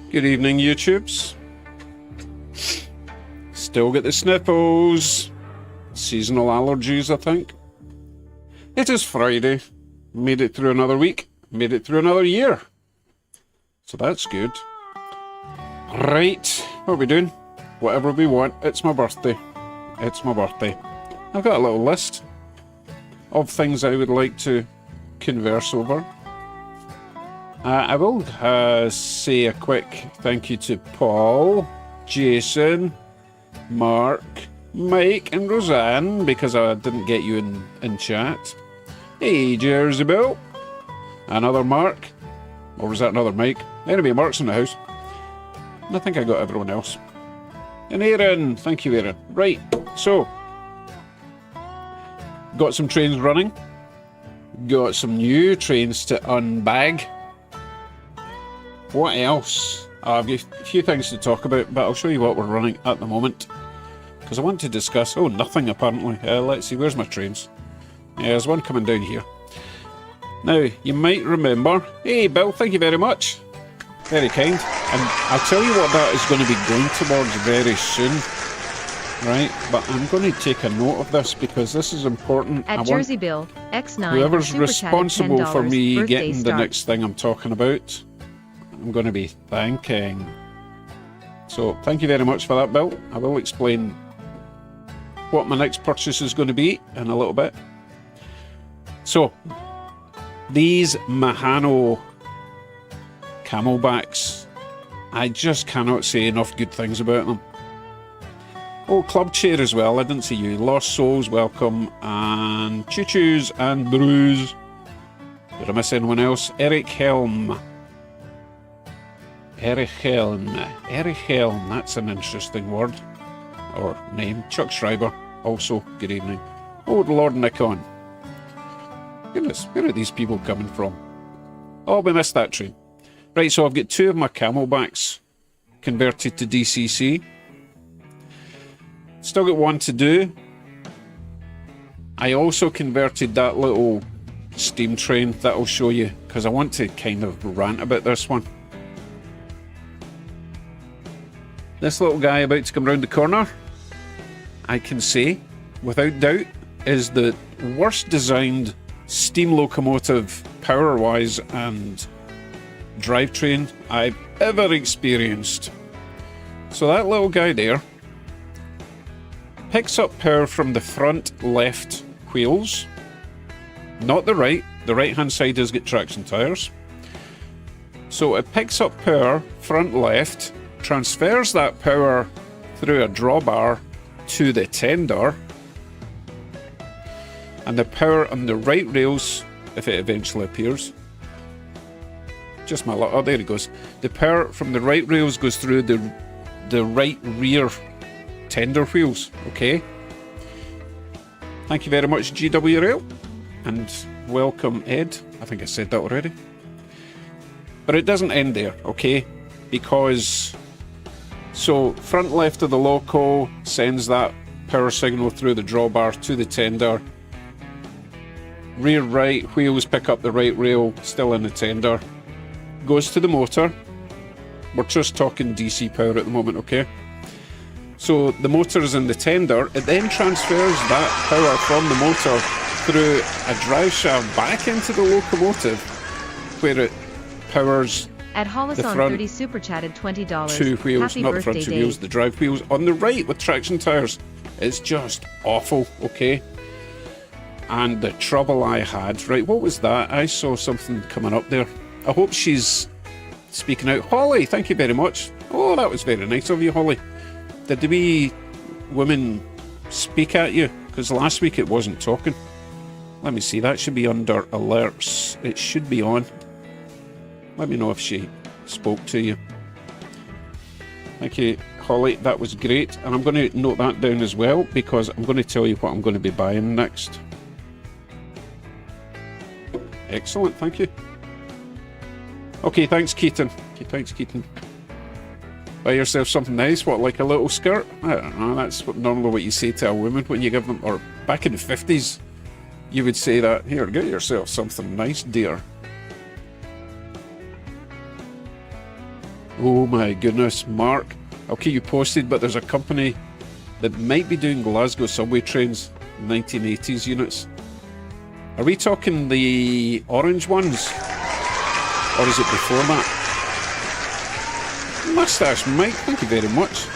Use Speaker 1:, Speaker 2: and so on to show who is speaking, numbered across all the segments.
Speaker 1: Good evening, YouTubes. Still get the sniffles. Seasonal allergies, I think. It is Friday. Made it through another week. Made it through another year. So that's good. Right, what are we doing? Whatever we want. It's my birthday. It's my birthday. I've got a little list of things I would like to converse over. I will say a quick thank you to Paul, Jason, Mark, Mike and Roseanne, because I didn't get you in chat. Hey, Jersey Bill. Another Mark. Or was that another Mike? Anyway, Mark's in the house. And I think I got everyone else. And Aaron. Thank you, Aaron. Right, so. Got some trains running. Got some new trains to unbag. What else? I've got a few things to talk about, but I'll show you what we're running at the moment. Because I want to discuss... Oh, nothing apparently. Let's see, where's my trains? Yeah, there's one coming down here. Now, you might remember... Hey, Bill, thank you very much. Very kind. And I'll tell you what that is going to be going towards very soon. Right? But I'm going to take a note of this because this is important.
Speaker 2: At Jersey Bill, X9,
Speaker 1: whoever's responsible for me getting the next thing I'm talking about, I'm going to be thanking. So, thank you very much for that, Bill. I will explain what my next purchase is going to be in a little bit. So, these Mahano camelbacks, I just cannot say enough good things about them. Oh, Club Chair as well, I didn't see you. Lost Souls, welcome. And Choo-Choos and Bruise. Did I miss anyone else? Eric Helm. Eric Helm, that's an interesting word. Or name. Chuck Schreiber, also, good evening. Oh, Lord Nikon. Goodness, where are these people coming from? Oh, we missed that train. Right, so I've got two of my camelbacks converted to DCC. Still got one to do. I also converted that little steam train that I'll show you, because I want to kind of rant about this one. This little guy about to come round the corner, I can say, without doubt, is the worst designed steam locomotive, power-wise and drivetrain I've ever experienced. So that little guy there picks up power from the front left wheels, not the right. The right-hand side has got traction tyres. So it picks up power front left, transfers that power through a drawbar to the tender, and the power on the right rails, if it eventually appears, just my luck, oh there it goes, the power from the right rails goes through the right rear tender wheels. Okay, thank you very much, GW Rail, and welcome Ed. I think I said that already, but it doesn't end there, okay, because so front left of the loco sends that power signal through the drawbar to the tender. Rear right wheels pick up the right rail, still in the tender. Goes to the motor. We're just talking DC power at the moment, okay? So the motor is in the tender. It then transfers that power from the motor through a drive shaft back into the locomotive, where it powers
Speaker 2: at Hollis on 30 super chatted $20.
Speaker 1: Two wheels,
Speaker 2: Happy
Speaker 1: not the front two wheels, the drive wheels on the right with traction tyres. It's just awful, okay? And the trouble I had, right, what was that? I saw something coming up there. I hope she's speaking out. Holly, thank you very much. Oh, that was very nice of you, Holly. Did the wee woman speak at you? Because last week it wasn't talking. Let me see, that should be under alerts. It should be on. Let me know if she spoke to you. Thank you, Holly. That was great. And I'm going to note that down as well, because I'm going to tell you what I'm going to be buying next. Excellent, thank you. Okay, thanks, Keaton. Okay, thanks, Keaton. Buy yourself something nice. What, like a little skirt? I don't know. That's normally what you say to a woman when you give them... Or back in the 50s, you would say that. Here, get yourself something nice, dear. Oh my goodness, Mark. I'll keep you posted, but there's a company that might be doing Glasgow subway trains, 1980s units. Are we talking the orange ones? Or is it before that? Mustache Mike, thank you very much.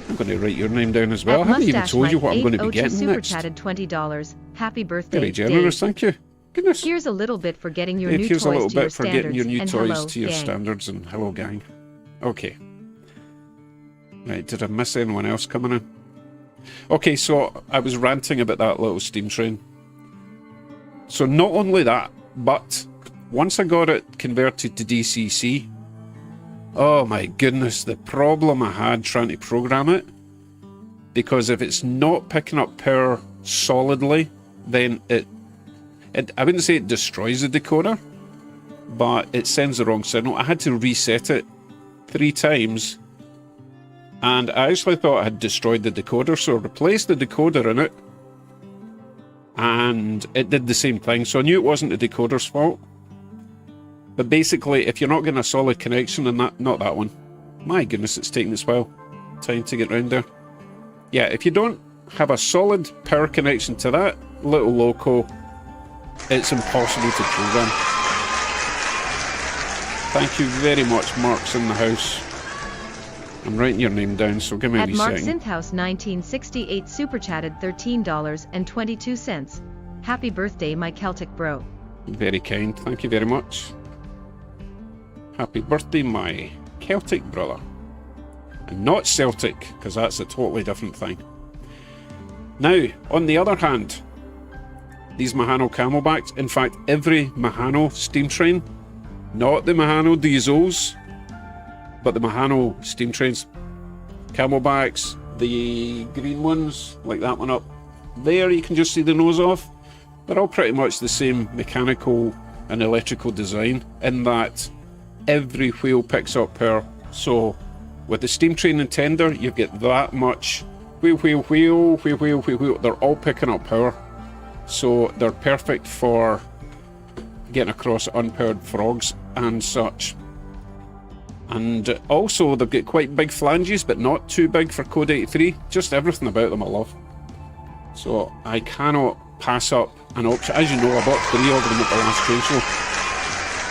Speaker 1: I'm going to write your name down as well. I haven't even told you what I'm going to be getting
Speaker 2: super
Speaker 1: next.
Speaker 2: Chatted $20. Happy birthday,
Speaker 1: Very generous,
Speaker 2: Dave.
Speaker 1: thank you. Goodness.
Speaker 2: Here's a little bit for getting your new
Speaker 1: Here's
Speaker 2: toys
Speaker 1: a little
Speaker 2: to your
Speaker 1: bit for getting your new
Speaker 2: standards,
Speaker 1: toys
Speaker 2: and
Speaker 1: to your
Speaker 2: hello, gang.
Speaker 1: standards, and hello, gang. Okay. Right, did I miss anyone else coming in? Okay, so I was ranting about that little steam train. So not only that, but once I got it converted to DCC, oh my goodness, the problem I had trying to program it, because if it's not picking up power solidly, then it I wouldn't say it destroys the decoder, but it sends the wrong signal. I had to reset it 3 times, and I actually thought I had destroyed the decoder, so I replaced the decoder in it, and it did the same thing. So I knew it wasn't the decoder's fault. But basically, if you're not getting a solid connection, and not that one. My goodness, it's taking its while. Time to get round there. Yeah, if you don't have a solid power connection to that little loco, it's impossible to program. Thank you very much, Mark's in the house. I'm writing your name down, so give me a wee
Speaker 2: Mark
Speaker 1: second.
Speaker 2: Synthhouse 1968 super chatted $13.22. Happy birthday, my Celtic bro.
Speaker 1: Very kind, thank you very much. Happy birthday, my Celtic brother. And not Celtic, because that's a totally different thing. Now, on the other hand, these Mahano Camelbacks, in fact, every Mahano steam train, not the Mahano diesels, but the Mahano steam trains, Camelbacks, the green ones, like that one up there, you can just see the nose off. They're all pretty much the same mechanical and electrical design, in that every wheel picks up power. So with the steam train and tender, you get that much wheel, they're all picking up power. So they're perfect for getting across unpowered frogs and such. And also they've got quite big flanges, but not too big for Code 83. Just everything about them I love. So I cannot pass up an option. As you know, I bought 3 of them at the last train show.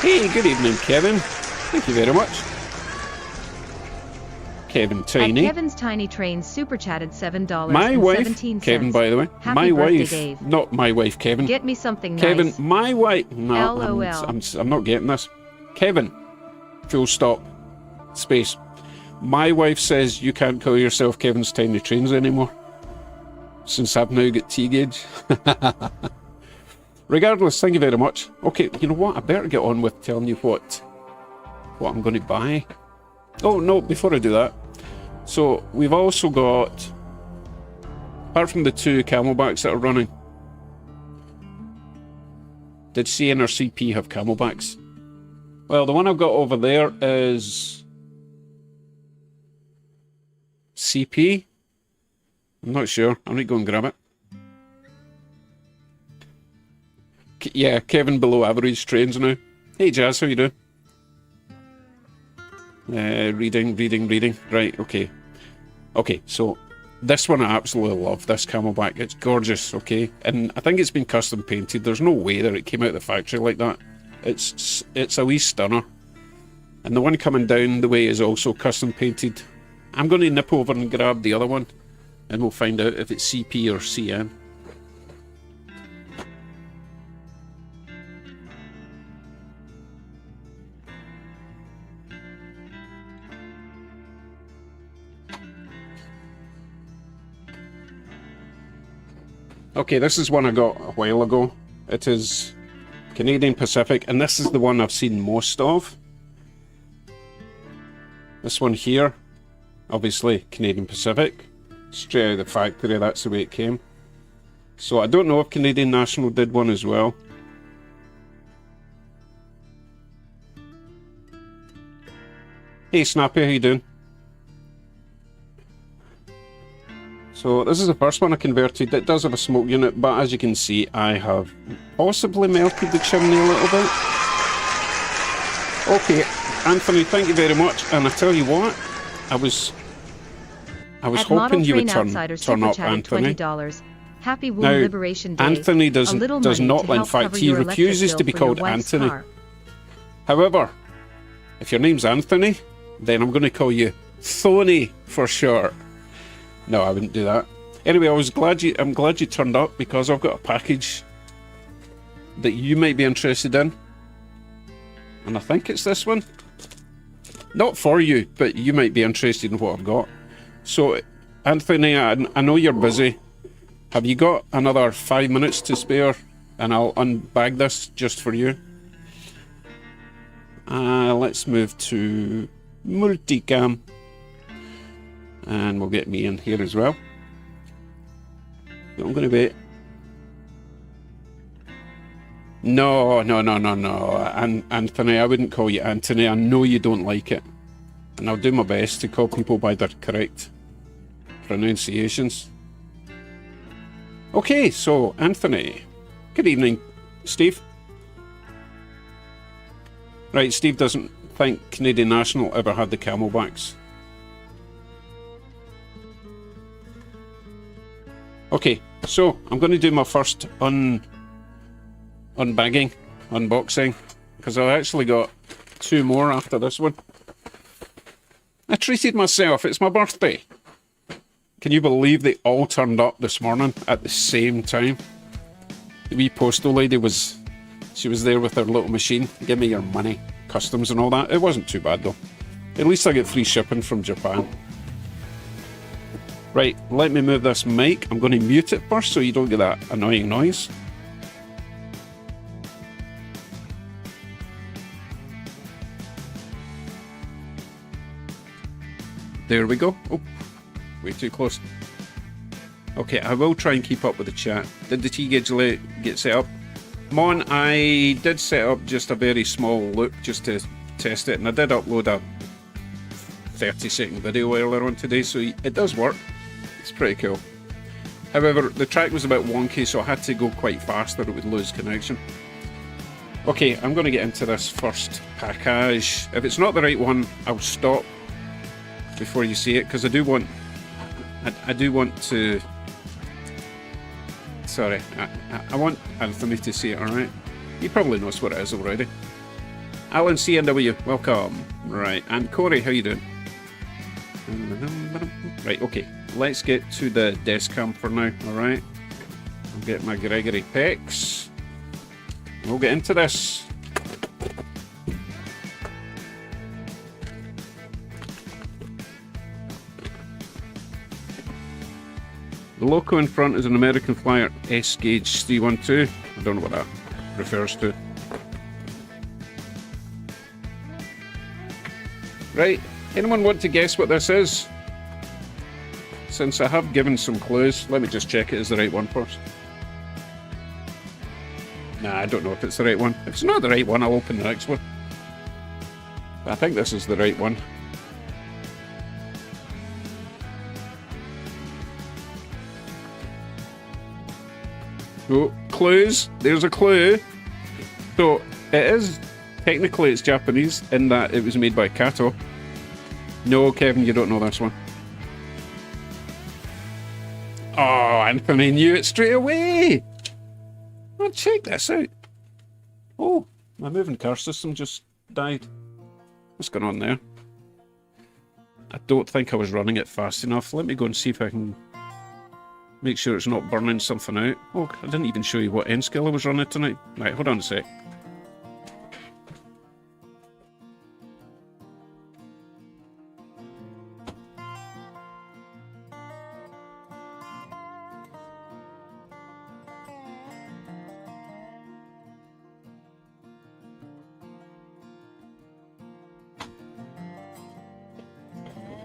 Speaker 1: Hey, good evening, Kevin. Thank you very much. Kevin Tiny.
Speaker 2: Kevin's Tiny Trains super chatted $7.17.
Speaker 1: My wife, Kevin, by the way.
Speaker 2: Happy
Speaker 1: my
Speaker 2: birthday,
Speaker 1: wife,
Speaker 2: Dave.
Speaker 1: Not my wife, Kevin.
Speaker 2: Get me something
Speaker 1: Kevin,
Speaker 2: nice.
Speaker 1: my wife. No,
Speaker 2: LOL.
Speaker 1: I'm not getting this. Kevin, full stop, space. My wife says you can't call yourself Kevin's Tiny Trains anymore, since I've now got T-gauge. Regardless, thank you very much. Okay, you know what? I better get on with telling you what I'm going to buy. Oh, no, before I do that. So, we've also got, apart from the 2 Camelbacks that are running, did CN or CP have Camelbacks? Well, the one I've got over there is CP. I'm not sure. I'm going to go and grab it. Yeah, Kevin below average trains now. Hey Jazz, how you doing? Reading. Right, okay. Okay, so this one I absolutely love, this Camelback. It's gorgeous, okay? And I think it's been custom painted. There's no way that it came out of the factory like that. It's a wee stunner. And the one coming down the way is also custom painted. I'm going to nip over and grab the other one, and we'll find out if it's CP or CN. Okay, this is one I got a while ago. It is Canadian Pacific, and this is the one I've seen most of. This one here, obviously Canadian Pacific. Straight out of the factory, that's the way it came. So I don't know if Canadian National did one as well. Hey Snappy, how you doing? So this is the first one I converted. It does have a smoke unit, but as you can see, I have possibly melted the chimney a little bit. Okay, Anthony, thank you very much. And I tell you what, I was
Speaker 2: At
Speaker 1: hoping
Speaker 2: Model
Speaker 1: you would
Speaker 2: Train Outsider
Speaker 1: turn
Speaker 2: super
Speaker 1: up,
Speaker 2: chatted
Speaker 1: Anthony.
Speaker 2: $20. Happy Womb
Speaker 1: Now,
Speaker 2: Liberation Day.
Speaker 1: Anthony
Speaker 2: A little
Speaker 1: does
Speaker 2: money
Speaker 1: not.
Speaker 2: to
Speaker 1: In
Speaker 2: help
Speaker 1: fact,
Speaker 2: cover
Speaker 1: he
Speaker 2: your electric
Speaker 1: refuses
Speaker 2: bill
Speaker 1: to be
Speaker 2: for your
Speaker 1: called
Speaker 2: wife's
Speaker 1: Anthony.
Speaker 2: car.
Speaker 1: However, if your name's Anthony, then I'm going to call you Thony for short. No, I wouldn't do that. Anyway, I'm glad you turned up because I've got a package that you might be interested in. And I think it's this one. Not for you, but you might be interested in what I've got. So, Anthony, I know you're busy. Have you got another 5 minutes to spare? And I'll unbag this just for you. Let's move to multicam. And we'll get me in here as well. I'm going to wait. No. Anthony, I wouldn't call you Anthony. I know you don't like it. And I'll do my best to call people by their correct pronunciations. Okay, so Anthony. Good evening, Steve. Right, Steve doesn't think Canadian National ever had the camelbacks. Okay, so I'm going to do my first unbagging, unboxing, because I've actually got 2 more after this one. I treated myself, it's my birthday. Can you believe they all turned up this morning at the same time? The wee postal lady was there with her little machine. Give me your money, customs and all that. It wasn't too bad though. At least I get free shipping from Japan. Right, let me move this mic. I'm going to mute it first so you don't get that annoying noise. There we go. Oh, way too close. Okay, I will try and keep up with the chat. Did the T-gauge get set up? Mon, I did set up just a very small loop just to test it, and I did upload a 30-second video earlier on today, so it does work. It's pretty cool. However, the track was a bit wonky, so I had to go quite fast or it would lose connection. Okay, I'm going to get into this first package. If it's not the right one, I'll stop before you see it, because I do want to... Sorry, I want Anthony to see it, alright? He probably knows what it is already. Alan CNW, welcome. Right, and Corey, how you doing? Right, okay, let's get to the desk cam for now, alright? I'll get my Gregory Pecs. We'll get into this. The loco in front is an American Flyer S-Gauge 312. I don't know what that refers to. Right, anyone want to guess what this is? Since I have given some clues, let me just check it is the right one first. Nah, I don't know if it's the right one. If it's not the right one, I'll open the next one. But I think this is the right one. Oh, clues. There's a clue. So, it is, technically it's Japanese in that it was made by Kato. No, Kevin, you don't know this one. Oh, Anthony knew it straight away. Oh, check this out. Oh, my moving car system just died. What's going on there? I don't think I was running it fast enough. Let me go and see if I can make sure it's not burning something out. Oh, I didn't even show you what N scale I was running tonight. Right, hold on a sec.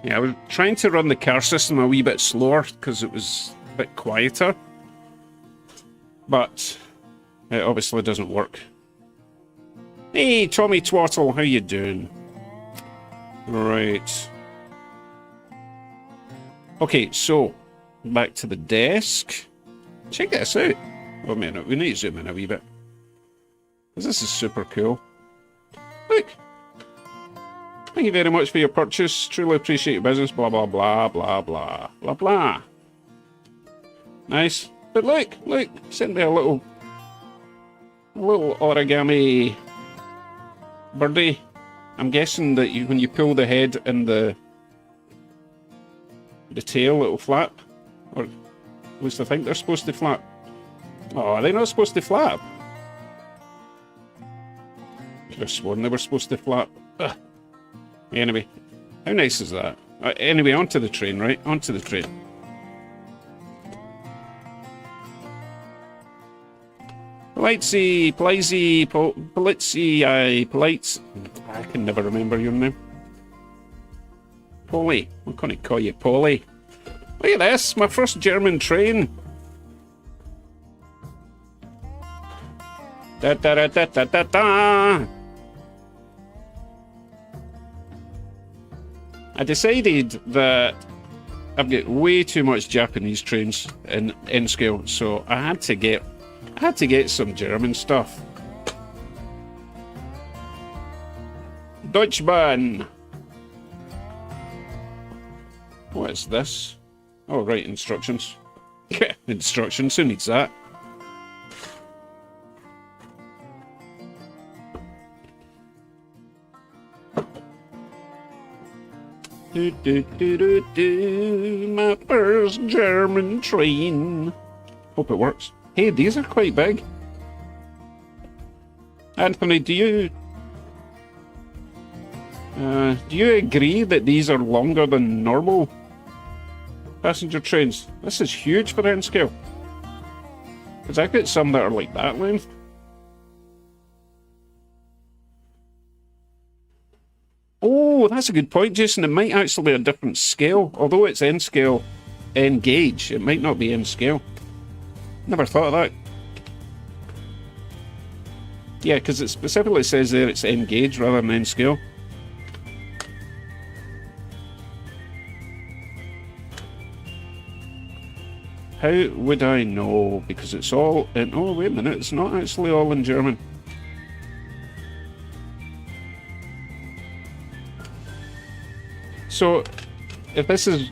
Speaker 1: Yeah, I was trying to run the car system a wee bit slower because it was a bit quieter, but it obviously doesn't work. Hey, Tommy Twaddle, how you doing? Right. Okay, so back to the desk. Check this out. Wait a minute, we need to zoom in a wee bit, because this is super cool. Look. Thank you very much for your purchase. Truly appreciate your business. Blah, blah, blah, blah, blah, blah, blah. Nice. But look, sent me a little origami birdie. I'm guessing that when you pull the head and the tail, it'll flap. Or at least I think they're supposed to flap. Oh, are they not supposed to flap? Could have sworn they were supposed to flap. Ugh. Anyway, how nice is that? Anyway, onto the train, right? Onto the train. Politzy, Polites. I can never remember your name. Polly. I'm going to call you Polly. Look at this, my first German train. Da da da da da da da. I decided that I've got way too much Japanese trains in N-scale, so I had to get some German stuff. Deutschbahn. What is this? Oh, right, instructions. Instructions, who needs that? My first German train. Hope it works. Hey, these are quite big. Anthony, do you agree that these are longer than normal passenger trains? This is huge for N-scale. Because I've got some that are like that length. Oh, that's a good point, Jason. It might actually be a different scale. Although it's N-scale, N-gauge, it might not be N-scale. Never thought of that. Yeah, because it specifically says there it's N-gauge rather than N-scale. How would I know? Because it's all in... Oh, wait a minute. It's not actually all in German. So, if this is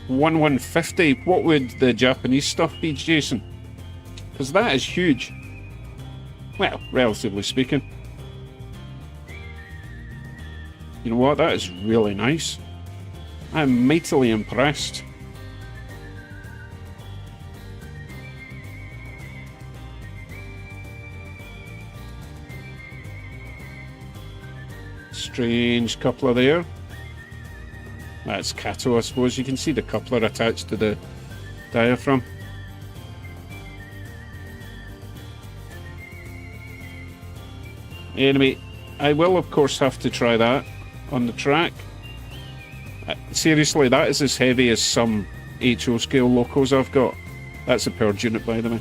Speaker 1: 1150, what would the Japanese stuff be, Jason? Because that is huge. Well, relatively speaking. You know what? That is really nice. I'm mightily impressed. Strange coupler there. That's Kato, I suppose. You can see the coupler attached to the diaphragm. Anyway, I will of course have to try that on the track. Seriously, that is as heavy as some HO scale locos I've got. That's a purge unit, by the way.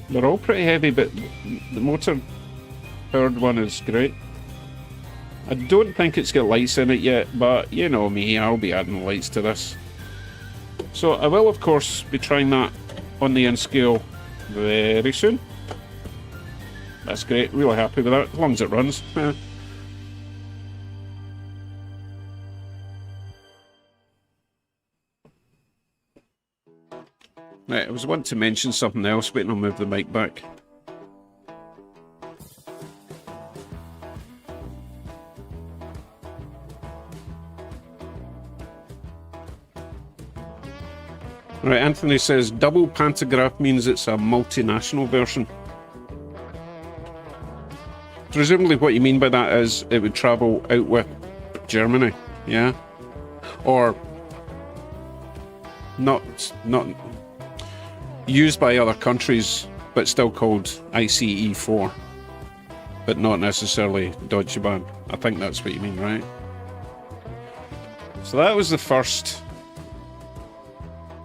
Speaker 1: They're all pretty heavy, but the motor powered one is great. I don't think it's got lights in it yet, but you know me, I'll be adding lights to this. So I will of course be trying that on the N-scale very soon. That's great, really happy with that, as long as it runs. Right, I was wanting to mention something else, waiting I'll move the mic back. Right, Anthony says double pantograph means it's a multinational version. Presumably what you mean by that is it would travel out with Germany, yeah? Or not used by other countries, but still called ICE4, but not necessarily Deutsche Bahn. I think that's what you mean, right? So that was the first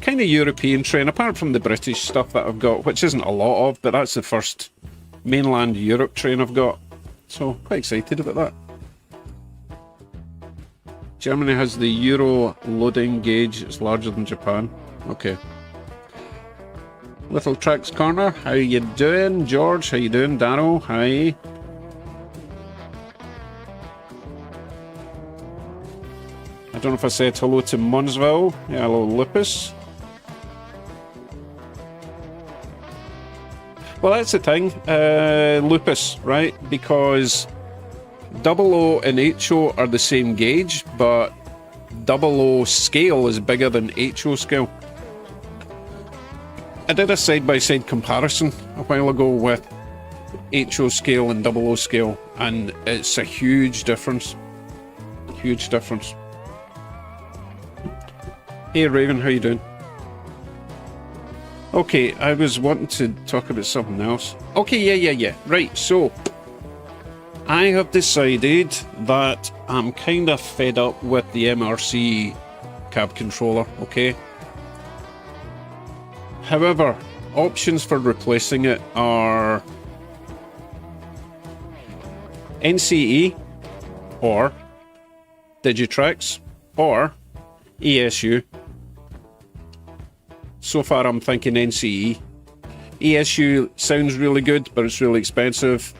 Speaker 1: kind of European train, apart from the British stuff that I've got, which isn't a lot of, but that's the first mainland Europe train I've got. So, quite excited about that. Germany has the Euro loading gauge, it's larger than Japan. Okay. Little Tricks Corner. How you doing, George? How you doing, Darryl? Hi. I don't know if I said hello to Munsville. Yeah, hello, Lupus. Well, that's the thing, Lupus, right? Because 00 and HO are the same gauge, but 00 scale is bigger than HO scale. I did a side-by-side comparison a while ago with HO scale and 00 scale, and it's a huge difference. Huge difference. Hey Raven, how you doing? Okay, I was wanting to talk about something else. Okay, yeah. Right, so I have decided that I'm kind of fed up with the MRC cab controller, okay? However, options for replacing it are NCE or Digitrax or ESU. So far I'm thinking NCE. ESU sounds really good, but it's really expensive.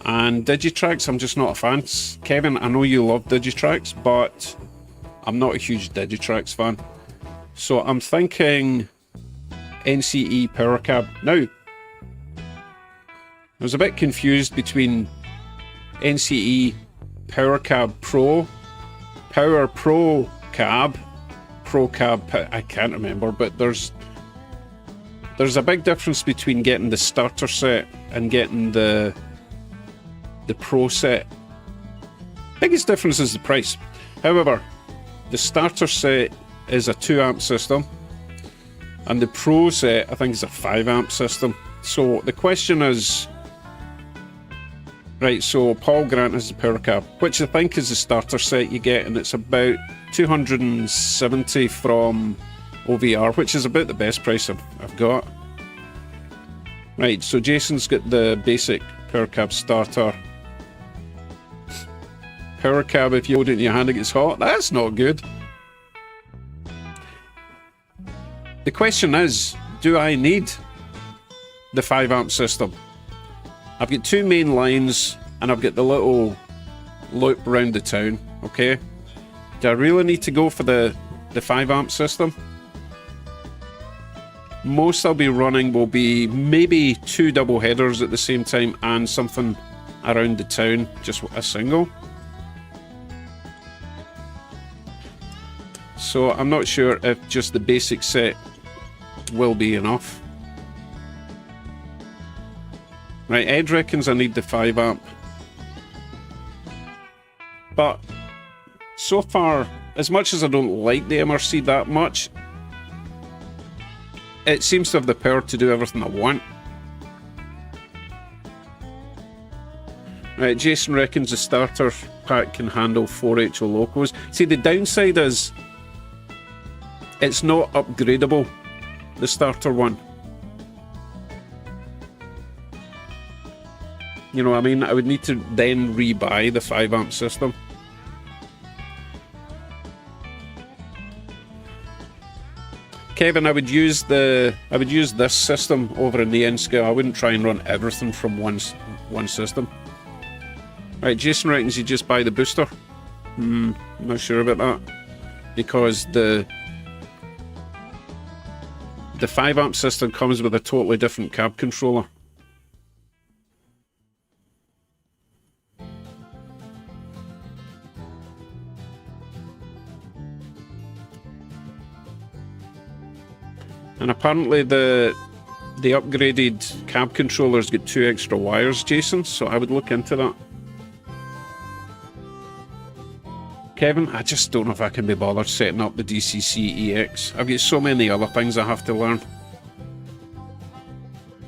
Speaker 1: And Digitrax, I'm just not a fan. Kevin, I know you love Digitrax, but I'm not a huge Digitrax fan. So I'm thinking NCE Power Cab. Now, I was a bit confused between NCE Power Cab Pro, Power Pro Cab, Pro Cab, I can't remember, but there's a big difference between getting the starter set and getting the Pro set. Biggest difference is the price. However, the starter set is a 2 amp system, and the Pro set I think is a 5 amp system. So the question is, right, so Paul Grant has the Power Cab, which I think is the starter set you get, and it's about 270 from OVR, which is about the best price I've got. Right, so Jason's got the basic Power Cab starter. Power Cab, if you hold it in your hand, it gets hot. That's not good. The question is, do I need the 5 amp system? I've got 2 main lines and I've got the little loop around the town, okay? Do I really need to go for the 5 amp system? Most I'll be running will be maybe 2 double headers at the same time and something around the town, just a single. So I'm not sure if just the basic set will be enough. Right, Ed reckons I need the 5 amp. But so far, as much as I don't like the MRC that much, it seems to have the power to do everything I want. Right, Jason reckons the starter pack can handle 4 HO locos. See, the downside is it's not upgradable, the starter one. You know what I mean? I would need to then rebuy the 5 amp system. Kevin, I would use this system over in the N scale. I wouldn't try and run everything from one system. Right, Jason reckons you just buy the booster. I'm not sure about that, because the 5 amp system comes with a totally different cab controller. And apparently the upgraded cab controller's got 2 extra wires, Jason, so I would look into that. Kevin, I just don't know if I can be bothered setting up the DCC EX. I've got so many other things I have to learn.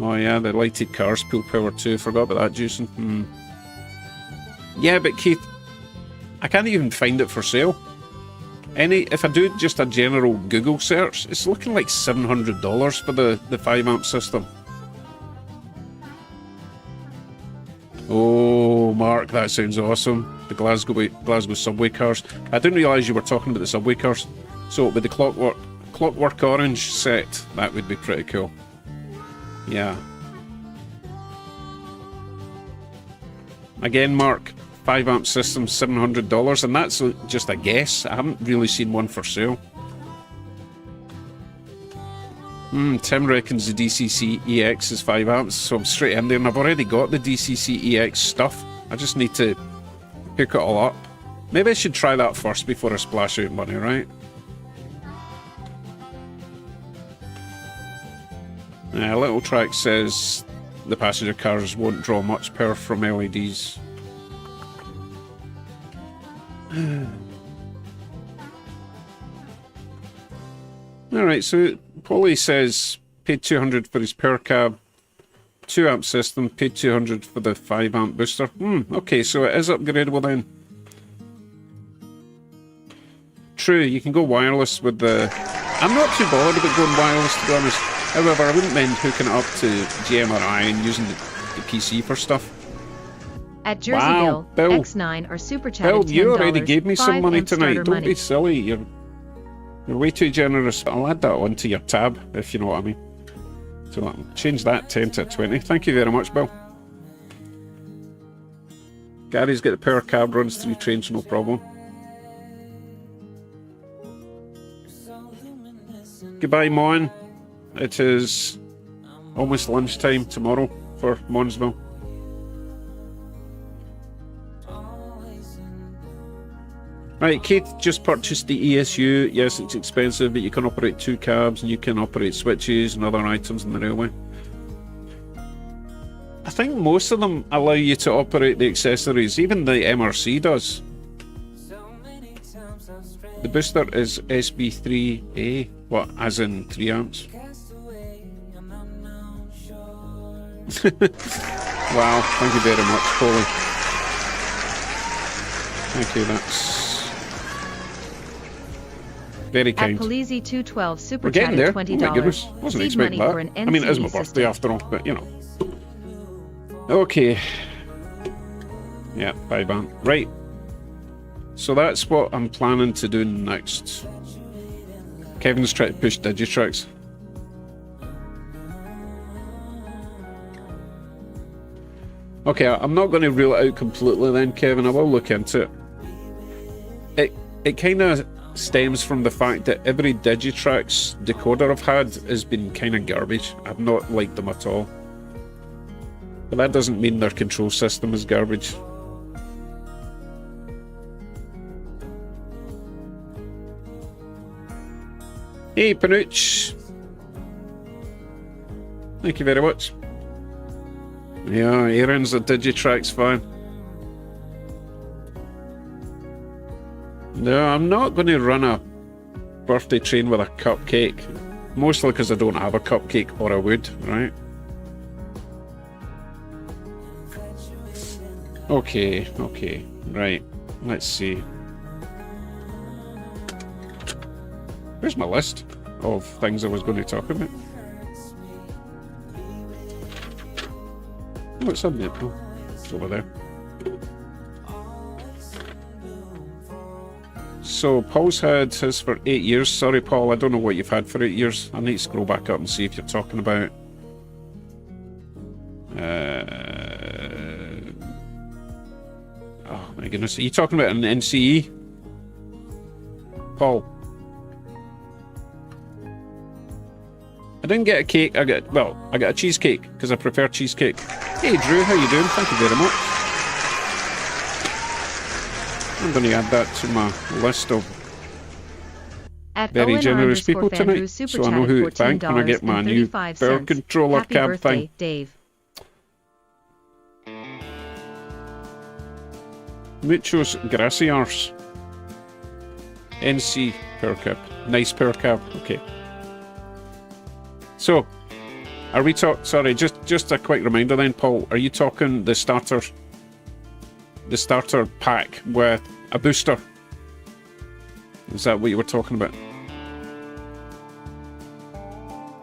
Speaker 1: Oh yeah, the lighted cars pull power too. Forgot about that, Jason. Yeah, but Keith, I can't even find it for sale. If I do just a general Google search, it's looking like $700 for the 5 amp system. Oh, Mark, that sounds awesome. The Glasgow subway cars. I didn't realise you were talking about the subway cars. So with the clockwork orange set, that would be pretty cool. Yeah. Again, Mark, 5 amp system, $700, and that's just a guess. I haven't really seen one for sale. Tim reckons the DCC EX is 5 amps, so I'm straight in there, and I've already got the DCC EX stuff. I just need to pick it all up. Maybe I should try that first before I splash out money, right? Little Track says the passenger cars won't draw much power from LEDs. Alright, so Paulie says paid 200 for his power cab, 2 amp system, paid 200 for the 5 amp booster. Okay, so it is upgradable then. True, you can go wireless with the... I'm not too bothered about going wireless, to be honest. However, I wouldn't mind hooking it up to GMRI and using the PC for stuff.
Speaker 2: At Jerseyville,
Speaker 1: Bill.
Speaker 2: X9 or Super Chat.
Speaker 1: Bill, you already gave me some money tonight. Don't
Speaker 2: money.
Speaker 1: be silly. You're way too generous. I'll add that onto your tab, if you know what I mean. So I'll change that 10 to 20. Thank you very much, Bill. Gary's got the power cab, runs 3 trains, no problem. Goodbye, Mon. It is almost lunchtime tomorrow for Monsville. Right, Kate just purchased the ESU. Yes, it's expensive, but you can operate 2 cabs and you can operate switches and other items in the railway. I think most of them allow you to operate the accessories. Even the MRC does. The booster is SB3A. What, as in 3 amps? Wow, thank you very much, Paulie. Thank you, that's very kind.
Speaker 2: At Polizzi 212 Super
Speaker 1: We're getting
Speaker 2: Chat
Speaker 1: there.
Speaker 2: $20.
Speaker 1: Oh my goodness, wasn't expecting that. I mean, it is my birthday after all, but you know. Okay. Yeah, 5 amp. Right. So that's what I'm planning to do next. Kevin's trying to push Digitrax. Okay, I'm not going to rule it out completely then, Kevin. I will look into it. It kind of stems from the fact that every Digitrax decoder I've had has been kind of garbage. I've not liked them at all. But that doesn't mean their control system is garbage. Hey, Panuch. Thank you very much. Yeah, Aaron's a Digitrax fan. No, I'm not going to run a birthday train with a cupcake. Mostly because I don't have a cupcake, or I would, right? Okay, right. Let's see. Where's my list of things I was going to talk about? Oh, it's on there. Oh, it's over there. So, Paul's had his for 8 years. Sorry, Paul, I don't know what you've had for 8 years. I need to scroll back up and see if you're talking about... Oh, my goodness. Are you talking about an NCE? Paul? I didn't get a cake. I got a cheesecake because I prefer cheesecake. Hey Drew, how you doing? Thank you very much. I'm going to add that to my list of very generous people tonight, so I know who to thank when I get my new power controller cab thing.
Speaker 2: Dave.
Speaker 1: Muchos gracias. NC power cab. Nice power cab. Okay. So, are we sorry, just a quick reminder then, Paul, are you talking the starter pack with a booster? Is that what you were talking about?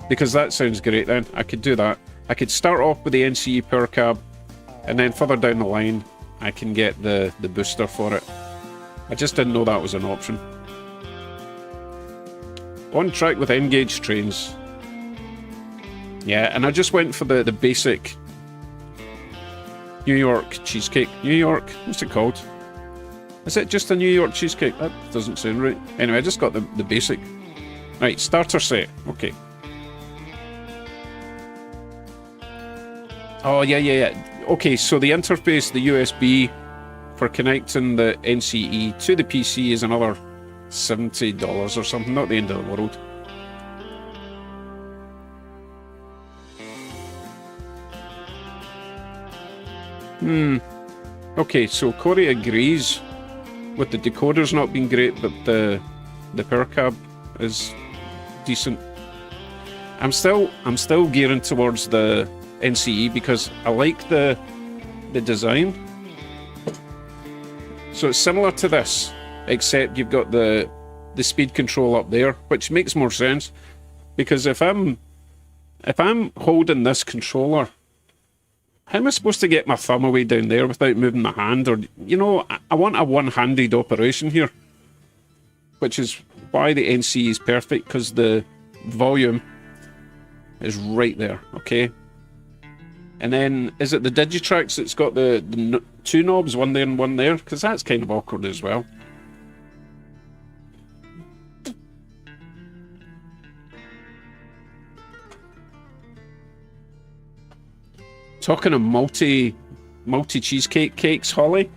Speaker 1: Because that sounds great then. I could do that. I could start off with the NCE power cab, and then further down the line, I can get the booster for it. I just didn't know that was an option. On track with N-gauge trains. Yeah, and I just went for the basic New York cheesecake. New York, what's it called? Is it just a New York cheesecake? That doesn't sound right. Anyway, I just got the basic. Right, starter set. Okay. Oh, yeah. Okay, so the interface, the USB for connecting the NCE to the PC is another $70 or something. Not the end of the world. Okay, so Corey agrees with the decoders not being great, but the power cab is decent. I'm still gearing towards the NCE because I like the design. So it's similar to this, except you've got the speed control up there, which makes more sense because if I'm holding this controller, how am I supposed to get my thumb away down there without moving my hand? Or, you know, I want a one-handed operation here, which is why the NC is perfect, because the volume is right there, okay? And then, is it the Digitrax that's got the two knobs, one there and one there? Because that's kind of awkward as well. Talking of multi cheesecake cakes, Holly.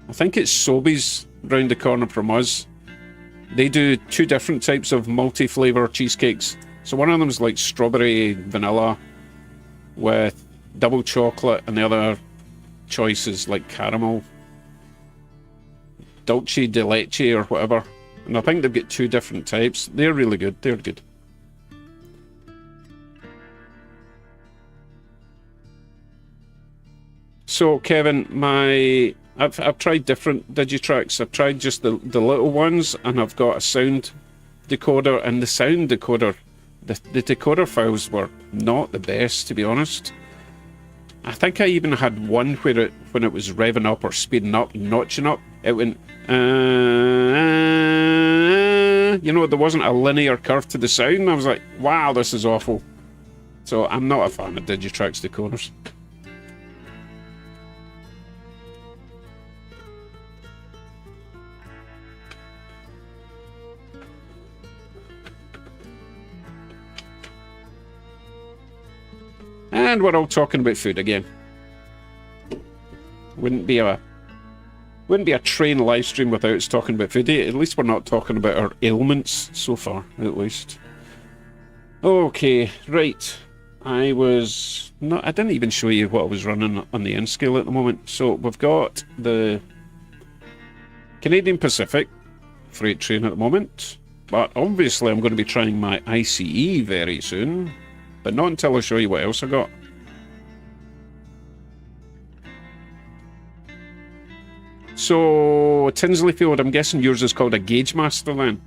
Speaker 1: I think it's Sobeys round the corner from us. They do two different types of multi-flavour cheesecakes. So one of them is like strawberry vanilla with double chocolate, and the other choice is like caramel, dulce de leche or whatever. And I think they've got two different types. They're really good. They're good. So Kevin, I've tried different Digitrax. I've tried just the little ones, and I've got a sound decoder, and the sound decoder, the decoder files were not the best, to be honest. I think I even had one where when it was revving up or speeding up, notching up, it went, you know, there wasn't a linear curve to the sound. I was like, wow, this is awful. So I'm not a fan of Digitrax decoders. And we're all talking about food again. Wouldn't be a train live stream without us talking about food. At least we're not talking about our ailments so far, at least. Okay, right. I didn't even show you what I was running on the N scale at the moment. So we've got the Canadian Pacific freight train at the moment. But obviously I'm going to be trying my ICE very soon. But not until I show you what else I got. So, Tinsleyfield, I'm guessing yours is called a Gauge Master then?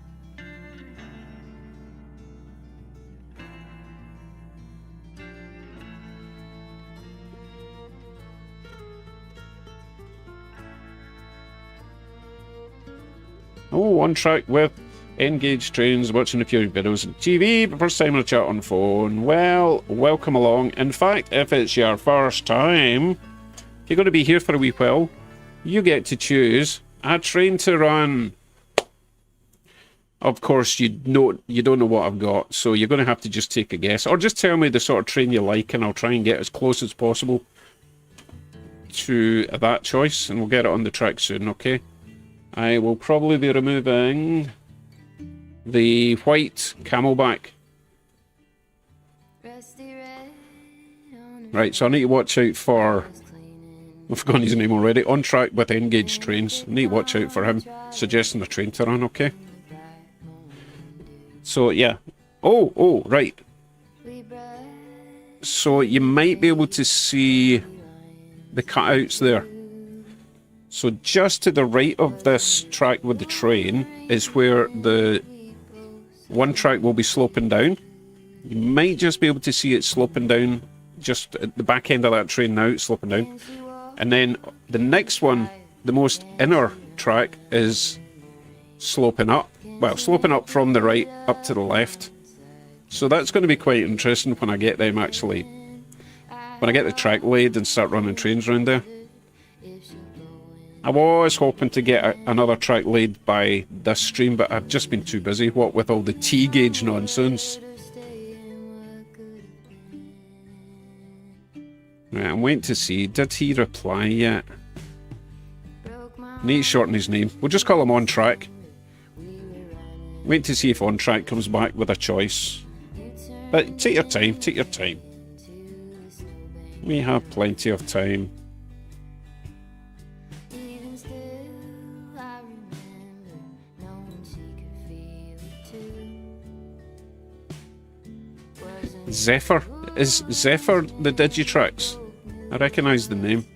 Speaker 1: Oh, on track with Engaged trains, watching a few videos on TV, but first time on a chat on phone. Well, welcome along. In fact, if it's your first time, if you're going to be here for a wee while, you get to choose a train to run. Of course, you don't know what I've got, so you're going to have to just take a guess, or just tell me the sort of train you like, and I'll try and get as close as possible to that choice, and we'll get it on the track soon, okay? I will probably be removing the white Camelback. Right, so I need to watch out for... I've forgotten his name already. On track with Engaged trains. I need to watch out for him suggesting a train to run, okay? So, yeah. Oh, right. So, you might be able to see the cutouts there. So, just to the right of this track with the train is where the one track will be sloping down. You might just be able to see it sloping down just at the back end of that train now, it's sloping down. And then the next one, the most inner track, is sloping up. Well, sloping up from the right up to the left. So that's going to be quite interesting when I get them actually, when I get the track laid and start running trains around there. I was hoping to get another track laid by this stream, but I've just been too busy, what with all the T-gauge nonsense. Right, I'm waiting to see, did he reply yet? Need to shorten his name. We'll just call him On Track. Wait to see if On Track comes back with a choice. But take your time, take your time. We have plenty of time. Zephyr? Is Zephyr the Digitrax? I recognise the name.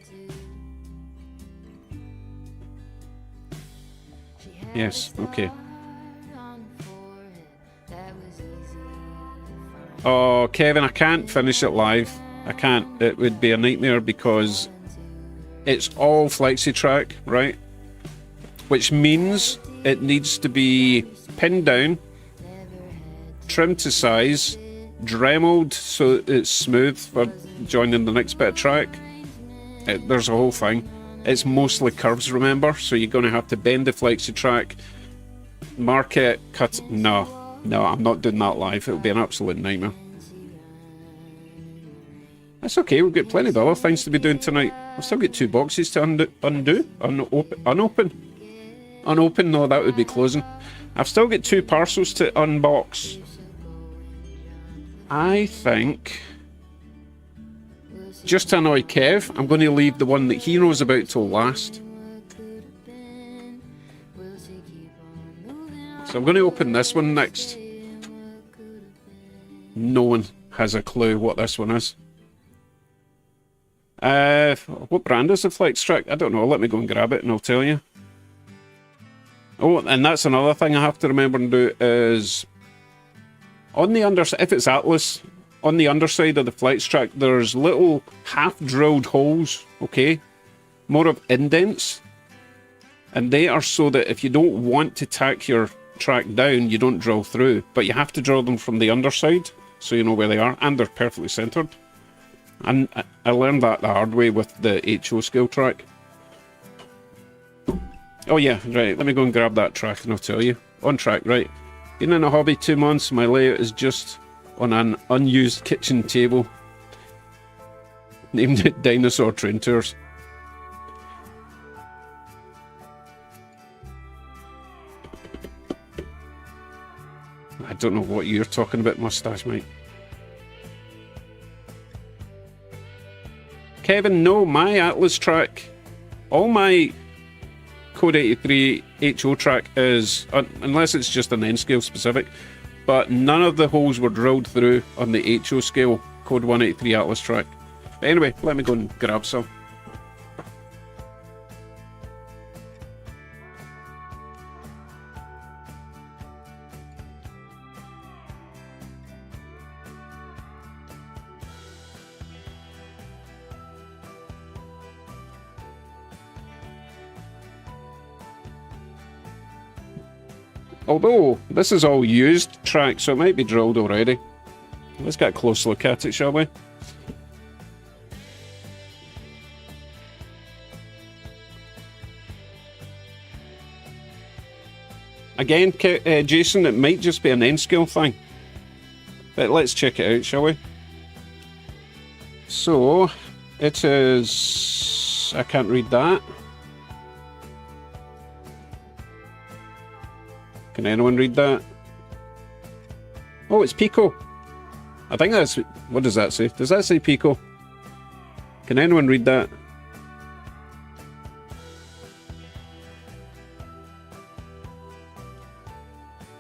Speaker 1: Yes, okay. Oh, Kevin, I can't finish it live. I can't. It would be a nightmare because it's all flexi-track, right? Which means it needs to be pinned down, trimmed to size, dremeled so it's smooth for joining the next bit of track. There's a whole thing. It's mostly curves, remember? So you're going to have to bend the flexi-track, mark it, cut it. No, I'm not doing that live. It'll be an absolute nightmare. That's okay, we've got plenty of other things to be doing tonight. I've still got 2 boxes to unopen. No, that would be closing. I've still got 2 parcels to unbox. I think, just to annoy Kev, I'm going to leave the one that he knows about till last. So I'm going to open this one next. No one has a clue what this one is. What brand is the Flex Track? I don't know. Let me go and grab it and I'll tell you. Oh, and that's another thing I have to remember and do is on the underside, if it's Atlas, on the underside of the Flex Track, there's little half-drilled holes, okay? More of indents. And they are so that if you don't want to tack your track down, you don't drill through. But you have to drill them from the underside, so you know where they are, and they're perfectly centered. And I learned that the hard way with the HO scale track. Oh yeah, right, let me go and grab that track and I'll tell you. On track, right. Been in a hobby 2 months, my layout is just on an unused kitchen table. Named it Dinosaur Train Tours. I don't know what you're talking about, Mustache Mate. Kevin, no, my Atlas track, all my Code 83 HO track is, unless it's just an N scale specific, but none of the holes were drilled through on the HO scale Code 183 Atlas track. But anyway, let me go and grab some. Although, this is all used track, so it might be drilled already. Let's get a close look at it, shall we? Again, Jason, it might just be an N-scale thing. But let's check it out, shall we? So, it is... I can't read that. Can anyone read that? Oh, it's Pico. I think that's... What does that say? Does that say Pico? Can anyone read that?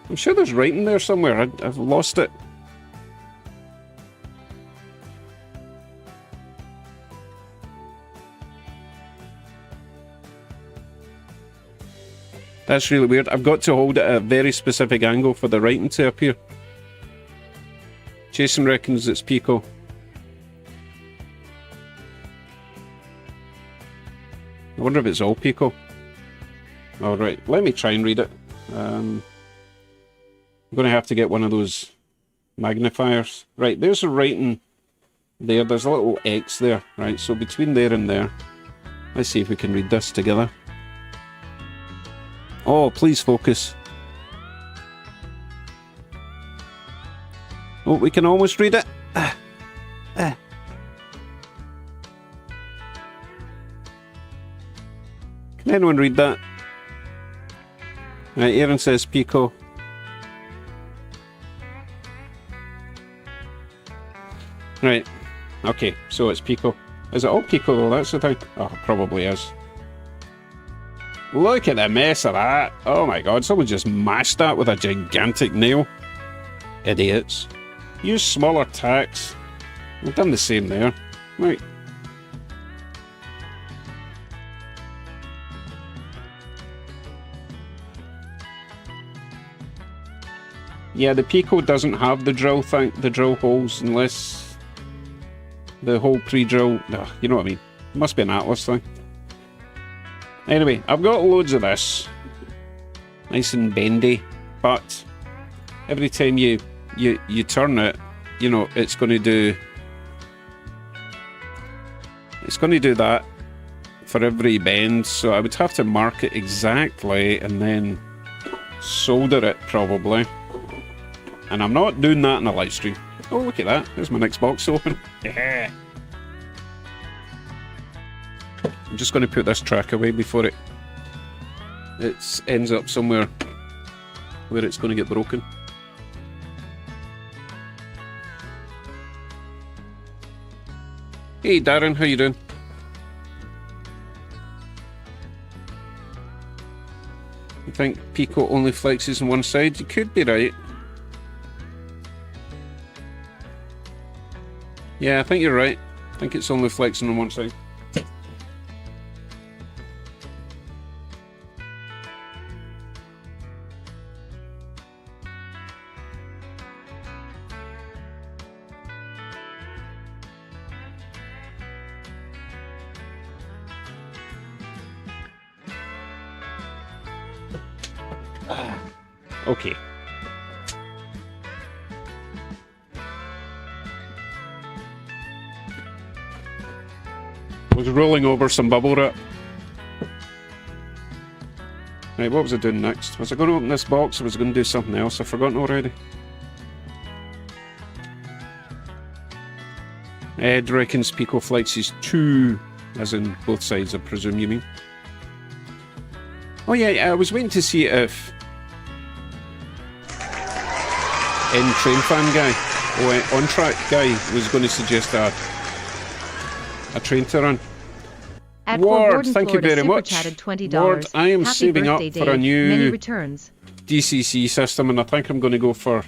Speaker 1: I'm sure there's writing there somewhere. I've lost it. That's really weird. I've got to hold it at a very specific angle for the writing to appear. Jason reckons it's Pico. I wonder if it's all Pico. Alright, let me try and read it. I'm going to have to get one of those magnifiers. Right, there's a writing there. There's a little X there. Right, so between there and there. Let's see if we can read this together. Oh, please focus. Oh, we can almost read it. Can anyone read that? Right, Aaron says Pico. Right, okay, so it's Pico. Is it all Pico though? That's the thing. Oh, it probably is. Look at the mess of that. Oh my god, someone just mashed that with a gigantic nail. Idiots. Use smaller tacks. We've done the same there. Right. Yeah, the Pico doesn't have the drill thing, the drill holes, unless the whole pre-drill. You know what I mean? It must be an Atlas thing. Anyway, I've got loads of this, nice and bendy, but every time you turn it, you know, it's going to do that for every bend. So I would have to mark it exactly and then solder it probably. And I'm not doing that in a live stream. Oh, look at that. There's my next box open. Yeah. I'm just going to put this track away before it ends up somewhere where it's going to get broken. Hey Darren, how you doing? You think Pico only flexes on one side? You could be right. Yeah, I think you're right. I think it's only flexing on one side. Okay. I was rolling over some bubble wrap. Right, what was I doing next? Was I going to open this box or was I going to do something else? I've forgotten already. Ed reckons Pico flexes 2, as in both sides, I presume you mean. Oh yeah, I was waiting to see if Train Fan guy, or On Track guy, was going to suggest a train to run. Ward, thank you very much. Ward, I am saving up for a new DCC system, and I think I'm going to go for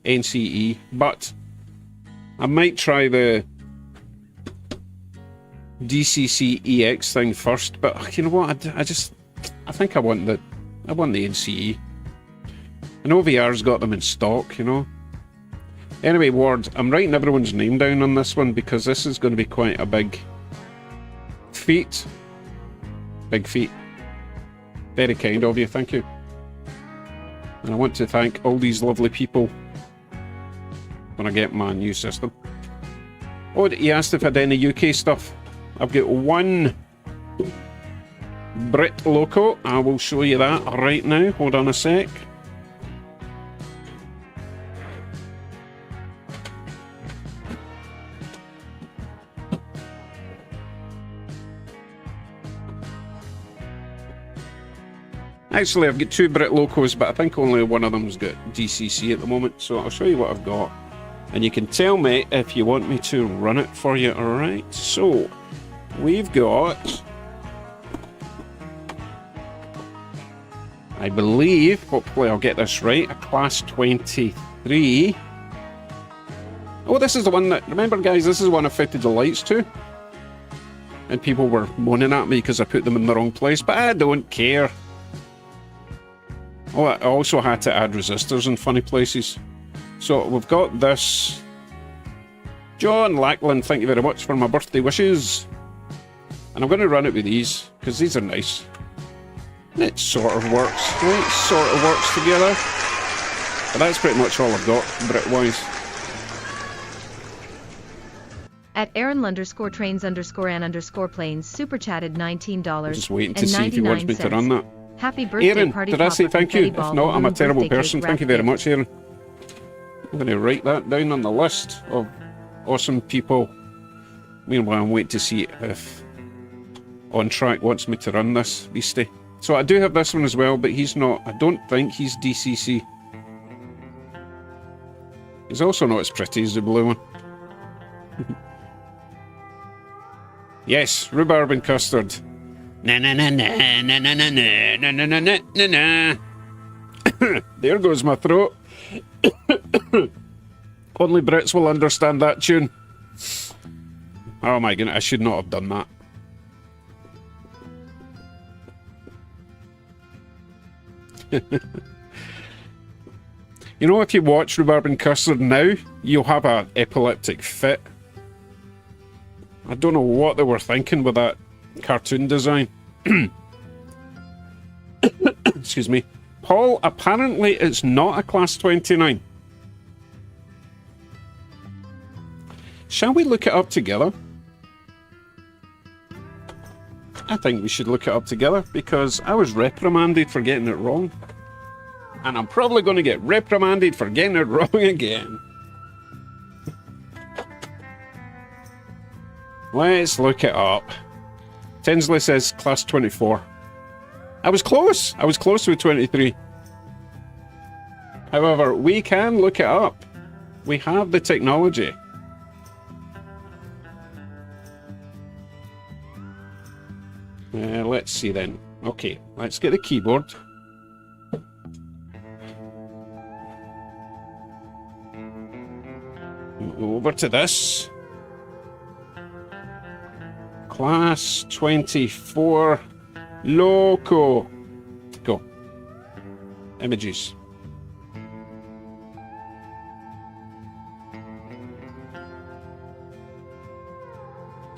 Speaker 1: NCE, but I might try the DCC EX thing first. But you know what? I think I want the NCE. I know VR's got them in stock, you know. Anyway, Ward, I'm writing everyone's name down on this one because this is going to be quite a big feat. Big feat. Very kind of you, thank you. And I want to thank all these lovely people when I get my new system. Oh, he asked if I had any UK stuff. I've got one Brit Loco. I will show you that right now. Hold on a sec. Actually, I've got 2 Brit Locos, but I think only one of them's got DCC at the moment, so I'll show you what I've got. And you can tell me if you want me to run it for you, alright? So, we've got, I believe, hopefully I'll get this right, a Class 23. Oh, this is the one that, remember guys, this is the one I fitted the lights to. And people were moaning at me because I put them in the wrong place, but I don't care. Oh, I also had to add resistors in funny places. So we've got this. John Lackland, thank you very much for my birthday wishes. And I'm going to run it with these, because these are nice. And it sort of works. It sort of works together. But that's pretty much all I've got, Brit-wise.
Speaker 2: At Aaron_trains_an_planes super chatted $19.
Speaker 1: Just waiting to see if he wants me to run that.
Speaker 2: Happy birthday,
Speaker 1: Aaron,
Speaker 2: party
Speaker 1: did I say
Speaker 2: popper,
Speaker 1: thank you?
Speaker 2: confetti
Speaker 1: If
Speaker 2: ball,
Speaker 1: not, I'm a
Speaker 2: balloon,
Speaker 1: terrible
Speaker 2: birthday
Speaker 1: person.
Speaker 2: cake,
Speaker 1: Thank you very
Speaker 2: wrap
Speaker 1: much, Aaron. I'm going to write that down on the list of awesome people. Meanwhile, I'm waiting to see if On Track wants me to run this beastie. So I do have this one as well, but he's not. I don't think he's DCC. He's also not as pretty as the blue one. Yes, rhubarb and custard. Na na na na na na na na na na na na na. There goes my throat. Only Brits will understand that tune. Oh my goodness, I should not have done that. You know, if you watch Rhubarb and Custard now, you'll have an epileptic fit. I don't know what they were thinking with that cartoon design. Excuse me. Paul, apparently it's not a Class 29. Shall we look it up together? I think we should look it up together because I was reprimanded for getting it wrong. And I'm probably going to get reprimanded for getting it wrong again. Let's look it up. Tinsley says Class 24. I was close. I was close with 23. However, we can look it up. We have the technology. Let's see then. Okay, let's get the keyboard. Over to this. Class 24 Loco. Go. Images.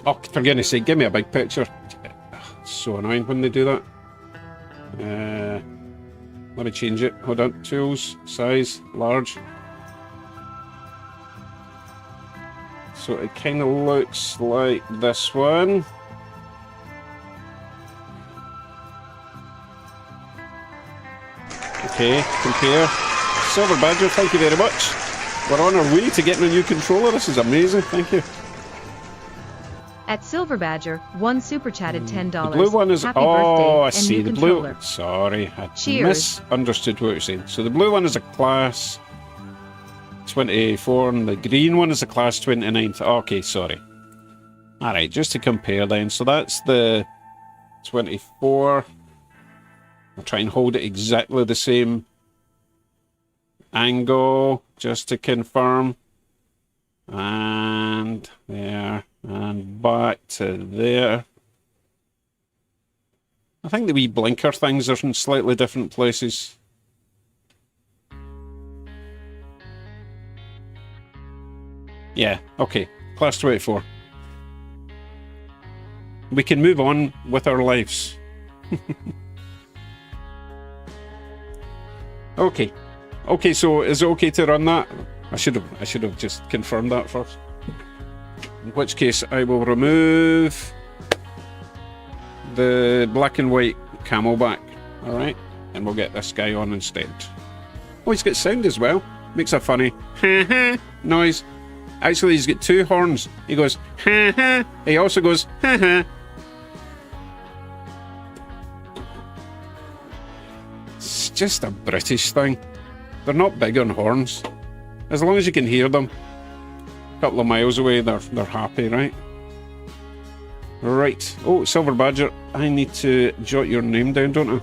Speaker 1: Oh, for goodness sake, give me a big picture. It's so annoying when they do that. Let me change it. Hold on. Tools, size, large. So it kind of looks like this one. Okay, compare. Silver Badger, thank you very much. We're on our way to getting a new controller. This is amazing, thank you.
Speaker 2: At Silver Badger, one super chatted $10.
Speaker 1: The blue one is...
Speaker 2: Happy
Speaker 1: oh,
Speaker 2: birthday
Speaker 1: I
Speaker 2: and
Speaker 1: see.
Speaker 2: new
Speaker 1: The
Speaker 2: controller.
Speaker 1: blue... Sorry, I
Speaker 2: Cheers.
Speaker 1: misunderstood what you're saying. So the blue one is a Class 24 and the green one is a Class 29. Okay, sorry. Alright, just to compare then. So that's the 24. I'll try and hold it exactly the same angle just to confirm. And there. And back to there. I think the wee blinker things are in slightly different places. Yeah, okay. Class 24. We can move on with our lives. Okay. Okay, so is it okay to run that? I should have just confirmed that first. In which case I will remove the black and white camel back. Alright? And we'll get this guy on instead. Oh, he's got sound as well. Makes a funny noise. Actually, he's got two horns. He goes He also goes It's just a British thing. They're not big on horns. As long as you can hear them. A couple of miles away, they're happy, right? Right. Oh, Silver Badger, I need to jot your name down, don't I?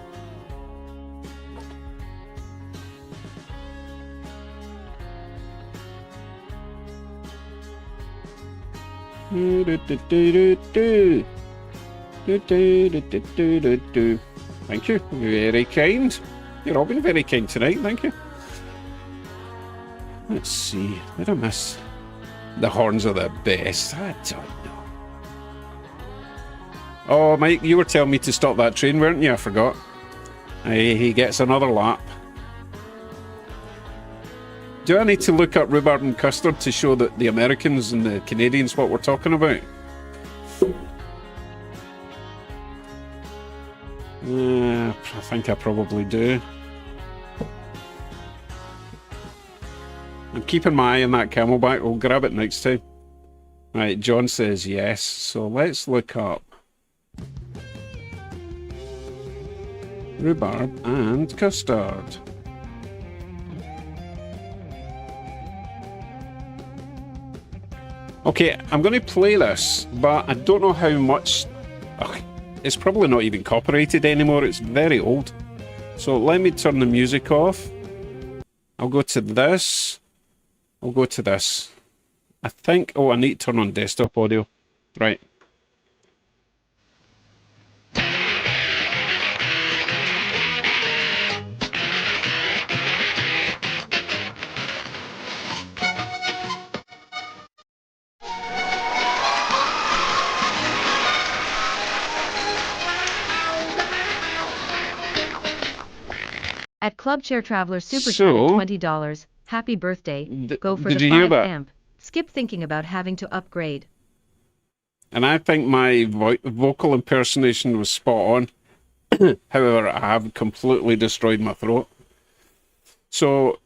Speaker 1: Thank you. Very kind. You're all been very kind tonight, thank you. Let's see. Did I miss? The horns are the best. I don't know. Oh, Mike, you were telling me to stop that train, weren't you? I forgot. He gets another lap. Do I need to look up rhubarb and custard to show that the Americans and the Canadians what we're talking about? I think I probably do. I'm keeping my eye on that camelback. We'll grab it next time. Right, John says yes. So let's look up rhubarb and custard. Okay, I'm going to play this, but I don't know how much... Ugh, it's probably not even copyrighted anymore. It's very old. So let me turn the music off. I'll go to this. I'll go to this. I think... Oh, I need to turn on desktop audio. Right.
Speaker 2: At Club Chair Traveler Super Chatted $20. Happy birthday. Go for the 5 amp. Skip thinking about having to upgrade.
Speaker 1: And I think my vocal impersonation was spot on. However, I have completely destroyed my throat. So,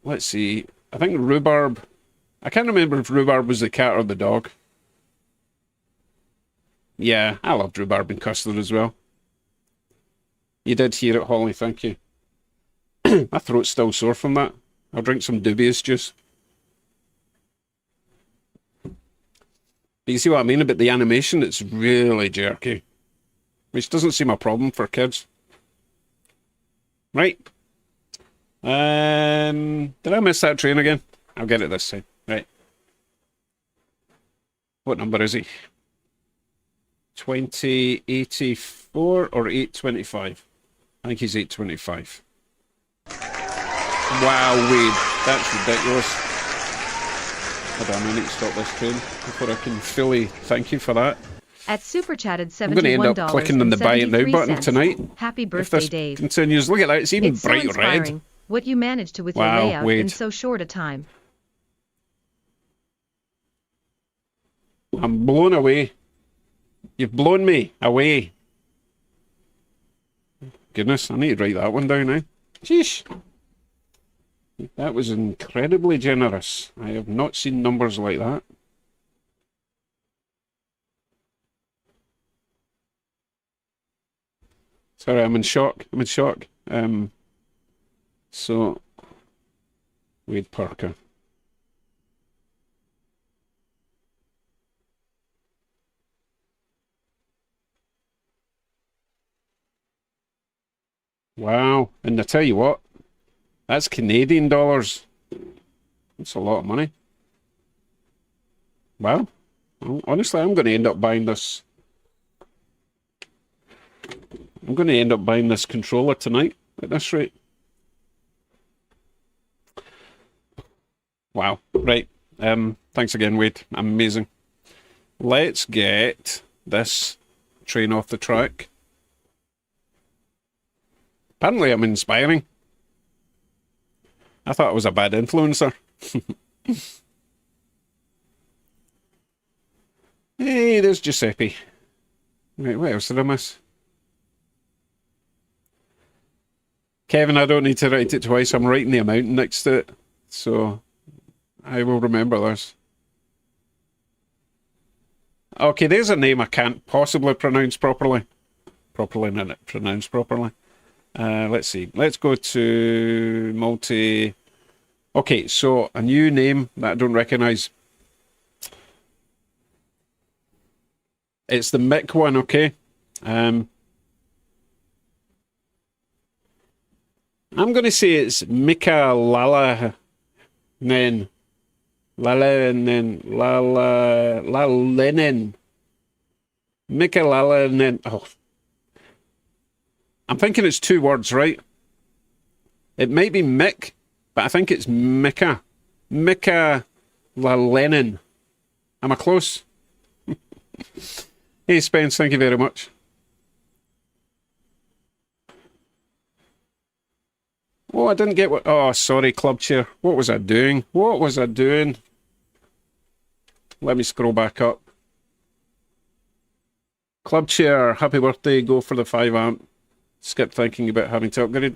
Speaker 1: let's see. I think rhubarb... I can't remember if rhubarb was the cat or the dog. Yeah, I loved rhubarb and custard as well. You did hear it, Holly, thank you. My throat's still sore from that. I'll drink some dubious juice. But you see what I mean about the animation? It's really jerky. Which doesn't seem a problem for kids. Right. Did I miss that train again? I'll get it this time. Right. What number is he? 2084 or 825? I think he's 825. Wow, Wade. That's ridiculous. Hold on, I need to stop this train before I can fully thank you for that.
Speaker 2: At Super Chatted $71.
Speaker 1: I'm going to end up clicking on the Buy It Now button tonight.
Speaker 2: Happy birthday,
Speaker 1: if this
Speaker 2: Dave.
Speaker 1: continues. Look at that, it's even bright
Speaker 2: so
Speaker 1: red.
Speaker 2: What you managed to with your layout in so short a time.
Speaker 1: I'm blown away. You've blown me away. Goodness, I need to write that one down now. Sheesh. That was incredibly generous. I have not seen numbers like that. Sorry, I'm in shock. I'm in shock. So, Wade Parker. Wow. And I tell you what, that's Canadian dollars. That's a lot of money. Wow. Well, honestly, I'm going to end up buying this. I'm going to end up buying this controller tonight at this rate. Wow. Right. Thanks again, Wade. Amazing. Let's get this train off the track. Apparently I'm inspiring. I thought I was a bad influencer. Hey, there's Giuseppe. Right, what else did I miss? Kevin, I don't need to write it twice. I'm writing the amount next to it. So, I will remember this. Okay, there's a name I can't possibly pronounce properly. Pronounced properly. Let's see. Let's go to multi... Okay, so a new name that I don't recognize. It's the Mick one, okay? I'm going to say it's Mika Lala Nen. Lalinen. Mika Lalinen. Oh. I'm thinking it's two words, right? It might be Mick, but I think it's Mika. Mika Lalenin. Am I close? Hey, Spence, thank you very much. Oh, I didn't get what... Oh, sorry, club chair. What was I doing? What was I doing? Let me scroll back up. Club chair, happy birthday, go for the 5 amp. Skip thinking about having to upgrade.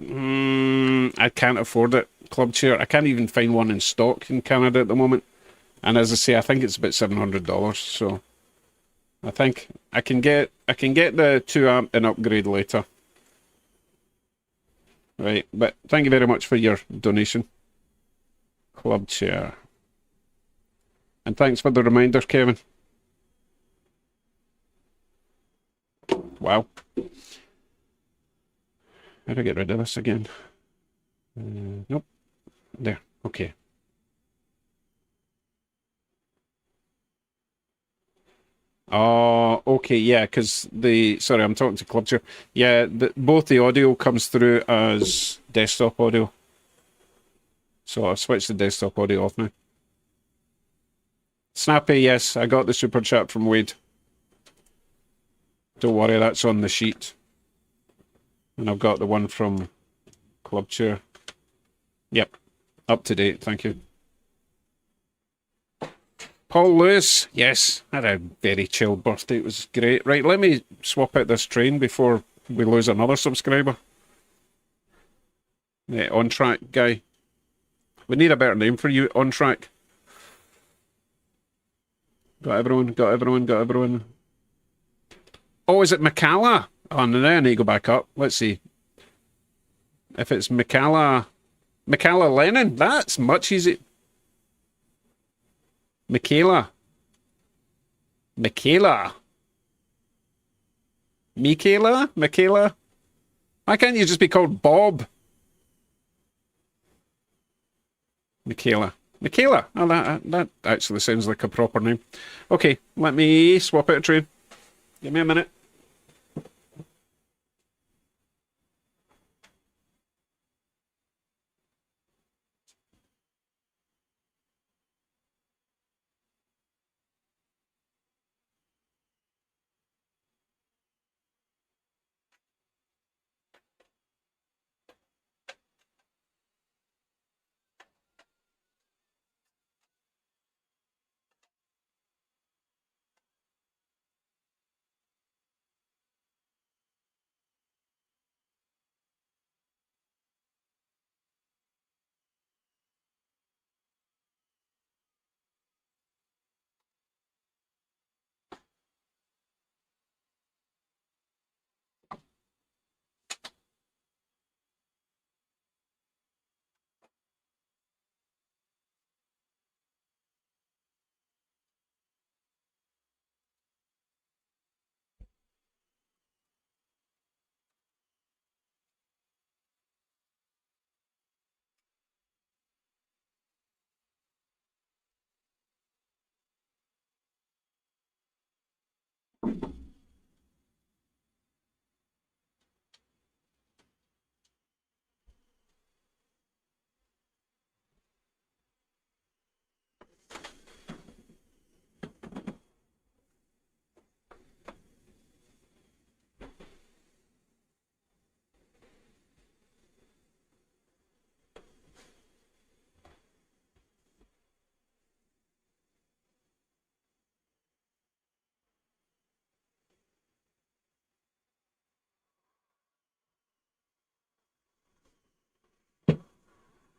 Speaker 1: I can't afford it. Club chair. I can't even find one in stock in Canada at the moment. And as I say, I think it's about $700. So I think I can get the 2 amp and upgrade later. Right, but thank you very much for your donation. Club chair. And thanks for the reminder, Kevin. Wow. How do I get rid of this again? Nope. There. Okay. Oh, okay, yeah, because sorry, I'm talking to Club Chair. Yeah, both the audio comes through as desktop audio. So I've switched the desktop audio off now. Snappy, yes, I got the super chat from Wade. Don't worry, that's on the sheet. And I've got the one from Club Chair. Yep, up to date, thank you. Paul Lewis, yes, had a very chill birthday. It was great. Right, let me swap out this train before we lose another subscriber. Yeah, On Track guy. We need a better name for you, On Track. Got everyone, got everyone, got everyone. Oh, is it Macalla? Oh, no, I need to go back up. Let's see. If it's Macalla Lennon, that's much easier. Michaela. Why can't you just be called Bob? Michaela. Oh, that actually sounds like a proper name. Okay, let me swap out a train. Give me a minute.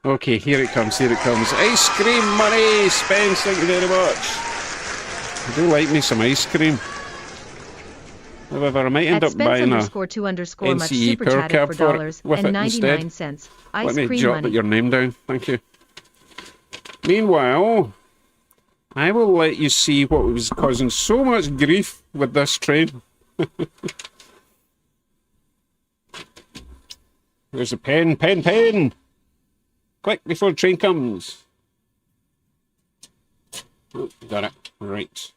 Speaker 1: Okay, here it comes, here it comes. Ice cream money! Spence, thank you very much. I do like me some ice cream. However, I might end up buying a NCE power cap for it with it instead. Let me jot your name down, thank you. Meanwhile, I will let you see what was causing so much grief with this train. There's a pen! Quick, before the train comes. Oh, got it. Right.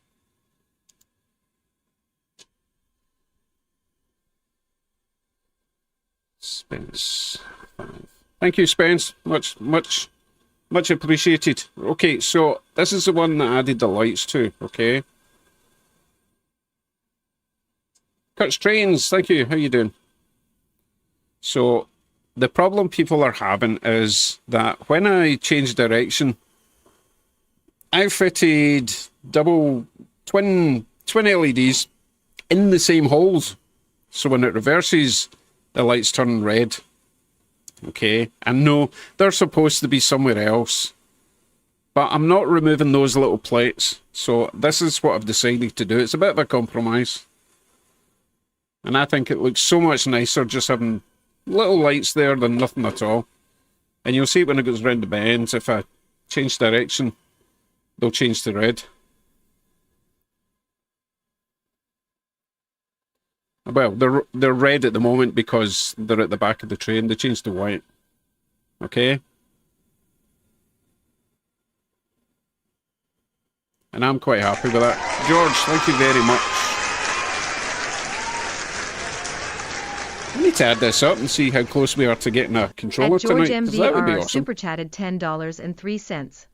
Speaker 1: Spence. 5. Thank you, Spence. Much appreciated. Okay, so this is the one that added the lights to, okay? Kurt's Trains, thank you. How you doing? So, the problem people are having is that when I change direction, I fitted twin LEDs in the same holes. So when it reverses, the lights turn red. Okay, and no, they're supposed to be somewhere else. But I'm not removing those little plates. So this is what I've decided to do. It's a bit of a compromise. And I think it looks so much nicer just having little lights there than nothing at all. And you'll see when it goes round the bends, if I change direction, they'll change to red. Well, they're red at the moment because they're at the back of the train. They changed to white. Okay? And I'm quite happy with that. George, thank you very much. I need to add this up and see how close we are to getting a controller
Speaker 2: At George
Speaker 1: tonight. That would be
Speaker 2: MVRR
Speaker 1: awesome.
Speaker 2: super chatted $10.03.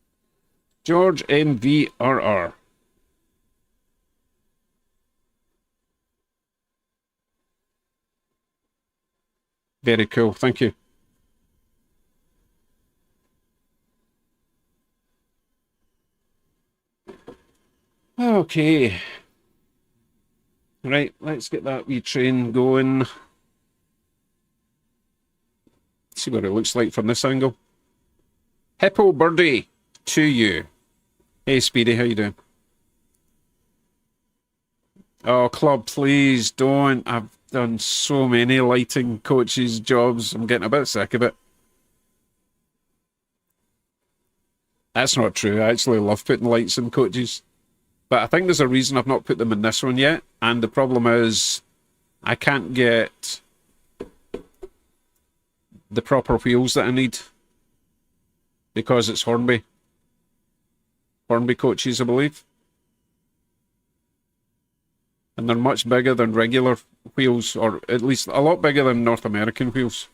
Speaker 1: George MVRR. Very cool, thank you. Okay. Right, let's get that wee train going. See what it looks like from this angle. Hippo Birdie to you. Hey Speedy, how you doing? Oh, club, please don't. I've done so many lighting coaches jobs. I'm getting a bit sick of it. That's not true. I actually love putting lights in coaches. But I think there's a reason I've not put them in this one yet. And the problem is I can't get the proper wheels that I need because it's Hornby. Hornby coaches, I believe. And they're much bigger than regular wheels, or at least a lot bigger than North American wheels.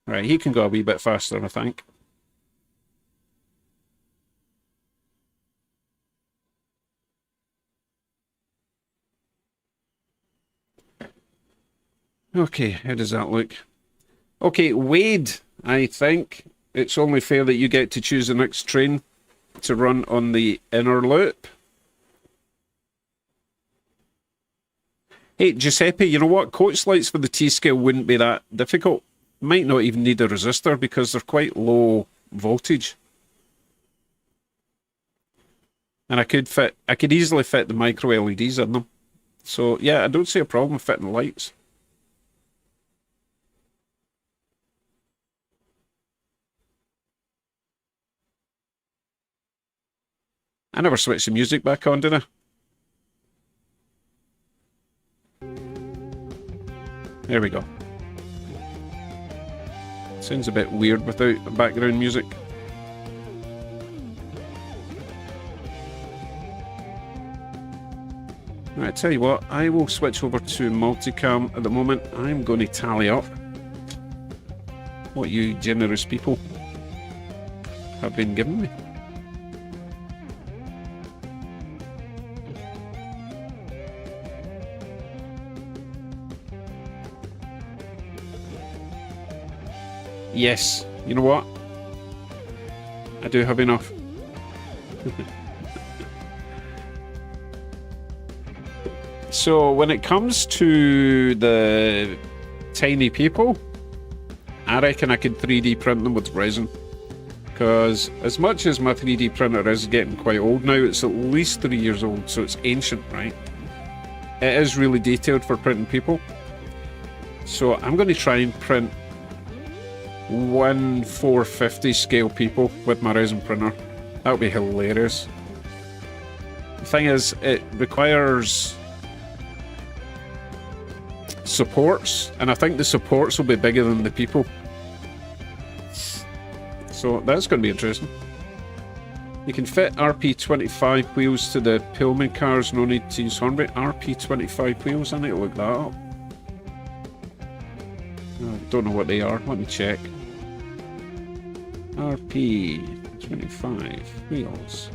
Speaker 1: Right, he can go a wee bit faster, I think. Okay, how does that look? Okay, Wade, I think it's only fair that you get to choose the next train to run on the inner loop. Hey, Giuseppe, you know what? Coach lights for the T-scale wouldn't be that difficult. Might not even need a resistor because they're quite low voltage. And I could easily fit the micro LEDs in them. So yeah, I don't see a problem fitting lights. I never switched the music back on, did I? There we go. Sounds a bit weird without background music. Right, tell you what, I will switch over to multicam at the moment. I'm going to tally up what you generous people have been giving me. Yes, you know what? I do have enough. So when it comes to the tiny people, I reckon I could 3D print them with resin. Because as much as my 3D printer is getting quite old now, it's at least 3 years old, so it's ancient, right? It is really detailed for printing people. So I'm going to try and print 1/450 scale people with my resin printer. That would be hilarious. The thing is, it requires supports, and I think the supports will be bigger than the people. So that's going to be interesting. You can fit RP25 wheels to the Pullman cars, no need to use Hornby. RP25 wheels, I need to look that up. I don't know what they are, let me check. RP25 wheels.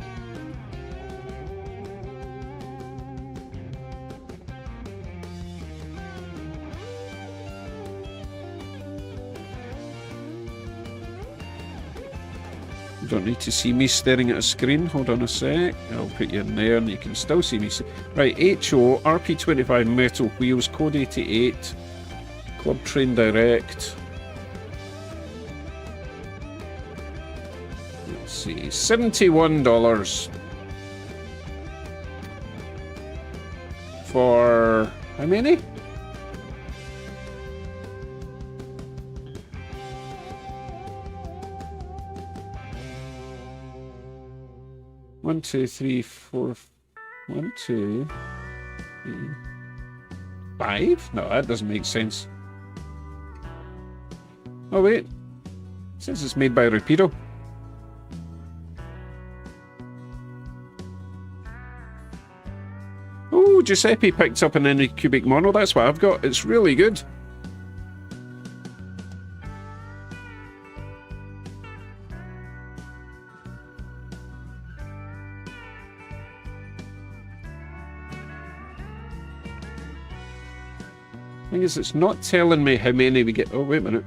Speaker 1: You don't need to see me staring at a screen. Hold on a sec. I'll put you in there and you can still see me. Right, HO, RP25 metal wheels, code 88. Club Train Direct. Let's see, $71. For how many? One, two, three, four. 1, 2, 3, 5? No, that doesn't make sense. Oh wait, it says it's made by Rapido. Oh, Giuseppe picked up an Anycubic Mono. That's what I've got. It's really good. Thing is, it's not telling me how many we get. Oh, wait a minute.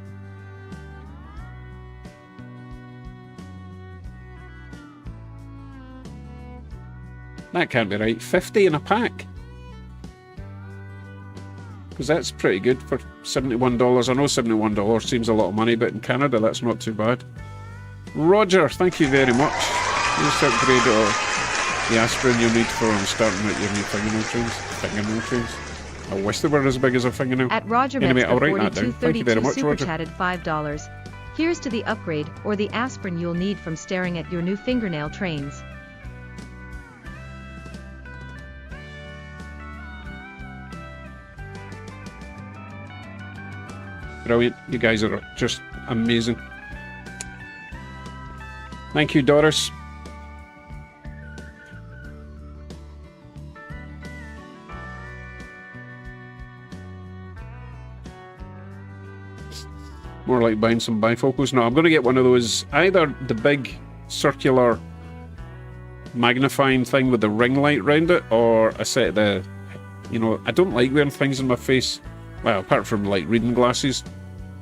Speaker 1: That can't be right. 50 in a pack. Because that's pretty good for $71. I know $71 seems a lot of money, but in Canada that's not too bad. Roger, thank you very much. You'll upgrade the aspirin you need for starting at your new fingernail trains. I wish they were as big as a fingernail.
Speaker 2: At Roger
Speaker 1: anyway,
Speaker 2: Metz,
Speaker 1: I'll write that down. Thank you very much,
Speaker 2: super
Speaker 1: Roger.
Speaker 2: chatted $5. Here's to the upgrade or the aspirin you'll need from staring at your new fingernail trains.
Speaker 1: Brilliant. You guys are just amazing. Thank you, Doris. More like buying some bifocals. No, I'm going to get one of those, either the big circular magnifying thing with the ring light around it, or a set of the, you know, I don't like wearing things in my face. Well, apart from like reading glasses.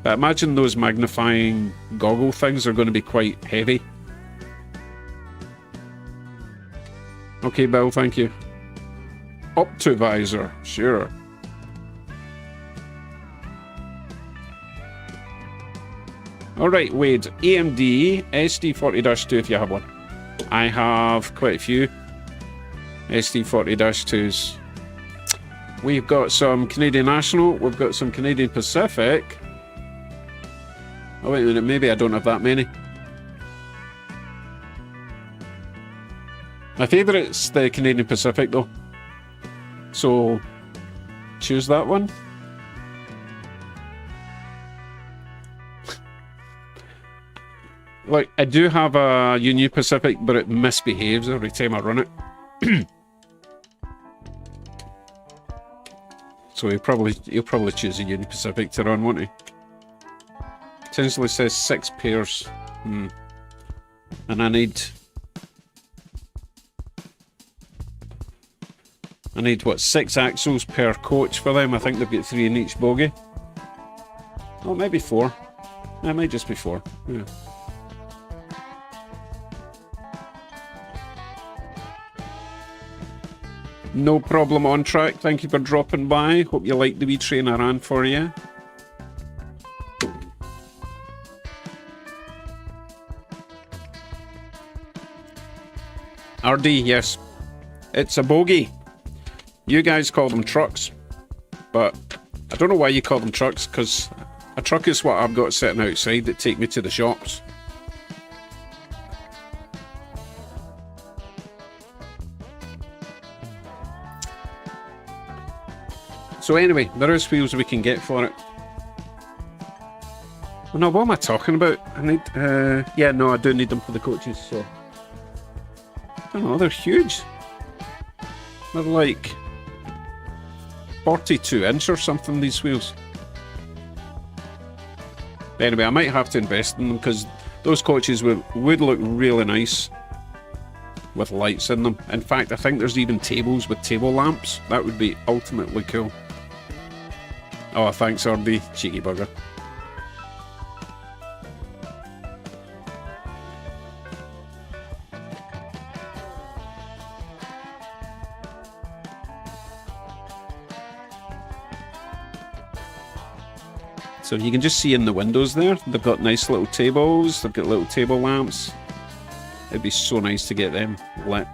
Speaker 1: But imagine those magnifying goggle things are going to be quite heavy. Okay, Bill, thank you. Optivisor, sure. Alright, Wade. AMD SD40-2 if you have one. I have quite a few SD40-2s. We've got some Canadian National, we've got some Canadian Pacific. Oh wait a minute, maybe I don't have that many. My favourite's the Canadian Pacific though. So, choose that one. Like, I do have a Union Pacific, but it misbehaves every time I run it. So he'll probably choose a Union Pacific to run, won't he? Tinsley says 6 pairs. And I need what, 6 axles per coach for them. I think they've got 3 in each bogie. Oh, maybe 4. It might just be 4. Yeah. No problem on track. Thank you for dropping by. Hope you liked the wee train I ran for you. RD, yes. It's a bogie. You guys call them trucks. But I don't know why you call them trucks, because a truck is what I've got sitting outside that take me to the shops. So anyway, there is wheels we can get for it. Oh no, what am I talking about? I need, yeah, no, I do need them for the coaches, so. I don't know, they're huge. They're like 42 inch or something, these wheels. But anyway, I might have to invest in them, because those coaches would look really nice with lights in them. In fact, I think there's even tables with table lamps. That would be ultimately cool. Oh, thanks, RD. Cheeky bugger. So you can just see in the windows there, they've got nice little tables, they've got little table lamps. It'd be so nice to get them lit.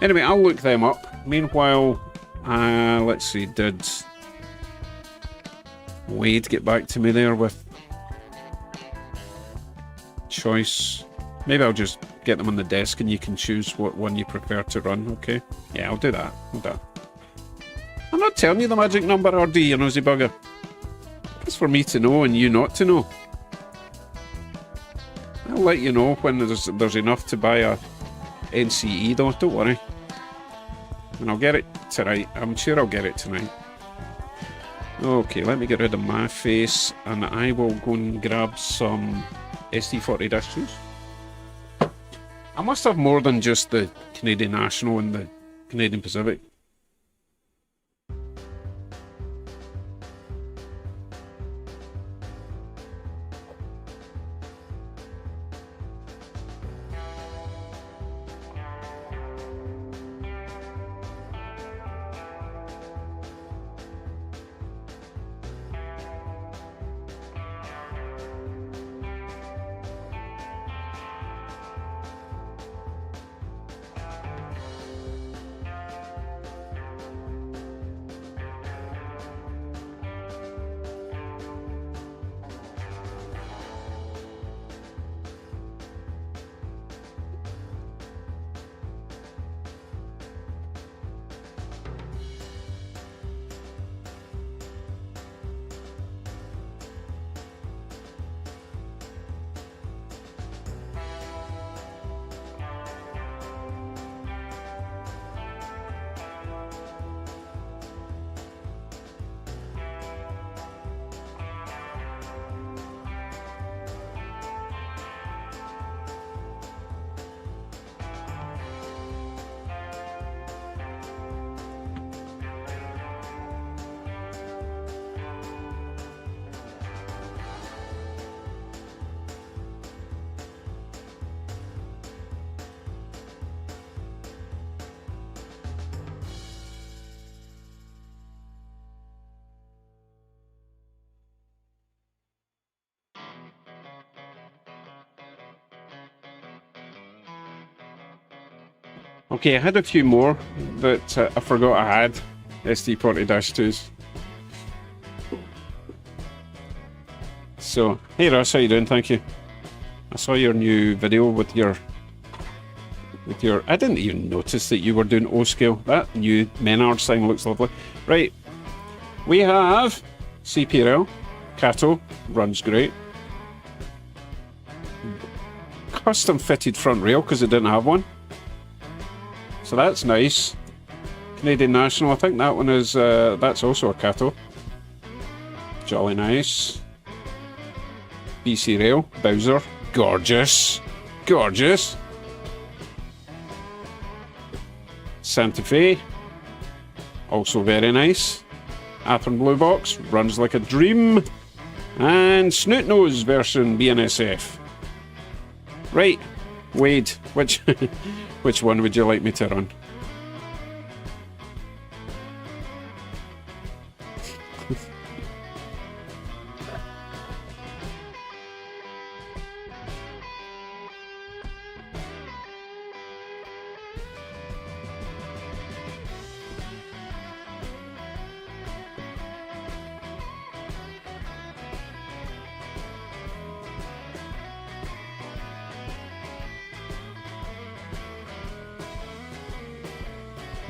Speaker 1: Anyway, I'll look them up. Meanwhile, let's see, did Wade get back to me there with choice? Maybe I'll just get them on the desk and you can choose what one you prefer to run, okay? Yeah, I'll do that. I'm not telling you the magic number, RD, you nosy bugger. It's for me to know and you not to know. I'll let you know when there's enough to buy a NCE though, don't worry. And I'll get it tonight. I'm sure I'll get it tonight. Okay, let me get rid of my face and I will go and grab some SD40-2s. I must have more than just the Canadian National and the Canadian Pacific. Okay, I had a few more that I forgot I had. SD40-2s. So, hey Russ, how you doing? Thank you. I saw your new video with your... I didn't even notice that you were doing O-scale. That new Menards thing looks lovely. Right, we have CP rail, Cato, runs great. Custom fitted front rail because it didn't have one. So that's nice. Canadian National, I think that one is, that's also a Cato. Jolly nice. BC Rail, Bowser, gorgeous. Gorgeous. Santa Fe, also very nice. Athearn Blue Box, runs like a dream. And Snoot Nose version BNSF. Right, Wade, which one would you like me to run?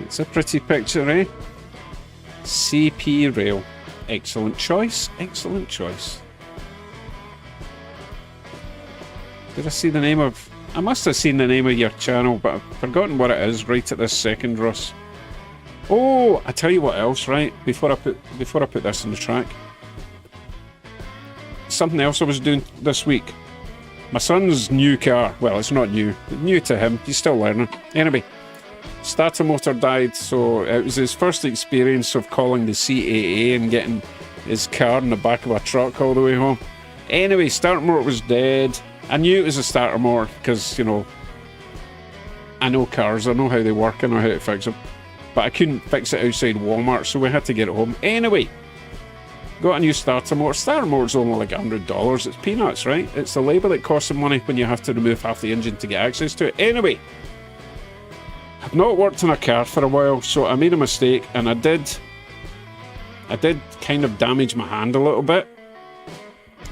Speaker 1: It's a pretty picture, eh? CP Rail. Excellent choice. Excellent choice. Did I see the name of... I must have seen the name of your channel, but I've forgotten what it is right at this second, Russ. Oh, I tell you what else, right? Before I put this in the track. Something else I was doing this week. My son's new car. Well, it's not new. New to him. He's still learning. Anyway. Starter motor died, so it was his first experience of calling the CAA and getting his car in the back of a truck all the way home. Anyway, starter motor was dead. I knew it was a starter motor because, you know, I know cars, I know how they work, I know how to fix them. But I couldn't fix it outside Walmart, so we had to get it home. Anyway, Got a new starter motor. Starter motor's only like $100. It's peanuts, right? It's the labour that costs some money when you have to remove half the engine to get access to it. Anyway, I've not worked on a car for a while, so I made a mistake, and I did kind of damage my hand a little bit.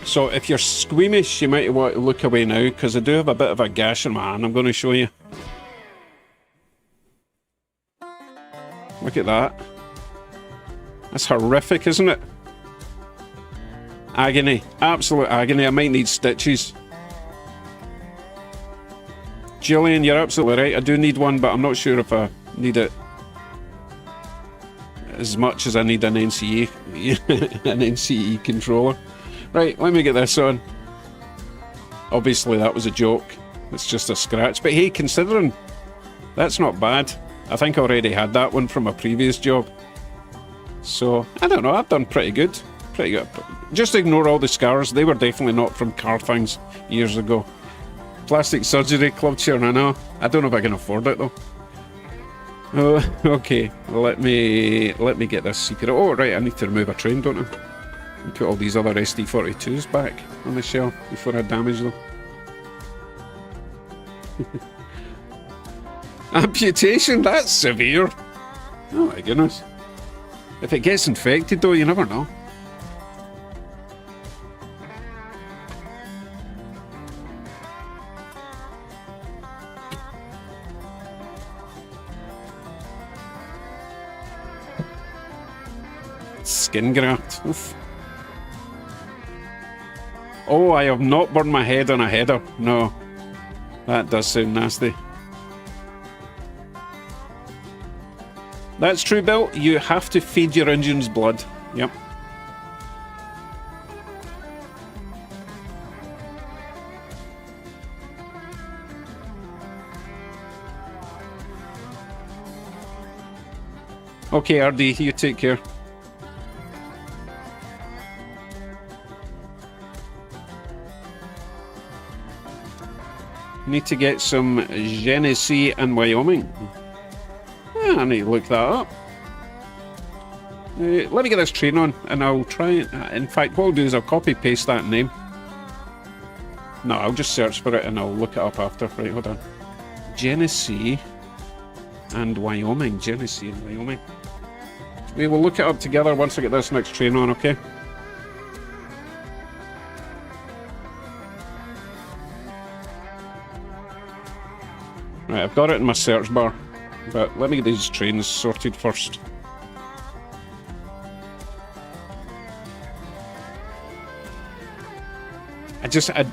Speaker 1: So if you're squeamish, you might want to look away now, because I do have a bit of a gash in my hand I'm going to show you. Look at that. That's horrific, isn't it? Agony. Absolute agony. I might need stitches. Jillian, you're absolutely right. I do need one, but I'm not sure if I need it as much as I need an NCE, an NCE controller. Right, let me get this on. Obviously that was a joke. It's just a scratch. But hey, considering that's not bad. I think I already had that one from a previous job. So, I don't know, I've done pretty good. Pretty good. Just ignore all the scars. They were definitely not from car things years ago. Plastic surgery, club chair, I know. I don't know if I can afford it though. Oh, okay. Let me get this CPU. Oh, right, I need to remove a train, don't I? And put all these other SD42s back on the shelf before I damage them. Amputation? That's severe. Oh my goodness. If it gets infected though, you never know. Skin graft. Oof. Oh, I have not burned my head on a header. No. That does sound nasty. That's true, Bill. You have to feed your engine's blood. Yep. Okay, RD, you take care. Need to get some Genesee in Wyoming. I need to look that up. Let me get this train on and I'll try it. In fact, what I'll do is I'll copy paste that name. No, I'll just search for it and I'll look it up after. Right, hold on. Genesee and Wyoming. Genesee and Wyoming. We will look it up together once I get this next train on, okay? Right, I've got it in my search bar, but let me get these trains sorted first.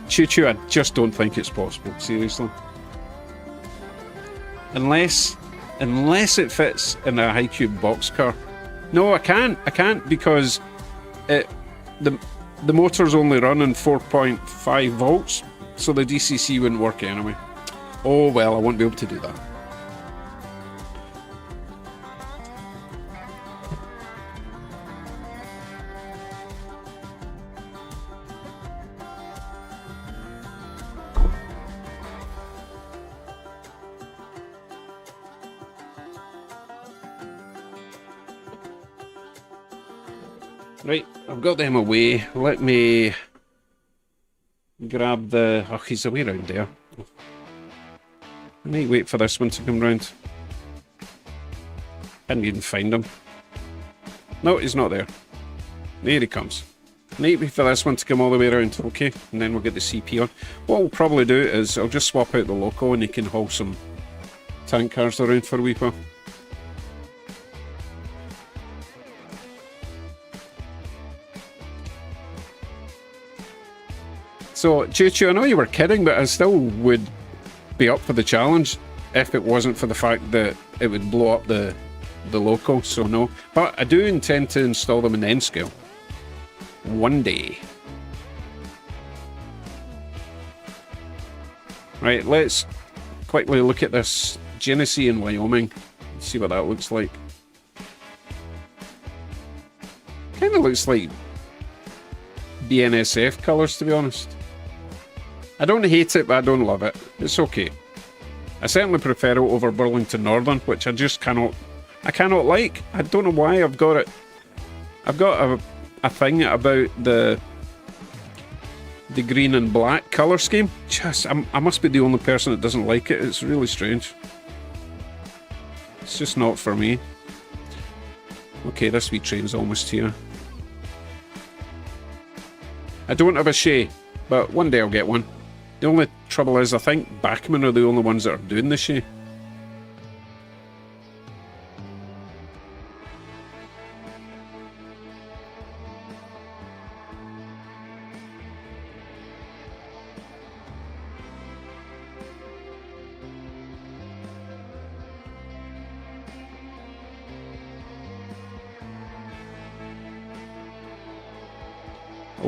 Speaker 1: Choo-choo, I just don't think it's possible, seriously. Unless it fits in a high-cube boxcar. No, I can't because the motor's only running 4.5 volts, so the DCC wouldn't work anyway. Oh well, I won't be able to do that. Right, I've got them away. Let me grab the... Oh, he's away around there. I might wait for this one to come round. Can't even find him. No, he's not there. There he comes. Might wait for this one to come all the way around, okay? And then we'll get the CP on. What we'll probably do is I'll just swap out the Loco and he can haul some tank cars around for a wee while. So, Choo-choo, I know you were kidding, but I still would be up for the challenge if it wasn't for the fact that it would blow up the Loco, so no. But I do intend to install them in N-scale. One day. Right, let's quickly look at this Genesee in Wyoming. See what that looks like. Kind of looks like BNSF colours, to be honest. I don't hate it, but I don't love it. It's okay. I certainly prefer it over Burlington Northern, which I just cannot... I cannot like. I don't know why I've got it. I've got a thing about the green and black colour scheme. I must be the only person that doesn't like it. It's really strange. It's just not for me. Okay, this wee train's almost here. I don't have a Shay, but one day I'll get one. The only trouble is I think Backman are the only ones that are doing the Shay.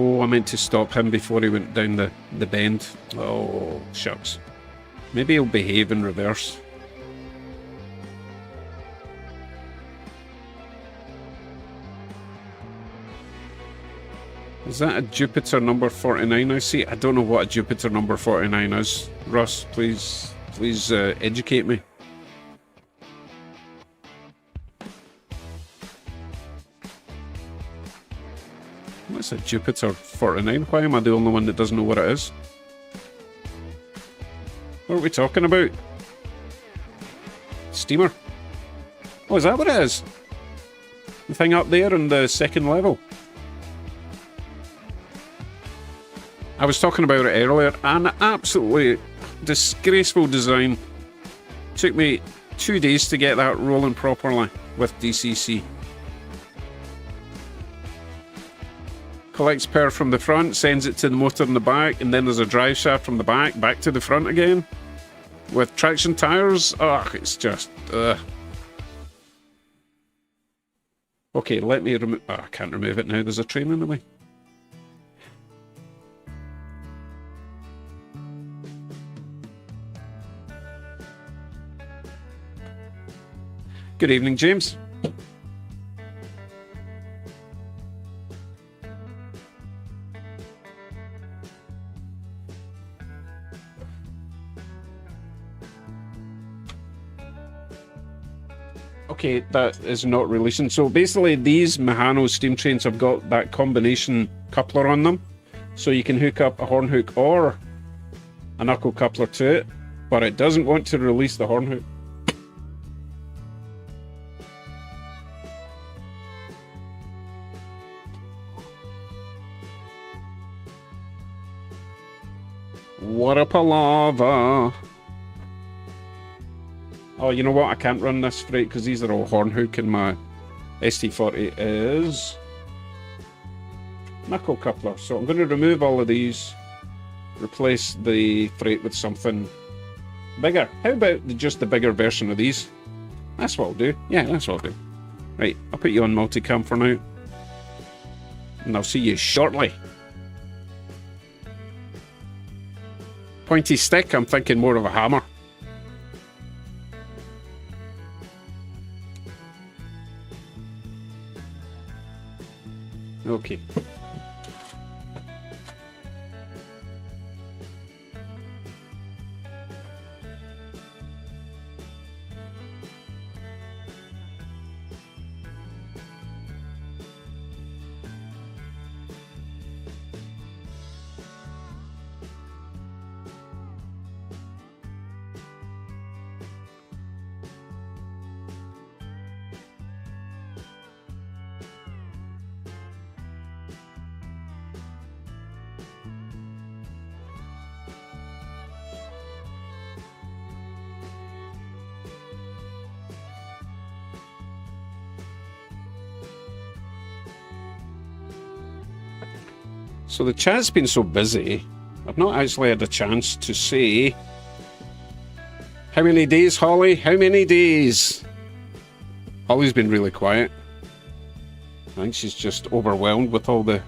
Speaker 1: Oh, I meant to stop him before he went down the bend. Oh, shucks. Maybe he'll behave in reverse. Is that a Jupiter number 49 I see? I don't know what a Jupiter number 49 is. Russ, please educate me. What's a Jupiter 49? Why am I the only one that doesn't know what it is? What are we talking about? Steamer? Oh, is that what it is? The thing up there on the second level? I was talking about it earlier. An absolutely disgraceful design. Took me 2 days to get that rolling properly with DCC. Collects power from the front, sends it to the motor in the back, and then there's a drive shaft from the back to the front again. With traction tyres. Ugh, it's just... Okay, let me remove... Oh, I can't remove it now, there's a train in the way. Good evening, James. Okay, that is not releasing. So basically these Mahano steam trains have got that combination coupler on them. So you can hook up a horn hook or a knuckle coupler to it, but it doesn't want to release the horn hook. What a palaver. Oh, you know what? I can't run this freight because these are all horn hook and my ST40 is knuckle coupler. So I'm going to remove all of these, replace the freight with something bigger. How about just the bigger version of these? That's what I'll do. Yeah, that's what I'll do. Right, I'll put you on multicam for now. And I'll see you shortly. Pointy stick, I'm thinking more of a hammer. Okay. So the chat's been so busy, I've not actually had a chance to say... How many days, Holly? How many days? Holly's been really quiet. I think she's just overwhelmed with all the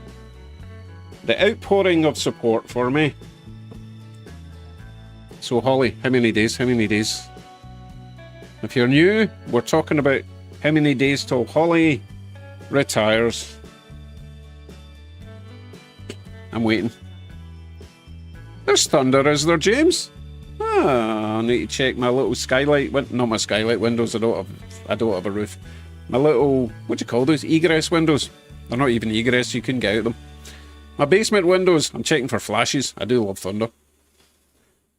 Speaker 1: outpouring of support for me. So Holly, how many days? How many days? If you're new, we're talking about how many days till Holly retires. I'm waiting. There's thunder, is there, James? Ah, I need to check my little skylight. Not my skylight windows. I don't have a roof. My little, what do you call those? Egress windows. They're not even egress, so you couldn't get out of them. My basement windows, I'm checking for flashes. I do love thunder.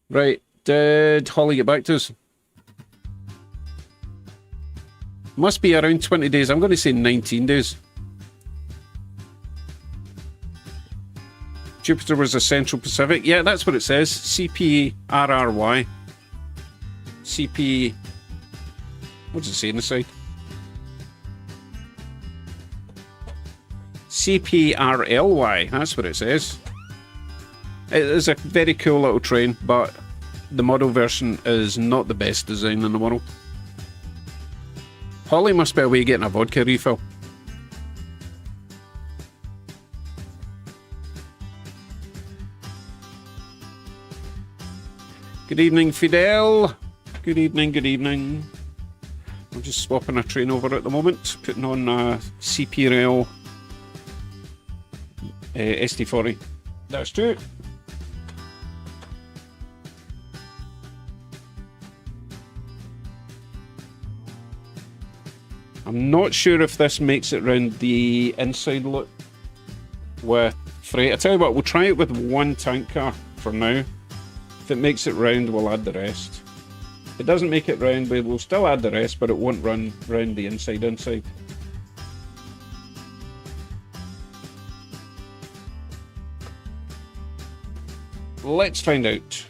Speaker 1: Right, did Holly get back to us? Must be around 20 days. I'm going to say 19 days. Jupiter was a Central Pacific. Yeah, that's what it says. CPRRY. CP... What does it say on the side? CPRLY. That's what it says. It is a very cool little train, but the model version is not the best design in the world. Holly must be away getting a vodka refill. Good evening, Fidel. Good evening, good evening. I'm just swapping a train over at the moment, putting on a CP Rail ST40. That's true. I'm not sure if this makes it round the inside loop with freight. I tell you what, we'll try it with one tank car for now. If it makes it round, we'll add the rest. If it doesn't make it round, we'll still add the rest, but it won't run round the inside. Let's find out.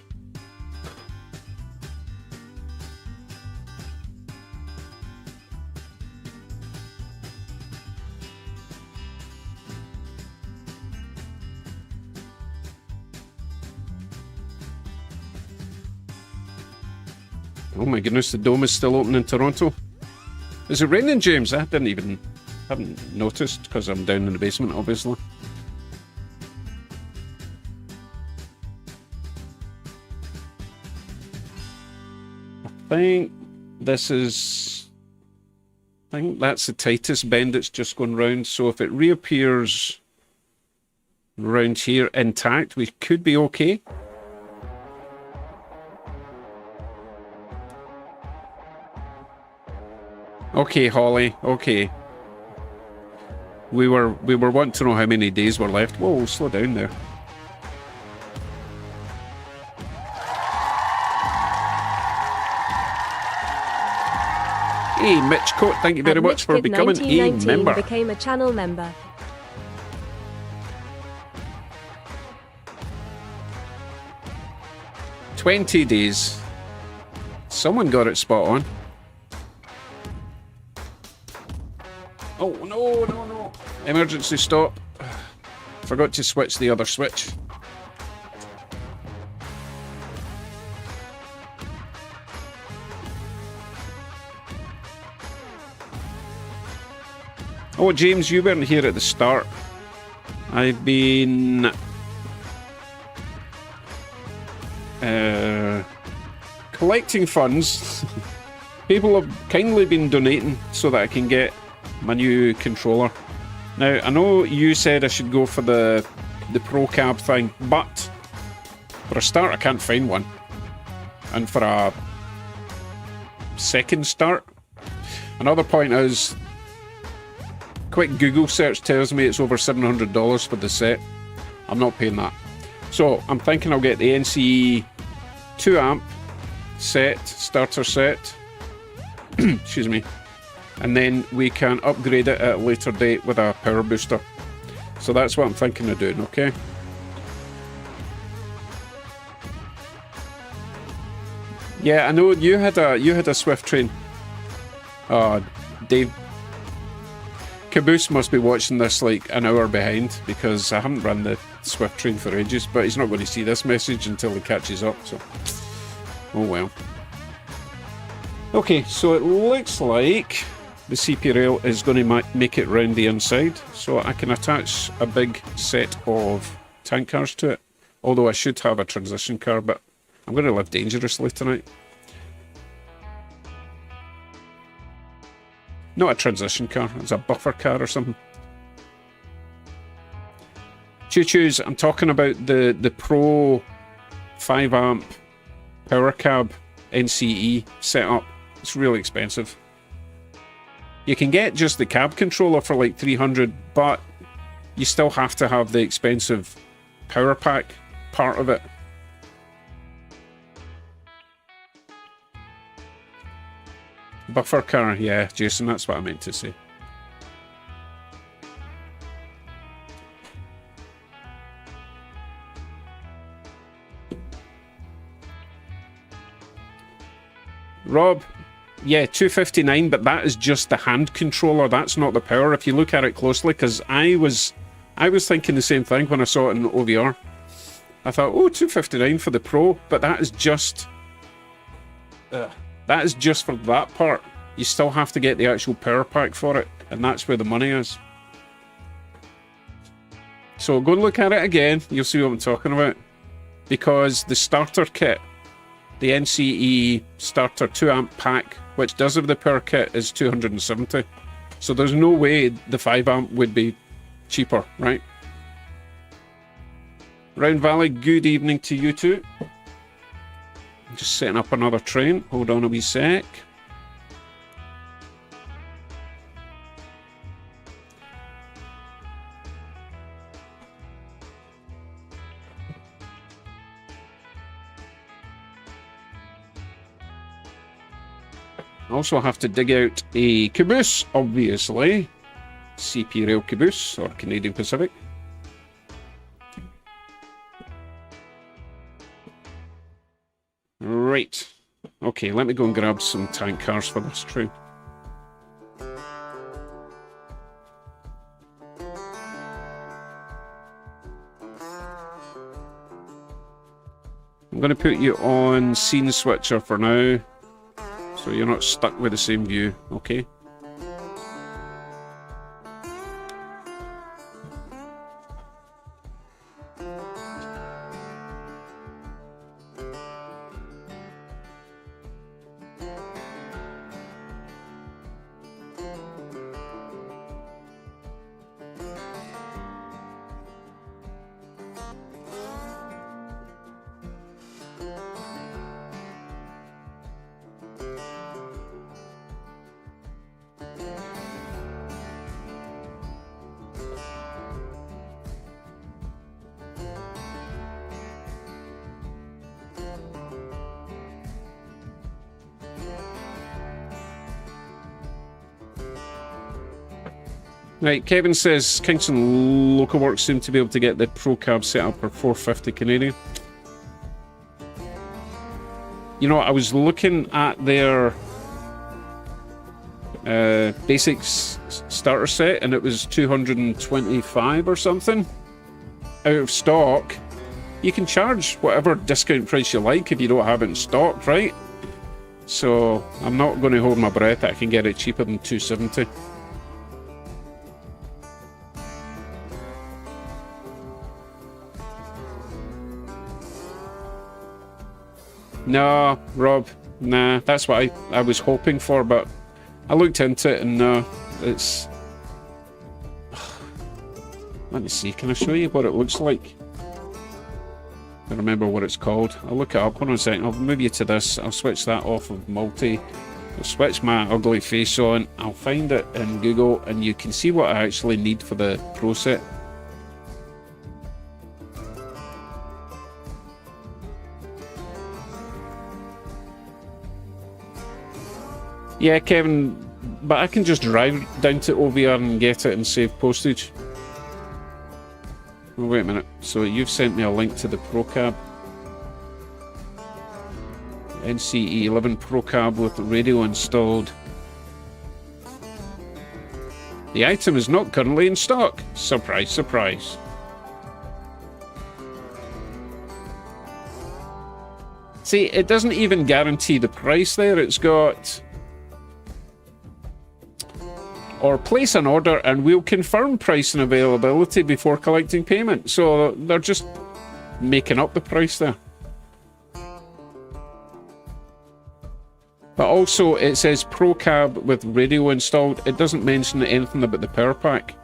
Speaker 1: Oh my goodness, the dome is still open in Toronto. Is it raining, James? I haven't noticed because I'm down in the basement, obviously. I think that's the tightest bend it's just gone round. So if it reappears round here intact, we could be okay. Okay, Holly. Okay. We were wanting to know how many days were left. Whoa, slow down there. Hey, Mitch Coat, thank you very much for becoming a member.
Speaker 3: Became a channel member.
Speaker 1: $20 days. Someone got it spot on. Oh, no. Emergency stop. Forgot to switch the other switch. Oh, James, you weren't here at the start. I've been collecting funds. People have kindly been donating so that I can get my new controller. Now, I know you said I should go for the Pro Cab thing, but for a start, I can't find one. And for a second start, another point is, quick Google search tells me it's over $700 for the set. I'm not paying that. So I'm thinking I'll get the NCE 2 amp set, starter set. Excuse me. And then we can upgrade it at a later date with a power booster. So that's what I'm thinking of doing, okay? Yeah, I know you had a Swift train. Dave Caboose must be watching this like an hour behind because I haven't run the Swift train for ages, but he's not going to see this message until he catches up, so oh well. Okay, so it looks like the CP rail is going to make it round the inside, so I can attach a big set of tank cars to it, although I should have a transition car, but I'm going to live dangerously tonight. Not a transition car, it's a buffer car or something. Choo-choos, I'm talking about the Pro 5 amp power cab NCE setup. It's really expensive. You can get just the cab controller for like $300, but you still have to have the expensive power pack part of it. Buffer car, yeah, Jason, that's what I meant to say. Rob, yeah, 259, but that is just the hand controller. That's not the power. If you look at it closely, because I was thinking the same thing when I saw it in OVR. I thought, oh, 259 for the Pro, but that is just for that part. You still have to get the actual power pack for it, and that's where the money is. So go and look at it again. You'll see what I'm talking about. Because the starter kit, the NCE starter 2-amp pack, which does have the power kit, is 270. So there's no way the 5-amp would be cheaper, right? Round Valley, good evening to you too. Just setting up another train. Hold on a wee sec. Also have to dig out a caboose, obviously. CP Rail caboose, or Canadian Pacific. Right. Okay, let me go and grab some tank cars for this train. I'm going to put you on scene switcher for now, so you're not stuck with the same view, okay? Right, Kevin says Kingston Local Works seem to be able to get the Pro Cab set up for 450 Canadian. You know, I was looking at their basics starter set and it was 225 or something out of stock. You can charge whatever discount price you like if you don't have it in stock, right? So I'm not going to hold my breath that I can get it cheaper than 270. No, Rob, nah, that's what I was hoping for, but I looked into it and no, it's... Let me see, can I show you what it looks like? I remember what it's called. I'll look it up. Hold on a second, I'll move you to this. I'll switch that off of multi. I'll switch my ugly face on. I'll find it in Google and you can see what I actually need for the Pro set. Yeah, Kevin, but I can just drive down to OVR and get it and save postage. Oh, wait a minute. So you've sent me a link to the Pro Cab. NCE 11 Pro Cab with the radio installed. The item is not currently in stock. Surprise, surprise. See, it doesn't even guarantee the price there. It's got... or place an order and we'll confirm price and availability before collecting payment. So they're just making up the price there. But also it says Pro Cab with radio installed. It doesn't mention anything about the power pack.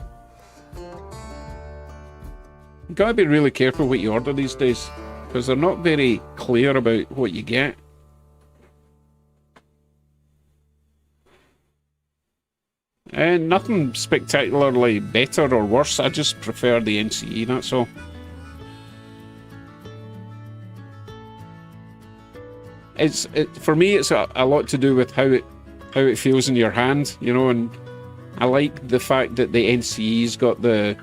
Speaker 1: You've got to be really careful what you order these days, because they're not very clear about what you get. Nothing spectacularly better or worse. I just prefer the NCE, that's all. For me, it's a lot to do with how it feels in your hand, you know, and I like the fact that the NCE's got the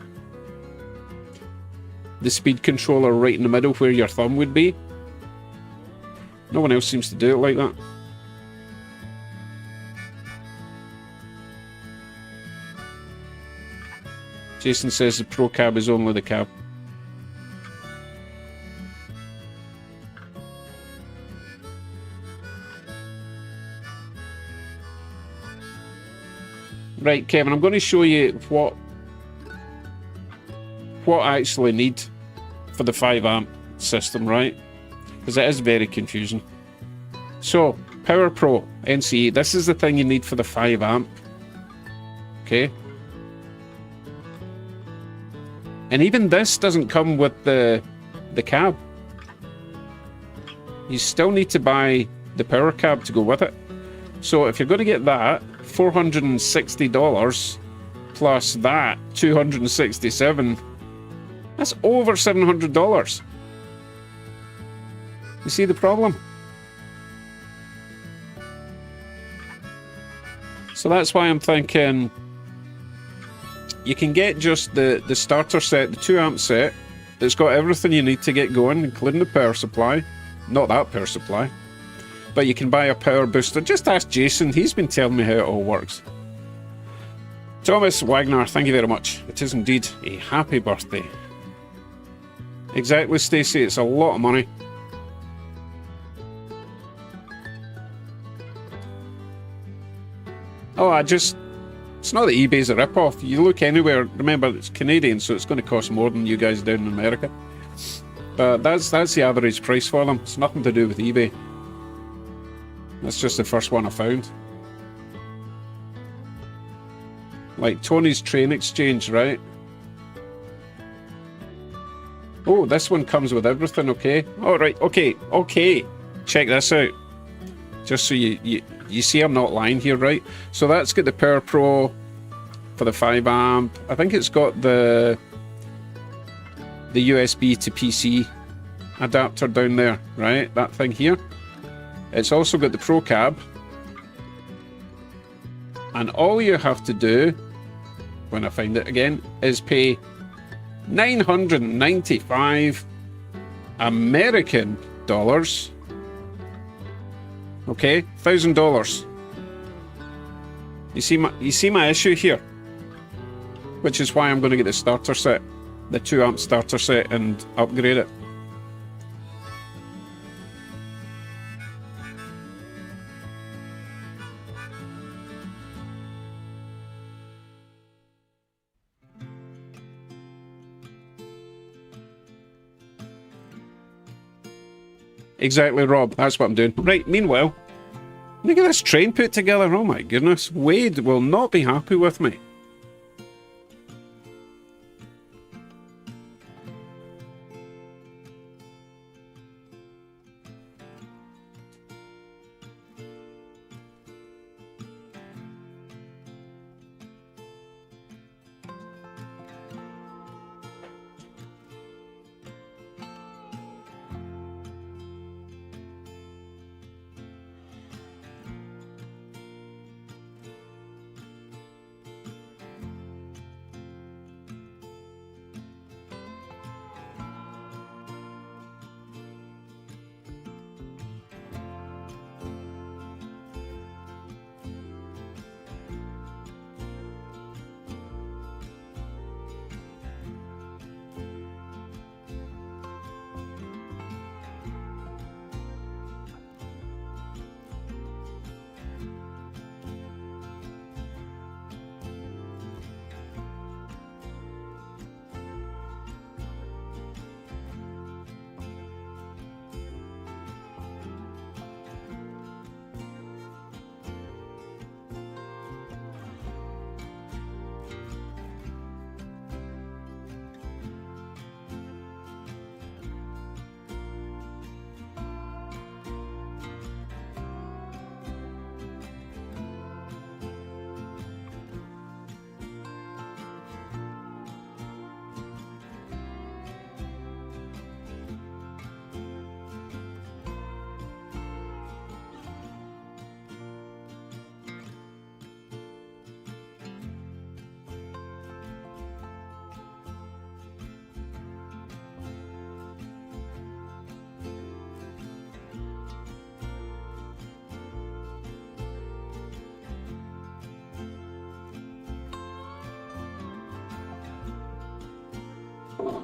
Speaker 1: speed controller right in the middle where your thumb would be. No one else seems to do it like that. Jason says the Pro Cab is only the cab. Right, Kevin, I'm going to show you what I actually need for the 5 amp system, right? Because it is very confusing. So, Power Pro NCE, this is the thing you need for the 5 amp. Okay? And even this doesn't come with the cab. You still need to buy the power cab to go with it. So if you're going to get that, $460 plus that, $267, that's over $700. You see the problem? So that's why I'm thinking you can get just the starter set, the 2 amp set, that's got everything you need to get going, including the power supply. Not that power supply. But you can buy a power booster. Just ask Jason, he's been telling me how it all works. Thomas Wagner, thank you very much. It is indeed a happy birthday. Exactly, Stacey, it's a lot of money. Oh, it's not that eBay's a rip-off. You look anywhere, remember it's Canadian, so it's going to cost more than you guys down in America. But that's the average price for them. It's nothing to do with eBay. That's just the first one I found. Like Tony's Train Exchange, right? Oh, this one comes with everything, okay. Alright, okay. Check this out. Just so you see I'm not lying here, right? So that's got the Power Pro for the 5 amp. I think it's got the USB to PC adapter down there, right? That thing here. It's also got the Pro Cab. And all you have to do, when I find it again, is pay $995 American dollars. Okay, $1,000. You see my issue here, which is why I'm going to get the starter set, the 2 amp starter set, and upgrade it. Exactly, Rob. That's what I'm doing. Right, meanwhile, look at this train put together. Oh my goodness. Wade will not be happy with me.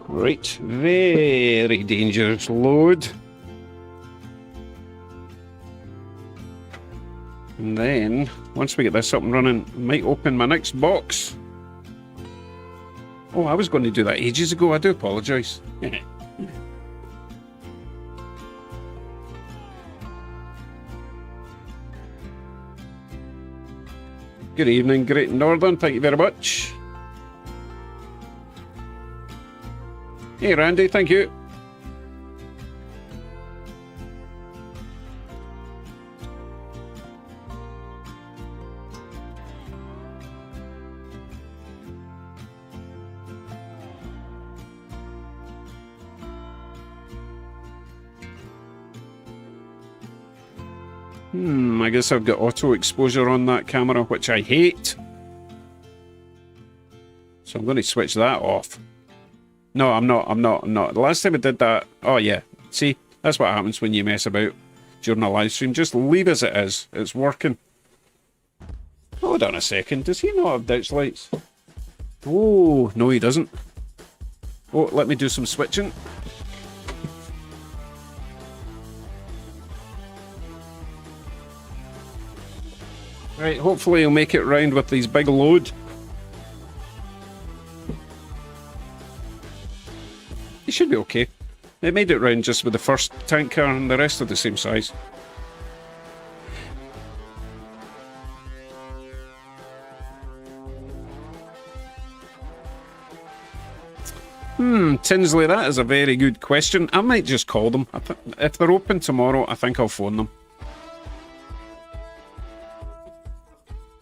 Speaker 1: Right, very dangerous load. And then, once we get this up and running, I might open my next box. Oh, I was going to do that ages ago. I do apologise. Good evening, Great Northern. Thank you very much. Hey, Randy. Thank you. I guess I've got auto exposure on that camera, which I hate. So I'm going to switch that off. No, I'm not. The last time I did that... Oh, yeah. See, that's what happens when you mess about during a live stream. Just leave as it is. It's working. Hold on a second. Does he not have ditch lights? Oh, no, he doesn't. Oh, let me do some switching. Right, hopefully he'll make it round with these big load. He should be okay. They made it round just with the first tank car and the rest are the same size. Tinsley, that is a very good question. I might just call them. If they're open tomorrow, I think I'll phone them.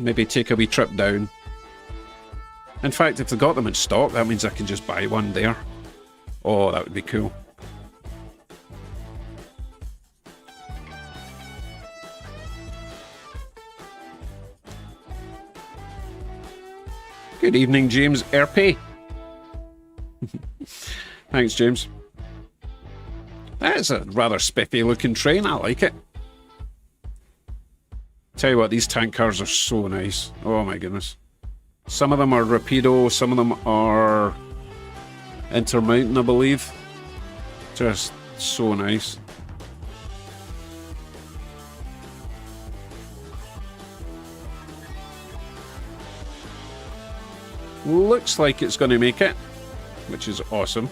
Speaker 1: Maybe take a wee trip down. In fact, if they got them in stock, that means I can just buy one there. Oh, that would be cool. Good evening, James Erpey. Thanks, James. That is a rather spiffy looking train. I like it. Tell you what, these tank cars are so nice. Oh my goodness. Some of them are Rapido, some of them are Intermountain, I believe. Just so nice. Looks like it's going to make it, which is awesome.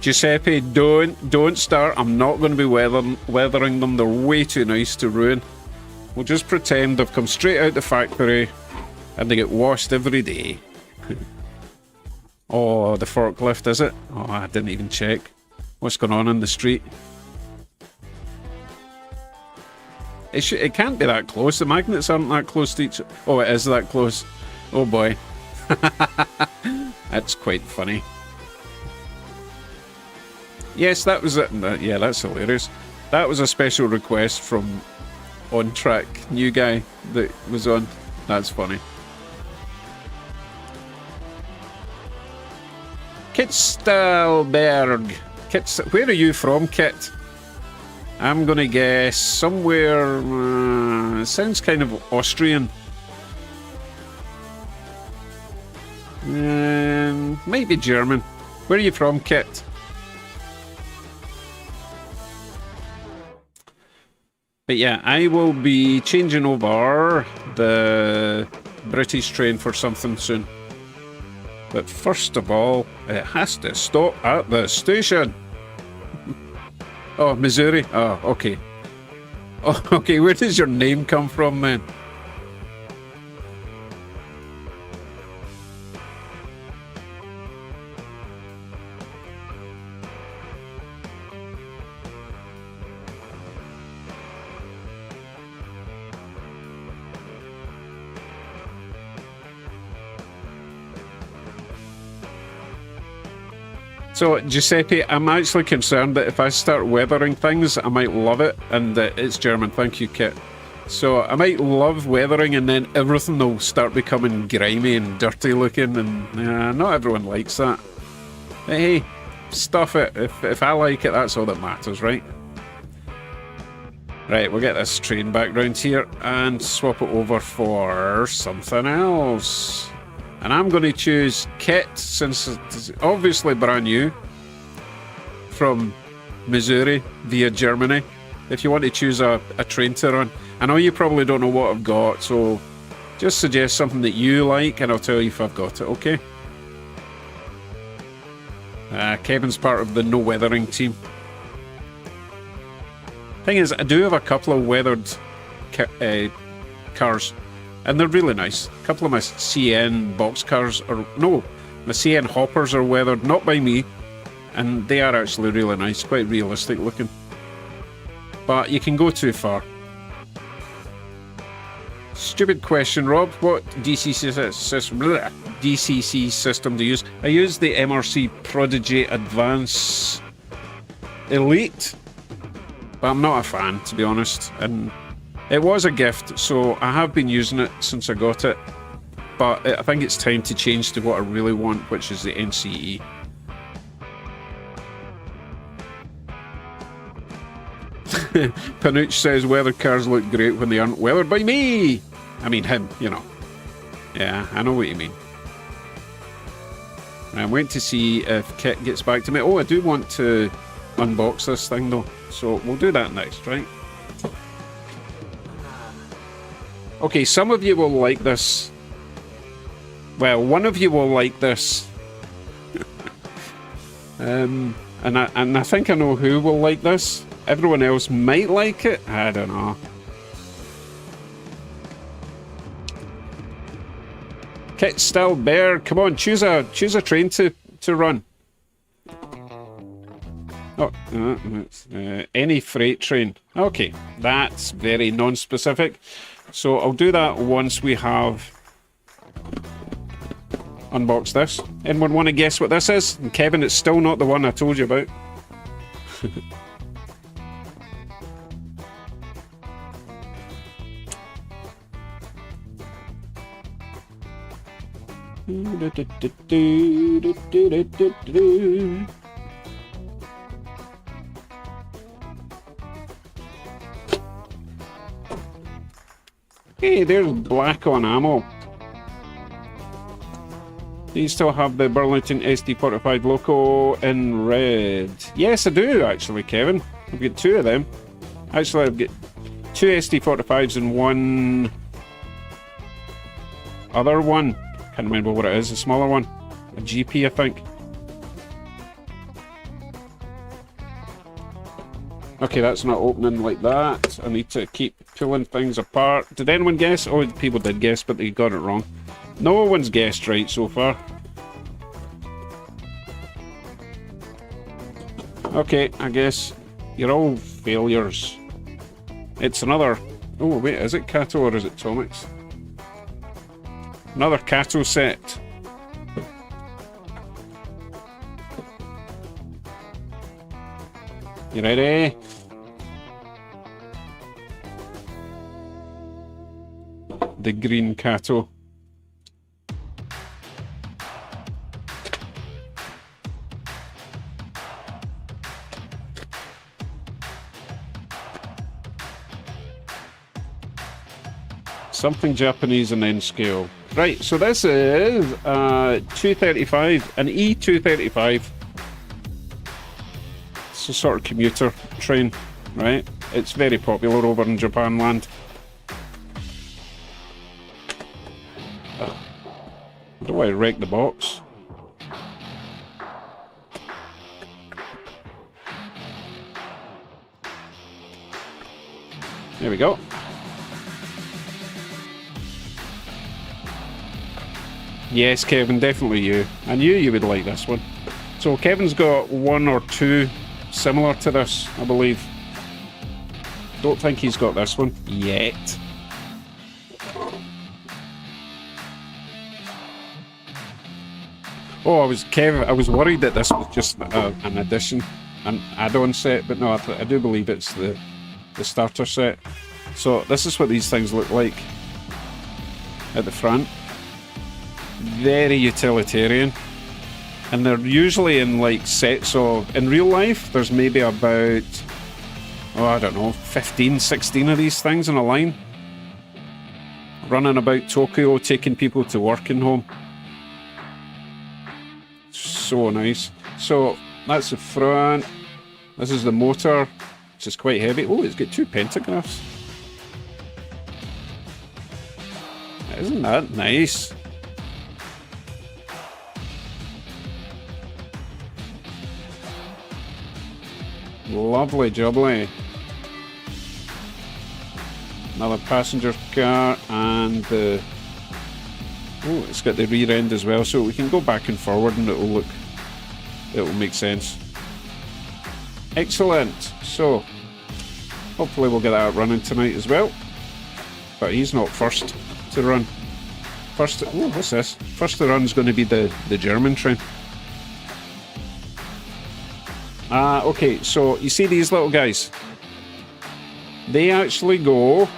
Speaker 1: Giuseppe, don't start. I'm not going to be weathering them. They're way too nice to ruin. We'll just pretend they've come straight out the factory and they get washed every day. Oh, the forklift, is it? Oh, I didn't even check. What's going on in the street? It can't be that close. The magnets aren't that close to each other. Oh, it is that close. Oh boy. That's quite funny. Yes, that was it. Yeah, that's hilarious. That was a special request from On Track, new guy that was on. That's funny. Kit Stalberg. Where are you from, Kit? I'm gonna guess somewhere. It sounds kind of Austrian. Might be German. Where are you from, Kit? But yeah, I will be changing over the British train for something soon. But first of all, it has to stop at the station. Oh, Missouri? Oh, okay. Oh, okay, where does your name come from, man? So, Giuseppe, I'm actually concerned that if I start weathering things, I might love it. And it's German, thank you, Kit. So, I might love weathering and then everything will start becoming grimy and dirty looking. And not everyone likes that. But hey, stuff it. If I like it, that's all that matters, right? Right, we'll get this train back round here and swap it over for something else. And I'm going to choose Kit, since it's obviously brand new, from Missouri via Germany. If you want to choose a train to run. I know you probably don't know what I've got, so just suggest something that you like and I'll tell you if I've got it, okay? Kevin's part of the no weathering team. Thing is, I do have a couple of weathered cars, and they're really nice. A couple of my CN box cars, my CN hoppers are weathered, not by me, and they are actually really nice, quite realistic looking. But you can go too far. Stupid question, Rob. What DCC system do you use? I use the MRC Prodigy Advance Elite. But I'm not a fan, to be honest, and it was a gift, so I have been using it since I got it, but I think it's time to change to what I really want, which is the NCE. Panuch says weathered cars look great when they aren't weathered by me! I mean him, you know. Yeah, I know what you mean. I'm waiting to see if Kit gets back to me. Oh, I do want to unbox this thing though, so we'll do that next, right? Okay, some of you will like this. Well, one of you will like this. and I think I know who will like this. Everyone else might like it. I don't know. Kit Still Bear, come on, choose a train to run. Oh, any freight train. Okay, that's very non-specific. So I'll do that once we have unboxed this. Anyone want to guess what this is? And Kevin, it's still not the one I told you about. Hey, there's black on ammo. Do you still have the Burlington SD45 Loco in red? Yes, I do, actually, Kevin. I've got two of them. Actually, I've got two SD45s and one other one. Can't remember what it is, a smaller one. A GP, I think. Okay, that's not opening like that. I need to keep pulling things apart. Did anyone guess? Oh, people did guess, but they got it wrong. No one's guessed right so far. Okay, I guess you're all failures. It's another... Oh, wait, is it Kato or is it Tomix? Another Kato set. You ready? The green Kato. Something Japanese and then scale. Right, so this is 235, an E235. It's a sort of commuter train, right? It's very popular over in Japan land. How do I wreck the box? There we go. Yes, Kevin, definitely you. I knew you would like this one. So Kevin's got one or two similar to this, I believe. Don't think he's got this one yet. Oh, I was worried that this was just an addition, an add-on set, but no, I do believe it's the starter set. So this is what these things look like at the front. Very utilitarian, and they're usually in like sets of, in real life there's maybe about oh, I don't know, 15, 16 of these things in a line. Running about Tokyo, taking people to work and home. So nice. So that's the front. This is the motor, which is quite heavy. Oh, it's got 2 pentagraphs. Isn't that nice? Lovely jubbly. Another passenger car and the... Oh, it's got the rear end as well, so we can go back and forward and it'll make sense. Excellent. So, hopefully we'll get that running tonight as well. But he's not first to run. First, oh, what's this? First to run's going to be the German train. Okay, so you see these little guys? They actually go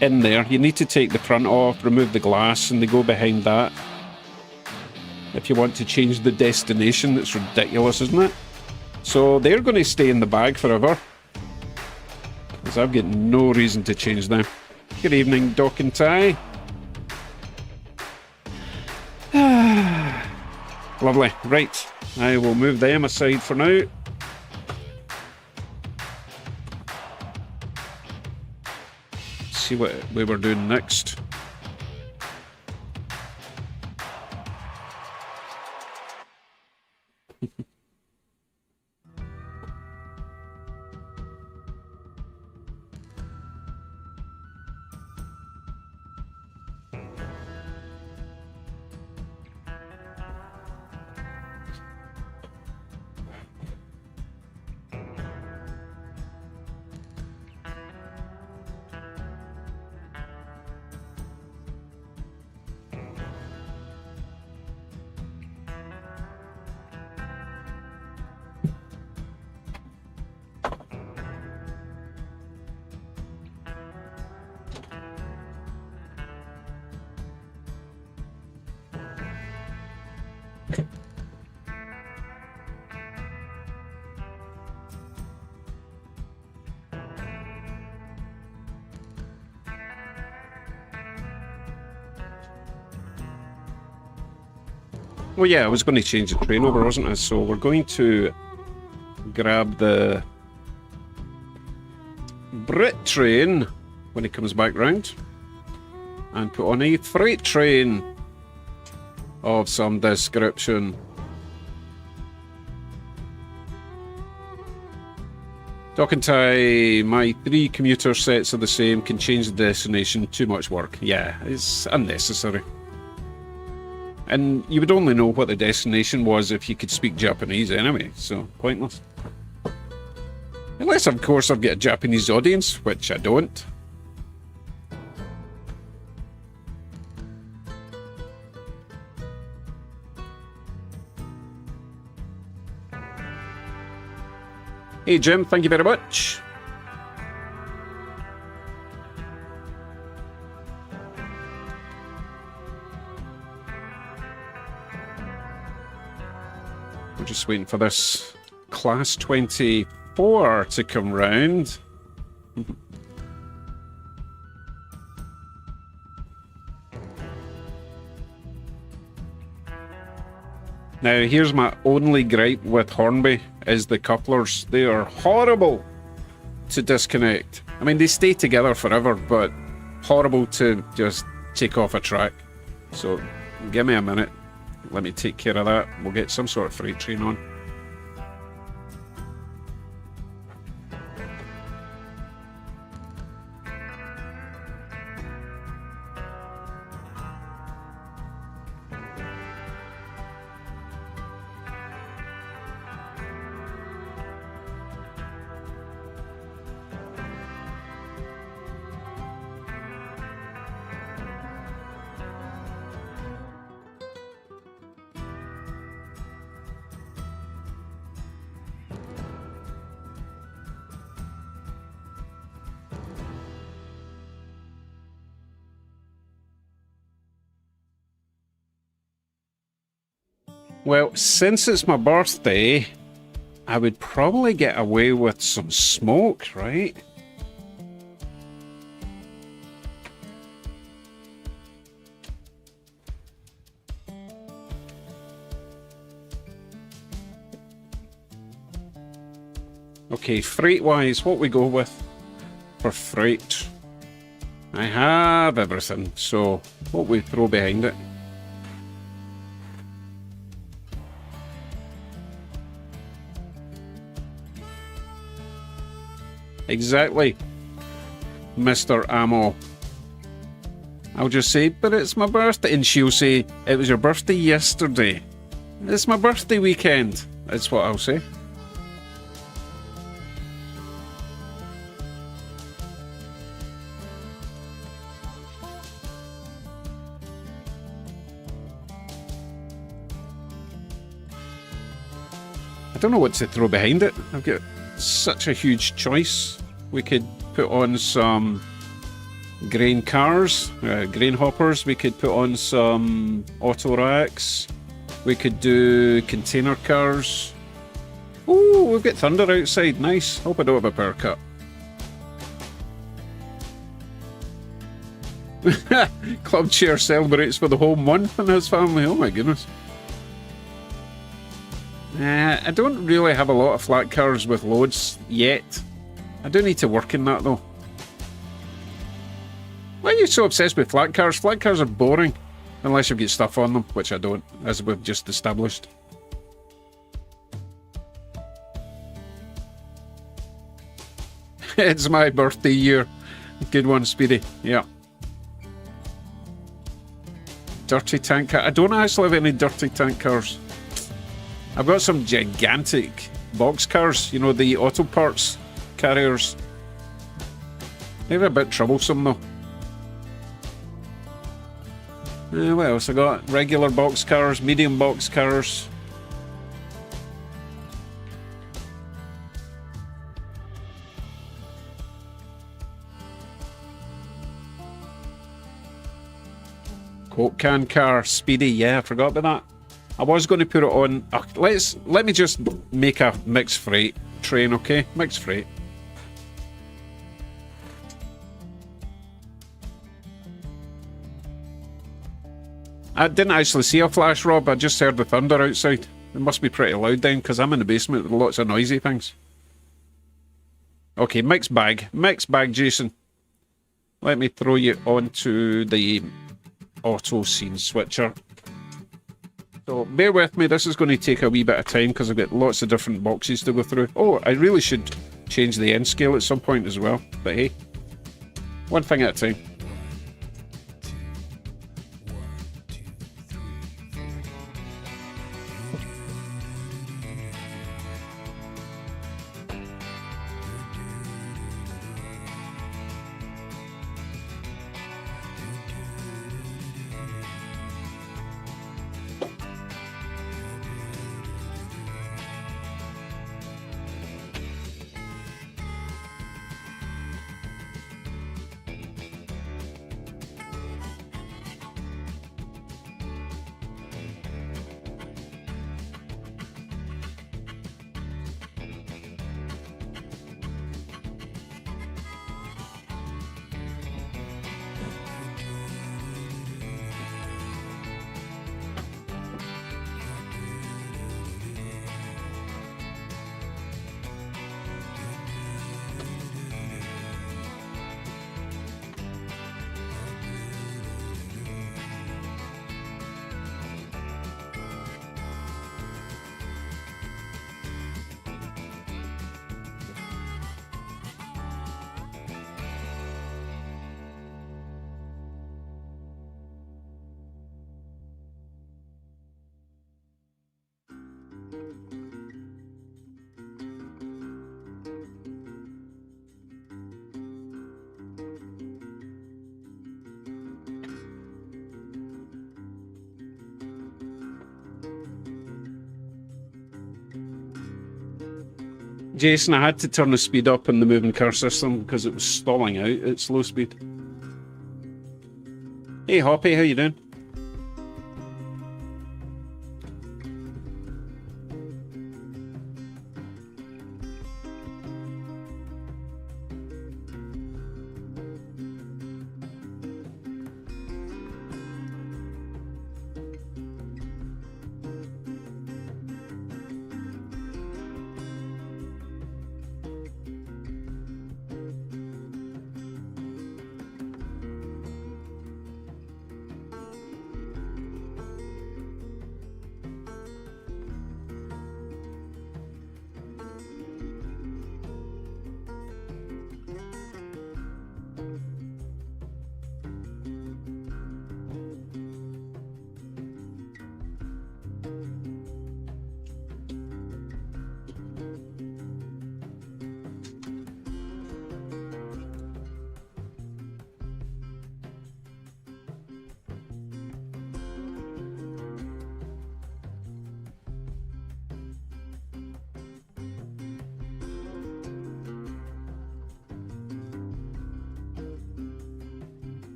Speaker 1: in there. You need to take the front off, remove the glass, and they go behind that. If you want to change the destination, it's ridiculous, isn't it? So they're going to stay in the bag forever, because I've got no reason to change them. Good evening, Doc and Ty. Lovely. Right, I will move them aside for now. See what we were doing next. Well, yeah, I was going to change the train over, wasn't I? So we're going to grab the Brit train when it comes back round and put on a freight train of some description. Doc and Tie, my 3 commuter sets are the same, can change the destination, too much work. Yeah, it's unnecessary. And you would only know what the destination was if you could speak Japanese anyway, so pointless. Unless, of course, I've got a Japanese audience, which I don't. Hey Jim, thank you very much. We're just waiting for this class 24 to come round. Now, here's my only gripe with Hornby, is the couplers. They are horrible to disconnect. I mean, they stay together forever, but horrible to just take off a track. So, give me a minute. Let me take care of that. We'll get some sort of freight train on. Well, since it's my birthday, I would probably get away with some smoke, right? Okay, freight-wise, what we go with for freight? I have everything, so what we throw behind it? Exactly, Mr. Ammo. I'll just say, but it's my birthday, and she'll say, it was your birthday yesterday. It's my birthday weekend. That's what I'll say. I don't know what to throw behind it. I've got such a huge choice. We could put on some grain cars, grain hoppers. We could put on some auto racks. We could do container cars. Oh, we've got thunder outside. Nice. Hope I don't have a power cut. Club Chair celebrates for the whole month and his family. Oh my goodness. I don't really have a lot of flat cars with loads yet. I do need to work in that though. Why are you so obsessed with flat cars? Flat cars are boring. Unless you've got stuff on them, which I don't, as we've just established. It's my birthday year. Good one, Speedy. Yeah. Dirty tank car. I don't actually have any dirty tank cars. I've got some gigantic box cars, you know, the auto parts carriers. They're a bit troublesome though. What else I got? Regular box cars, medium box cars. Coke can car, Speedy, yeah, I forgot about that. I was going to put it on. Let me just make a mixed freight train, okay? Mixed freight. I didn't actually see a flash, Rob. I just heard the thunder outside. It must be pretty loud then, because I'm in the basement with lots of noisy things. Okay, mixed bag. Mixed bag, Jason. Let me throw you onto the auto scene switcher. So bear with me, this is going to take a wee bit of time because I've got lots of different boxes to go through. Oh, I really should change the end scale at some point as well. But hey, one thing at a time. Jason, I had to turn the speed up in the moving car system because it was stalling out at slow speed. Hey Hoppy, how you doing?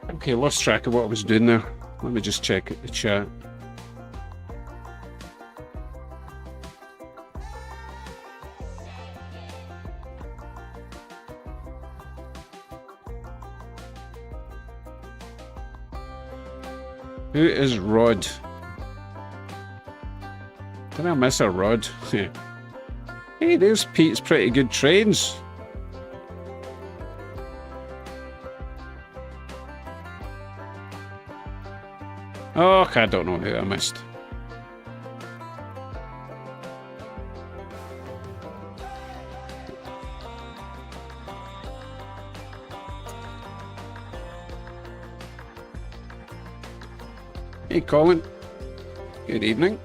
Speaker 1: Okay, lost track of what I was doing there. Let me just check the chat. Who is Rod? Did I miss a Rod? Hey, there's Pete's Pretty Good Trains. Oh, I don't know who I missed. Hey, Colin. Good evening.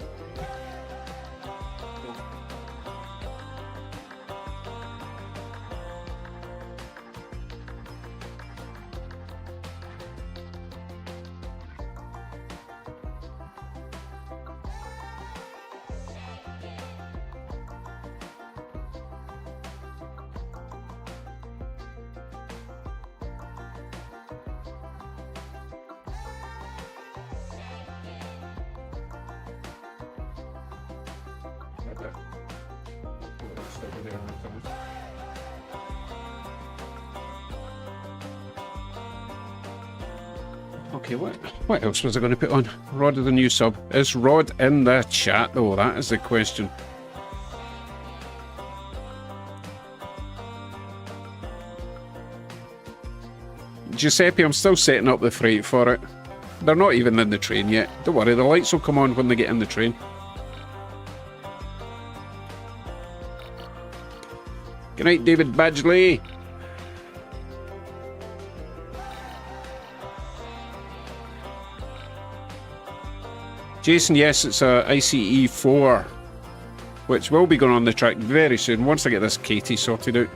Speaker 1: Okay, what else was I going to put on? Rod of the new sub. Is Rod in the chat though? That is the question. Giuseppe, I'm still setting up the freight for it. They're not even in the train yet. Don't worry, the lights will come on when they get in the train. Good night, David Badgley. Jason, yes, it's a ICE 4, which will be going on the track very soon once I get this Katie sorted out.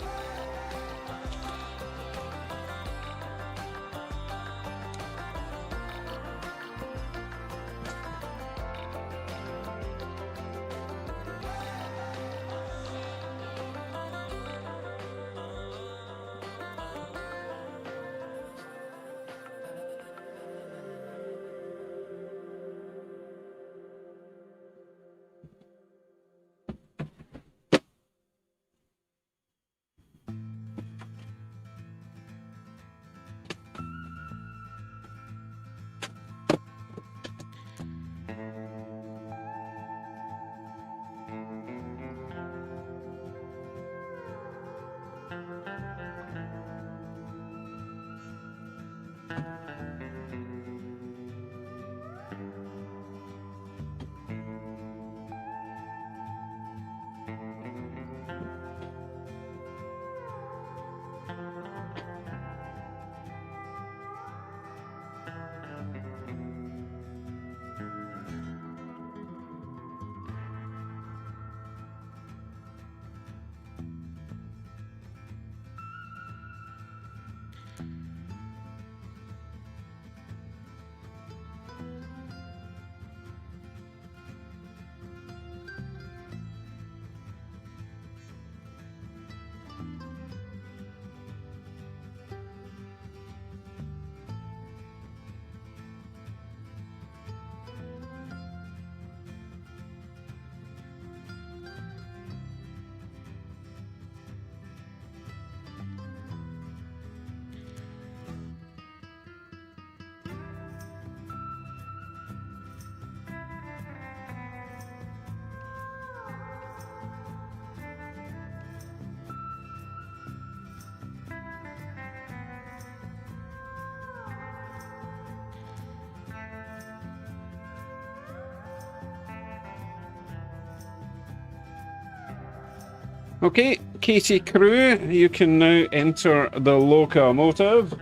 Speaker 1: Okay, Katie Crew, you can now enter the locomotive.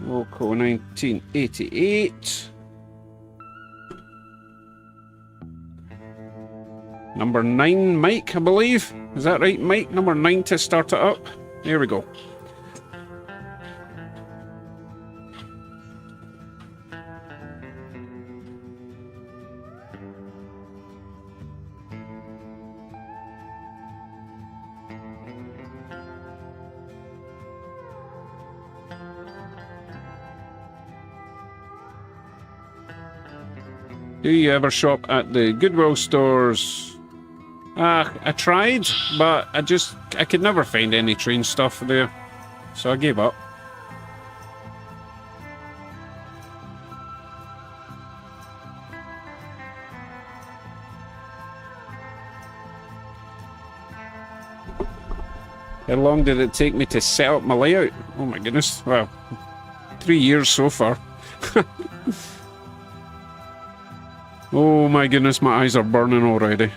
Speaker 1: Loco 1988. Number 9, Mike, I believe. Is that right, Mike? Number 9 to start it up. There we go. Do you ever shop at the Goodwill stores? I tried, but I could never find any train stuff there, so I gave up. How long did it take me to set up my layout? Oh my goodness, well, 3 years so far. Oh my goodness, my eyes are burning already.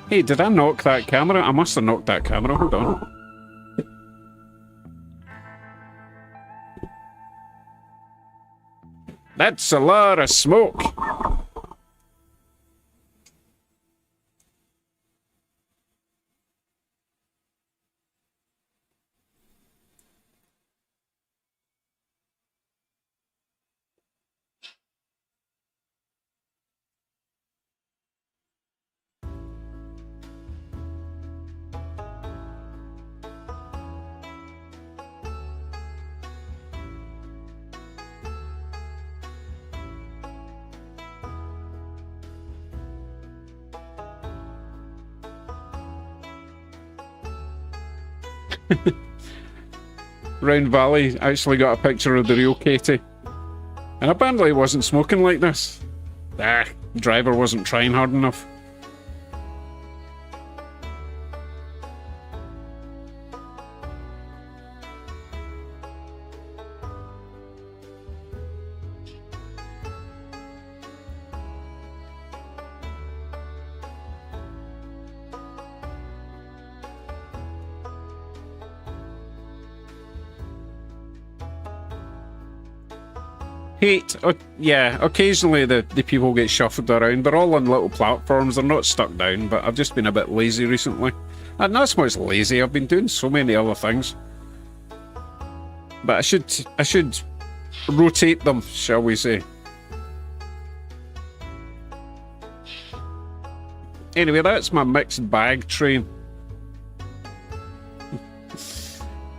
Speaker 1: Hey, did I knock that camera? I must have knocked that camera. Hold on. That's a lot of smoke. Round Valley actually got a picture of the real Katie. And apparently it wasn't smoking like this. The driver wasn't trying hard enough. Yeah, occasionally the people get shuffled around. They're all on little platforms, they're not stuck down, but I've just been a bit lazy recently. And not so much lazy, I've been doing so many other things. But I should rotate them, shall we say. Anyway, that's my mixed bag train.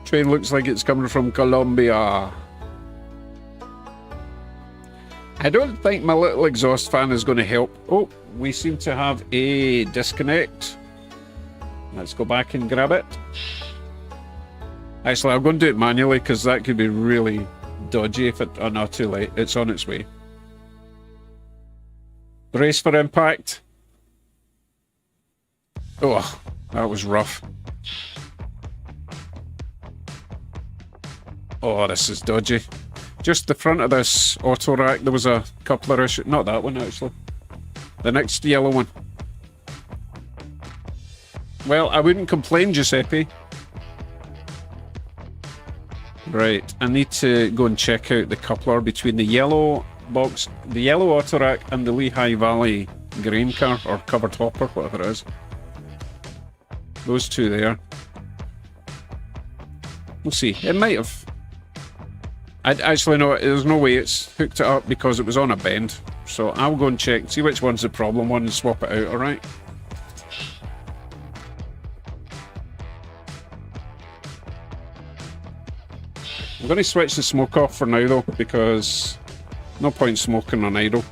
Speaker 1: Train looks like it's coming from Colombia. I don't think my little exhaust fan is going to help. Oh, we seem to have a disconnect. Let's go back and grab it. Actually, I'm going to do it manually because that could be really dodgy if it... Oh no, too late. It's on its way. Brace for impact. Oh, that was rough. Oh, this is dodgy. Just the front of this auto rack, there was a couple of issues. Not that one, actually. The next yellow one. Well, I wouldn't complain, Giuseppe. Right, I need to go and check out the coupler between the yellow box, the yellow auto rack, and the Lehigh Valley grain car, or covered hopper, whatever it is. Those two there. We'll see. It might have... Actually, no, there's no way it's hooked it up because it was on a bend. So I'll go and check, see which one's the problem one and swap it out, alright? I'm going to switch the smoke off for now though, because no point smoking on idle.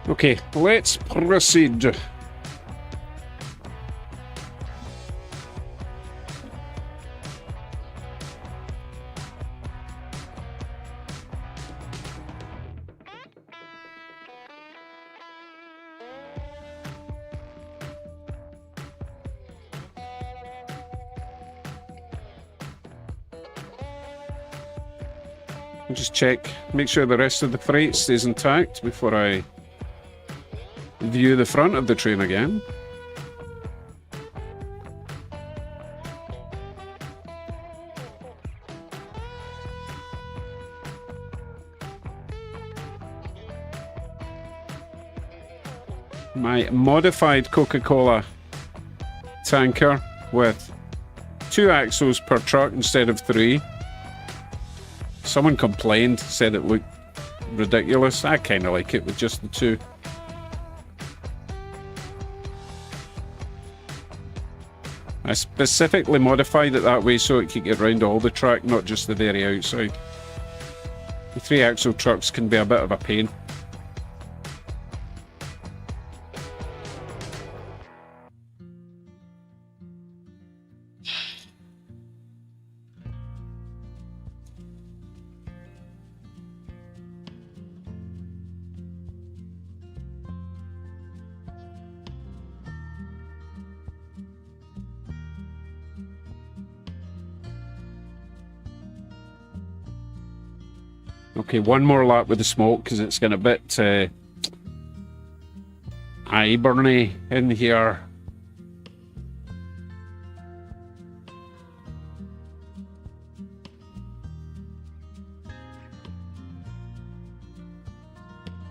Speaker 1: Okay, let's proceed. Just check, make sure the rest of the freight stays intact before I view the front of the train again. My modified Coca-Cola tanker with 2 axles per truck instead of 3. Someone complained, said it looked ridiculous. I kind of like it with just the 2. I specifically modified it that way so it could get around all the track, not just the very outside. The 3 axle trucks can be a bit of a pain. Okay, one more lap with the smoke because it's getting a bit eye-burny in here.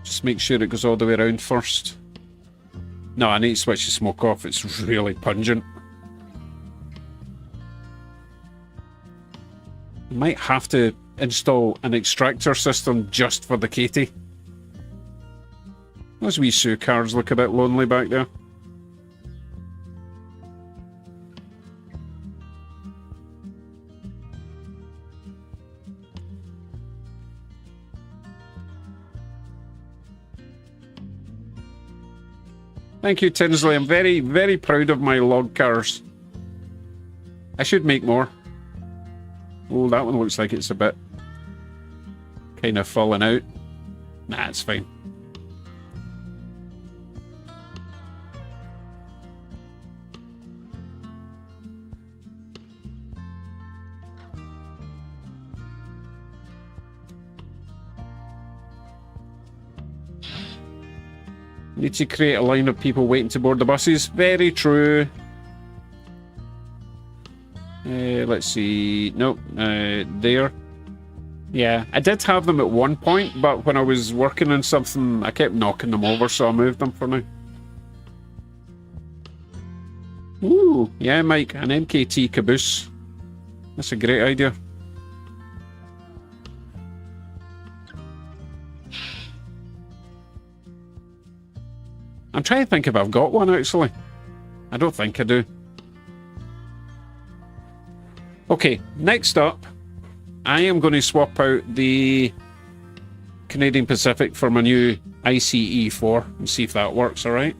Speaker 1: Just make sure it goes all the way around first. No, I need to switch the smoke off. It's really pungent. I might have to install an extractor system just for the Katie. Those wee Sue cars look a bit lonely back there. Thank you, Tinsley. I'm very, very proud of my log cars. I should make more. Oh, that one looks like it's a bit kind of falling out. Nah, it's fine. Need to create a line of people waiting to board the buses. Very true. Let's see. Nope. There. Yeah, I did have them at one point, but when I was working on something, I kept knocking them over, so I moved them for now. Ooh, yeah, Mike, an MKT caboose. That's a great idea. I'm trying to think if I've got one, actually. I don't think I do. Okay, next up, I am going to swap out the Canadian Pacific for my new ICE4 and see if that works, alright?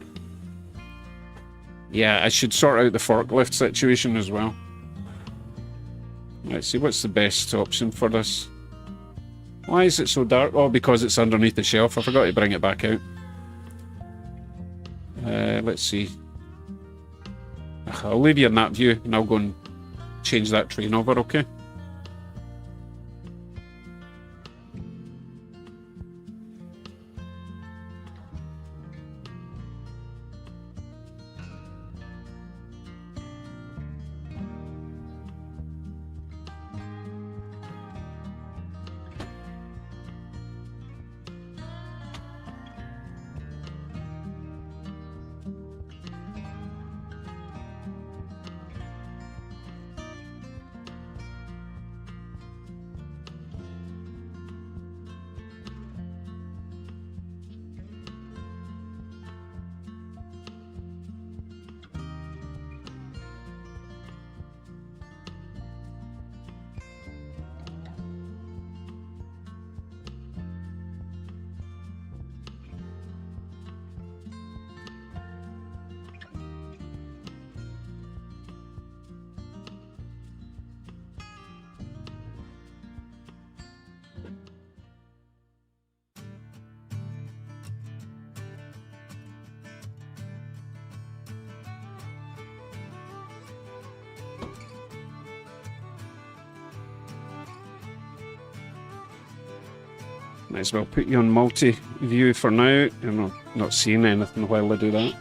Speaker 1: Yeah, I should sort out the forklift situation as well. Let's see, what's the best option for this? Why is it so dark? Oh, because it's underneath the shelf. I forgot to bring it back out. Let's see. I'll leave you in that view and I'll go and change that train over, okay? Might as well put you on multi-view for now. You're not seeing anything while I do that.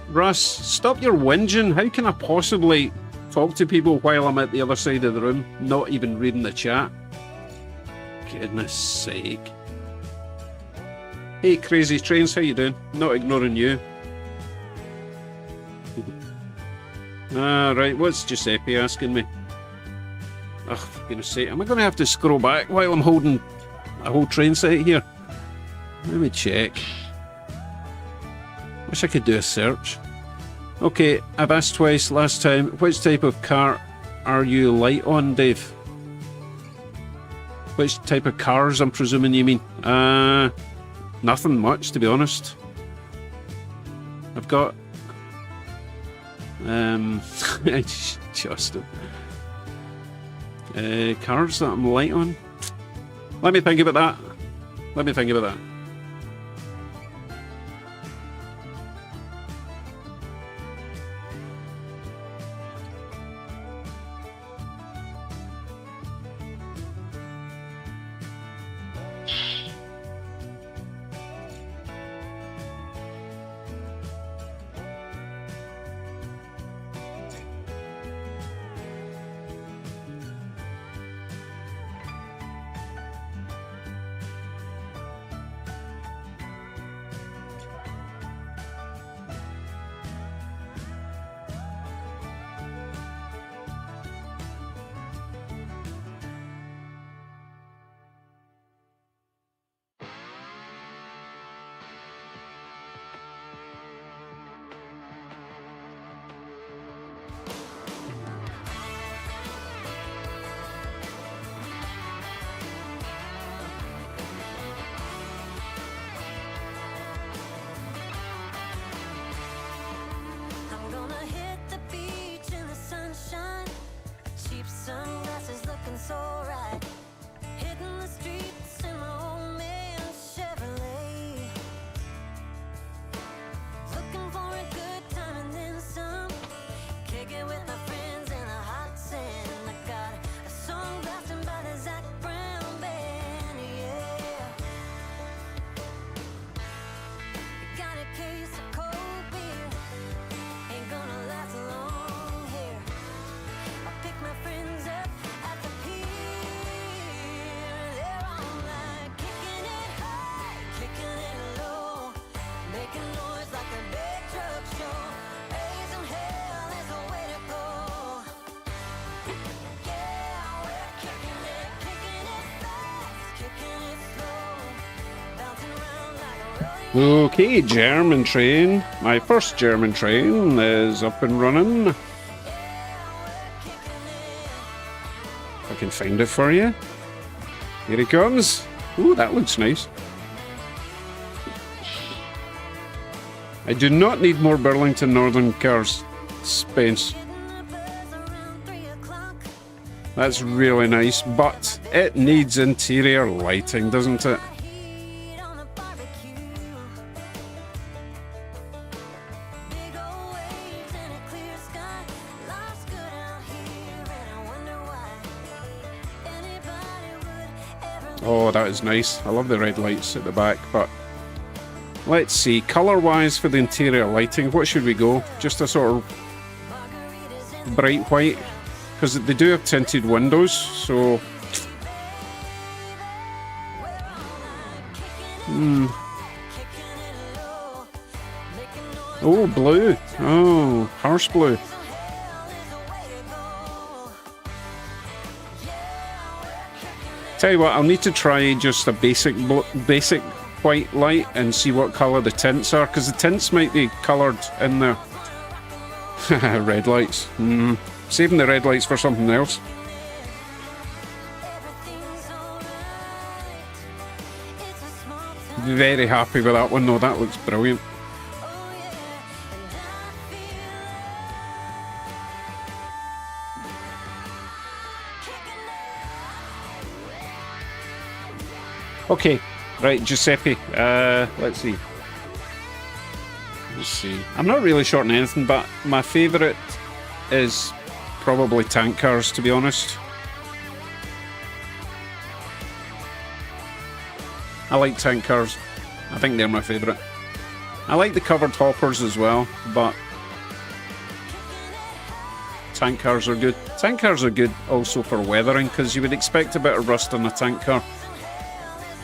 Speaker 1: Russ, stop your whinging. How can I possibly talk to people while I'm at the other side of the room, not even reading the chat? Goodness sake. Hey, Crazy Trains, how you doing? Not ignoring you. Right, what's Giuseppe asking me? Oh, for goodness sake, am I going to have to scroll back while I'm holding a whole train set here? Let me check. Wish I could do a search. Okay, I've asked twice last time. Which type of car are you light on, Dave? Which type of cars, I'm presuming you mean? Nothing much, to be honest. I've got... Justin. Cars that I'm light on? Let me think about that. Let me think about that. Okay, German train. My first German train is up and running. I can find it for you. Here he comes. Ooh, that looks nice. I do not need more Burlington Northern cars, Spence. That's really nice, but it needs interior lighting, doesn't it? Oh, that is nice. I love the red lights at the back, but let's see. Colour-wise for the interior lighting, what should we go? Just a sort of bright white? Because they do have tinted windows, so... Oh, blue. Oh, harsh blue. Tell you what, I'll need to try just a basic white light and see what colour the tints are, because the tints might be coloured in there. Red lights. Saving the red lights for something else. Very happy with that one though, that looks brilliant. Okay, right, Giuseppe, let's see. I'm not really short on anything, but my favourite is probably tank cars, to be honest. I like tank cars. I think they're my favourite. I like the covered hoppers as well, but tank cars are good. Tank cars are good also for weathering, because you would expect a bit of rust on a tank car.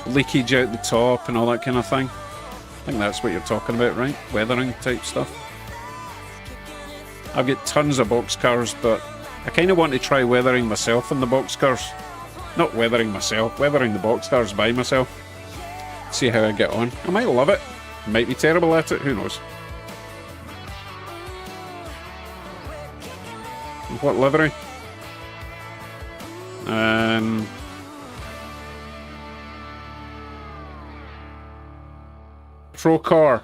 Speaker 1: Leakage out the top and all that kind of thing. I think that's what you're talking about, right? Weathering type stuff. I've got tons of box cars, but I kind of want to try weathering myself in the box cars. Not weathering myself, weathering the box cars by myself. See how I get on. I might love it. Might be terrible at it, who knows. What livery? Pro car.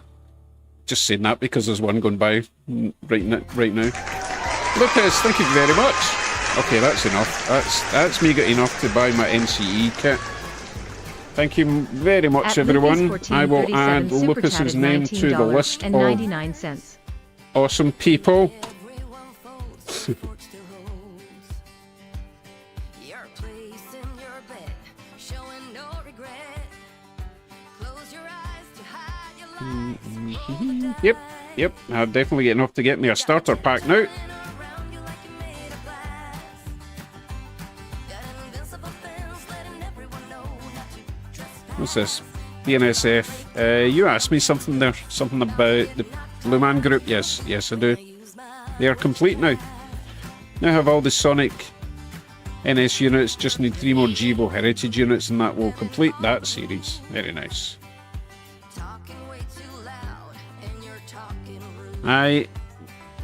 Speaker 1: Just saying that because there's one going by right now. Lucas, thank you very much. Okay, that's enough. That's me getting enough to buy my NCE kit. Thank you very much, everyone. I will add Lucas's name to the list of awesome people. Yep, I'll definitely get enough to get me a starter pack now. What's this? BNSF. You asked me something there, something about the Blue Man Group. Yes, I do. They are complete now. Now have all the Sonic NS units, just need 3 more Gevo Heritage units and that will complete that series. Very nice. I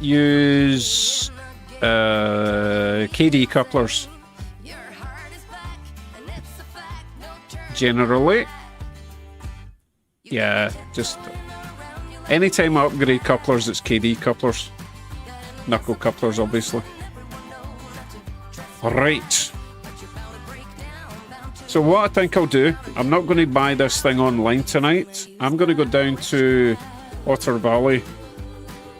Speaker 1: use KD couplers generally. Yeah, just anytime I upgrade couplers, it's KD couplers. Knuckle couplers, obviously. Right. So what I think I'll do, I'm not going to buy this thing online tonight. I'm going to go down to Otter Valley.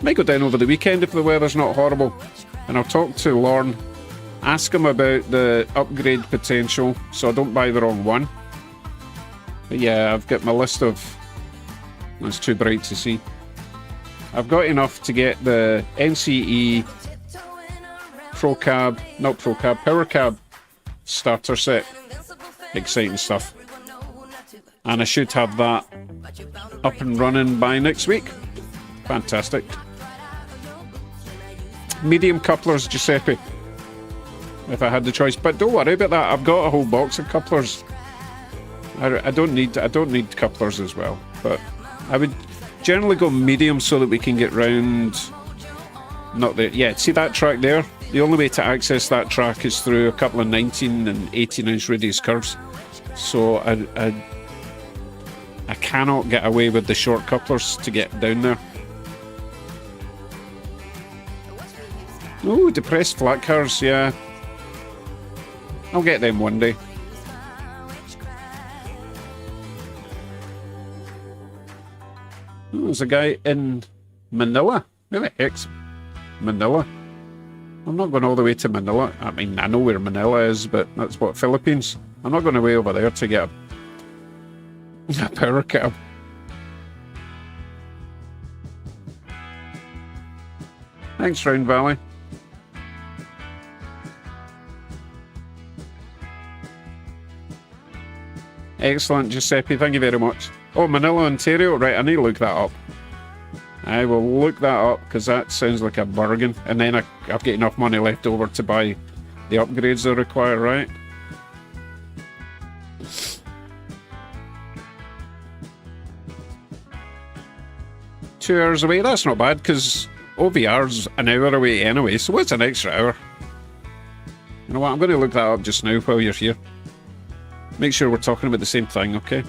Speaker 1: Might go down over the weekend if the weather's not horrible. And I'll talk to Lorne, ask him about the upgrade potential so I don't buy the wrong one. But yeah, I've got my list of... It's too bright to see. I've got enough to get the NCE Power Cab starter set. Exciting stuff. And I should have that up and running by next week. Fantastic. Medium couplers, Giuseppe, if I had the choice. But don't worry about that. I've got a whole box of couplers. I don't need couplers as well. But I would generally go medium so that we can get round. Not there. Yeah, see that track there? The only way to access that track is through a couple of 19 and 18-inch radius curves. So I cannot get away with the short couplers to get down there. Ooh, depressed flat cars, yeah. I'll get them one day. Oh, there's a guy in Manila. Where the heck's Manila? I'm not going all the way to Manila. I mean, I know where Manila is, but that's what, Philippines? I'm not going way over there to get a power cab. Thanks, Round Valley. Excellent, Giuseppe. Thank you very much. Oh, Manila, Ontario. Right, I need to look that up. I will look that up because that sounds like a bargain. And then I've got enough money left over to buy the upgrades I require, right? Two hours away. That's not bad because OVR's an hour away anyway. So what's an extra hour? You know what? I'm going to look that up just now while you're here. Make sure we're talking about the same thing, okay?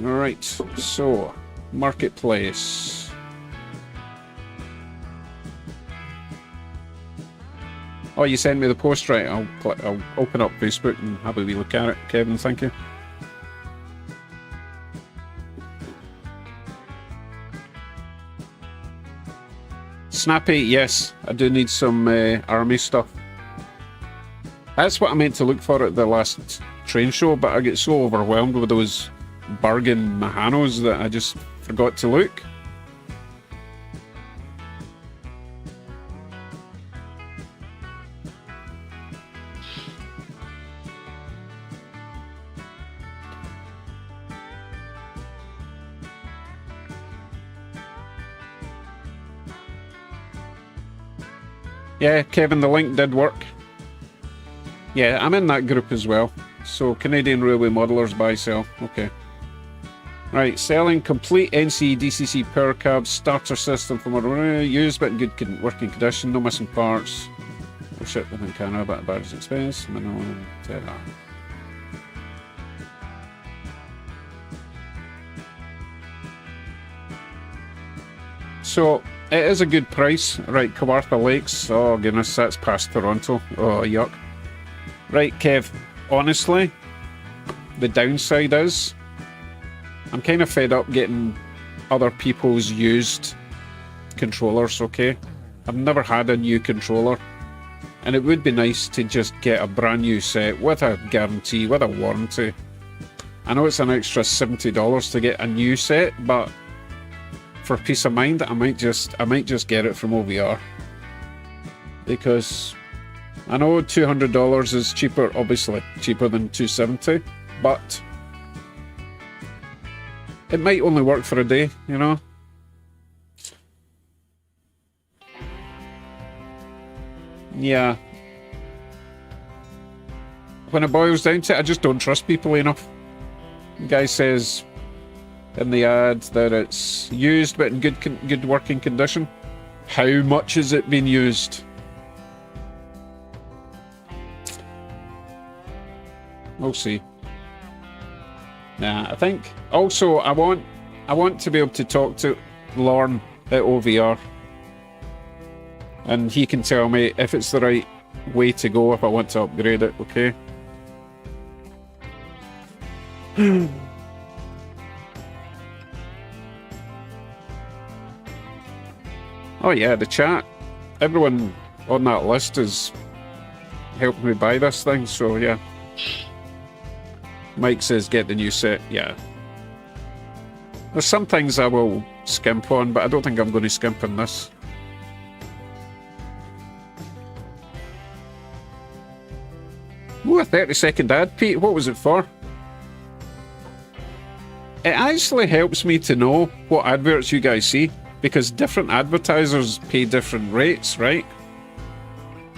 Speaker 1: Alright, so, Marketplace. Oh, you sent me the post, right? I'll open up Facebook and have a wee look at it. Kevin, thank you. Snappy, yes, I do need some army stuff. That's what I meant to look for at the last train show, but I get so overwhelmed with those bargain Mahanos that I just forgot to look. Yeah, Kevin, the link did work. Yeah, I'm in that group as well. So, Canadian Railway Modelers buy, sell. Okay. Right, selling complete NC DCC power cabs, starter system from used but in good working condition, no missing parts. Oh shit, within Canada, but barge expense. Minimum. So, it is a good price. Right, Kawartha Lakes. Oh goodness, that's past Toronto. Oh, yuck. Right, Kev, honestly, the downside is I'm kind of fed up getting other people's used controllers, okay? I've never had a new controller, and it would be nice to just get a brand new set with a guarantee, with a warranty. I know it's an extra $70 to get a new set, but for peace of mind, I might just get it from OVR. Because I know $200 is cheaper, obviously cheaper than $270, but it might only work for a day, you know? Yeah. When it boils down to it, I just don't trust people enough. The guy says in the ad that it's used but in good working condition. How much has it been used? We'll see. Nah, I think also I want to be able to talk to Lorne at OVR, and he can tell me if it's the right way to go if I want to upgrade it, okay? Oh yeah, the chat. Everyone on that list is helping me buy this thing, so yeah. Mike says get the new set. Yeah. There's some things I will skimp on, but I don't think I'm going to skimp on this. Ooh, a 30-second ad, Pete. What was it for? It actually helps me to know what adverts you guys see, because different advertisers pay different rates, right?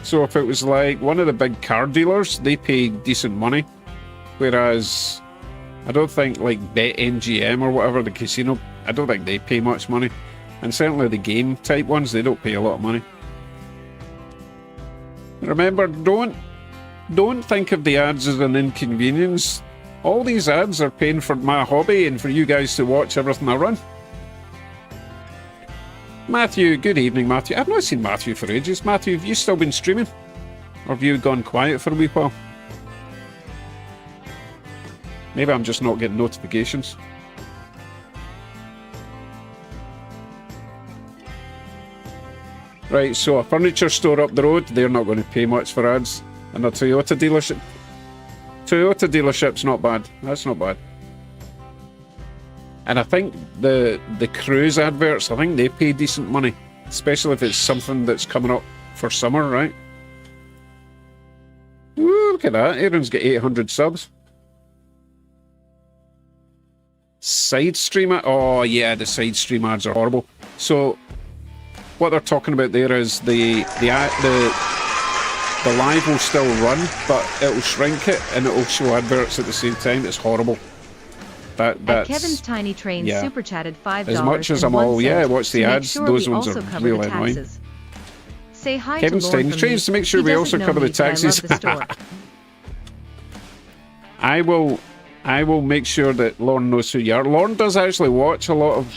Speaker 1: So if it was like one of the big car dealers, they pay decent money. Whereas, I don't think like BetMGM or whatever, the casino, I don't think they pay much money. And certainly the game type ones, they don't pay a lot of money. Remember, don't think of the ads as an inconvenience. All these ads are paying for my hobby and for you guys to watch everything I run. Matthew, good evening, Matthew. I've not seen Matthew for ages. Matthew, have you still been streaming? Or have you gone quiet for a wee while? Maybe I'm just not getting notifications. Right, so a furniture store up the road, they're not going to pay much for ads. And a Toyota dealership, Toyota dealership's not bad. That's not bad. And I think the cruise adverts, I think they pay decent money, especially if it's something that's coming up for summer, right? Ooh, look at that. Aaron's got 800 subs. Side stream ad. Oh yeah, the side stream ads are horrible. So what they're talking about there is the live will still run, but it'll shrink it and it'll show adverts at the same time. It's horrible. That's
Speaker 2: At Kevin's Tiny Train super chatted $5.
Speaker 1: As much as I'm all watch the ads, those ones are really annoying.
Speaker 2: Say hi
Speaker 1: Kevin's
Speaker 2: to Lauren
Speaker 1: Tiny Trains to make sure we also cover the taxis. I will make sure that Lauren knows who you are. Lauren does actually watch a lot of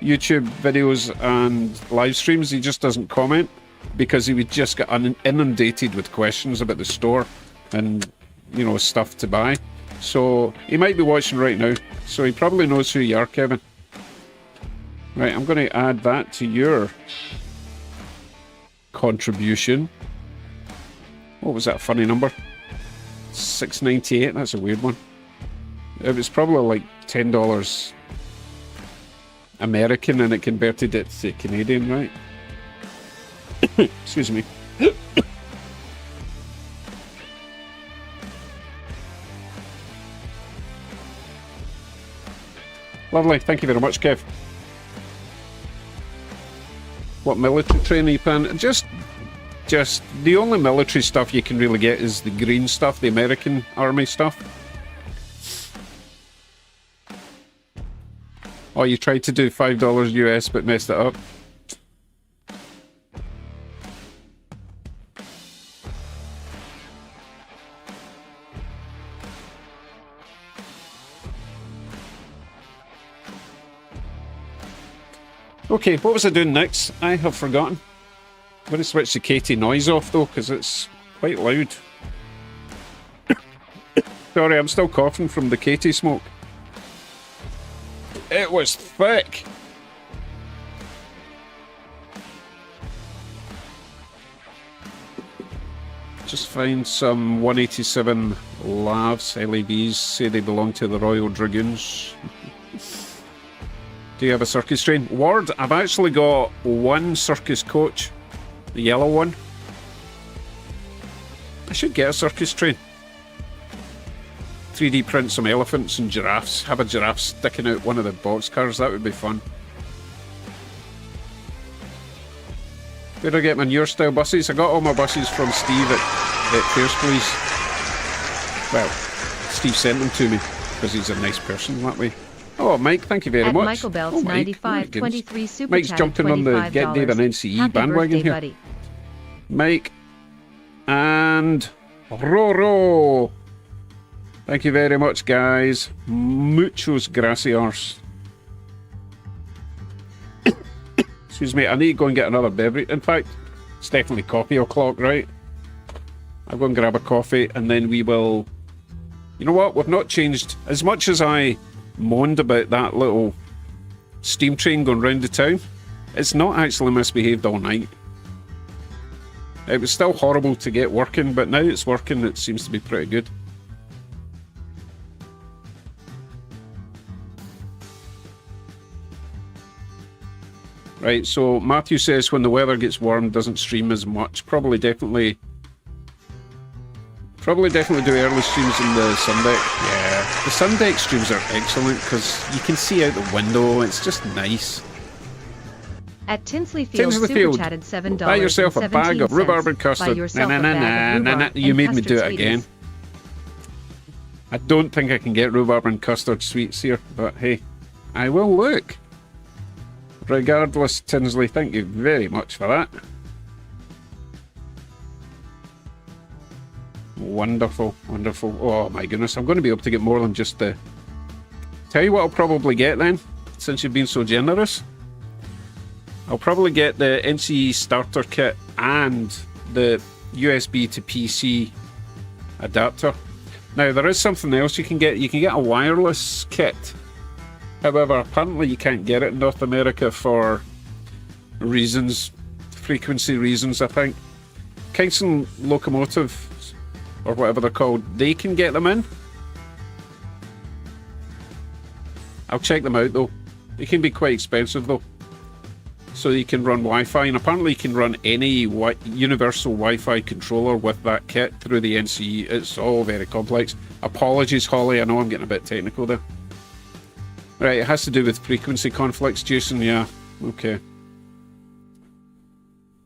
Speaker 1: YouTube videos and live streams. He just doesn't comment because he would just get inundated with questions about the store and, you know, stuff to buy. So he might be watching right now. So he probably knows who you are, Kevin. Right, I'm going to add that to your contribution. What was that funny number? $6.98. That's a weird one. It was probably like $10 American and it converted it to Canadian, right? Excuse me. Lovely, thank you very much, Kev. What military training are you planning? Just the only military stuff you can really get is the green stuff, the American Army stuff. Oh, you tried to do $5 US but messed it up. Okay, what was I doing next? I have forgotten. I'm going to switch the Katie noise off though, because it's quite loud. Sorry, I'm still coughing from the Katie smoke. It was thick. Just find some 187 LAVs, LAVs, say they belong to the Royal Dragoons. Do you have a circus train? Ward, I've actually got one circus coach, the yellow one. I should get a circus train. 3D print some elephants and giraffes. Have a giraffe sticking out one of the boxcars. That would be fun. Where do I get my newer style buses? I got all my buses from Steve at Fairs Please. Well, Steve sent them to me because he's a nice person that way. Oh, Mike, thank you very much.
Speaker 2: Michael Belts 9523 super
Speaker 1: Mike's jumping on the Get Dave and NCE bandwagon here. Buddy. Mike and Roro. Thank you very much, guys. Muchos gracias. Excuse me, I need to go and get another beverage. In fact, it's definitely coffee o'clock, right? I'll go and grab a coffee and then we will... You know what? We've not changed. As much as I moaned about that little steam train going round the town, it's not actually misbehaved all night. It was still horrible to get working, but now it's working. It seems to be pretty good. Right, so Matthew says when the weather gets warm, doesn't stream as much. Probably definitely do early streams in the sun deck. Yeah, the sun deck streams are excellent because you can see out the window. It's just nice.
Speaker 2: At Tinsley Field, super chatted $7.
Speaker 1: Buy yourself a bag of rhubarb and custard. You made me do it again. I don't think I can get rhubarb and custard sweets here, but hey, I will look. Regardless, Tinsley, thank you very much for that. Wonderful, wonderful. Oh my goodness, I'm going to be able to get more than just the... Tell you what I'll probably get then, since you've been so generous. I'll probably get the NCE starter kit and the USB to PC adapter. Now, there is something else you can get. You can get a wireless kit. However, apparently you can't get it in North America for reasons, frequency reasons, I think. Kingston Locomotive or whatever they're called, they can get them in. I'll check them out though. They can be quite expensive though. So you can run Wi-Fi, and apparently you can run any universal Wi-Fi controller with that kit through the NCE. It's all very complex. Apologies, Holly, I know I'm getting a bit technical there. Right, it has to do with frequency conflicts, Jason, yeah. Okay.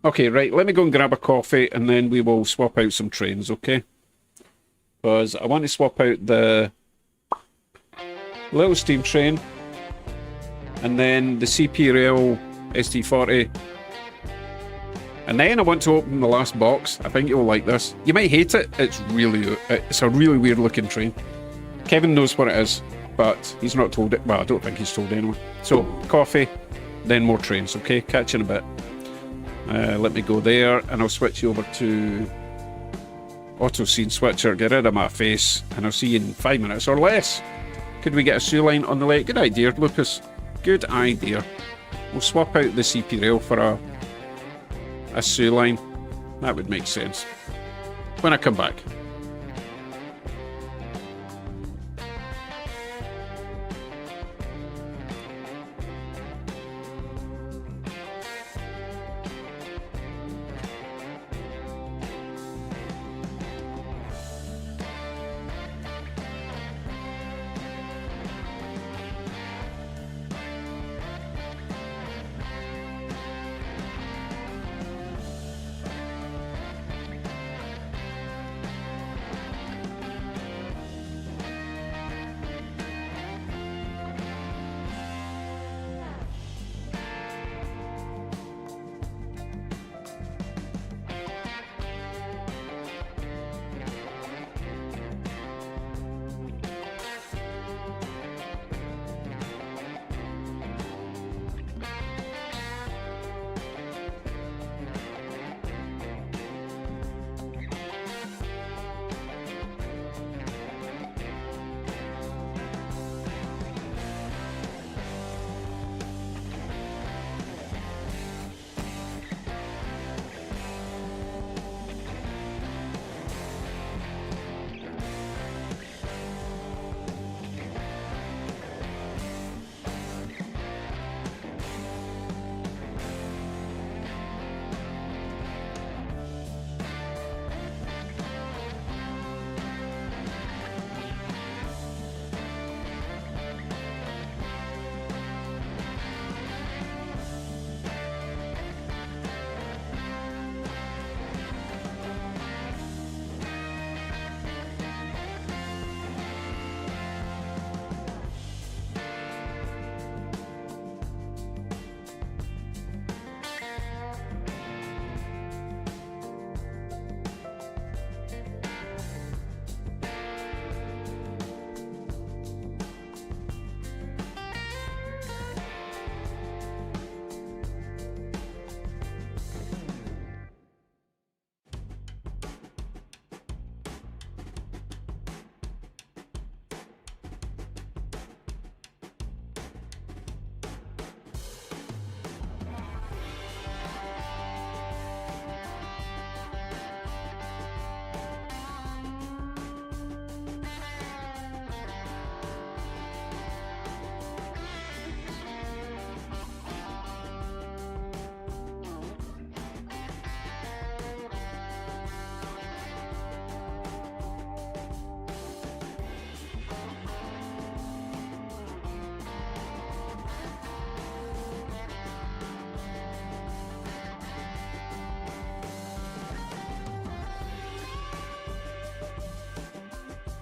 Speaker 1: Okay, right, let me go and grab a coffee, and then we will swap out some trains, okay? Because I want to swap out the little steam train, and then the CP Rail ST40. And then I want to open the last box. I think you'll like this. You might hate it. It's a really weird looking train. Kevin knows what it is, but he's not told it. Well, I don't think he's told anyone. So, coffee, then more trains, okay? Catch you in a bit. Let me go there, and I'll switch you over to auto scene switcher. Get rid of my face, and I'll see you in 5 minutes or less. Could we get a sewer line on the lake? Good idea, Lucas. Good idea. We'll swap out the CP rail for a sewer line. That would make sense. When I come back.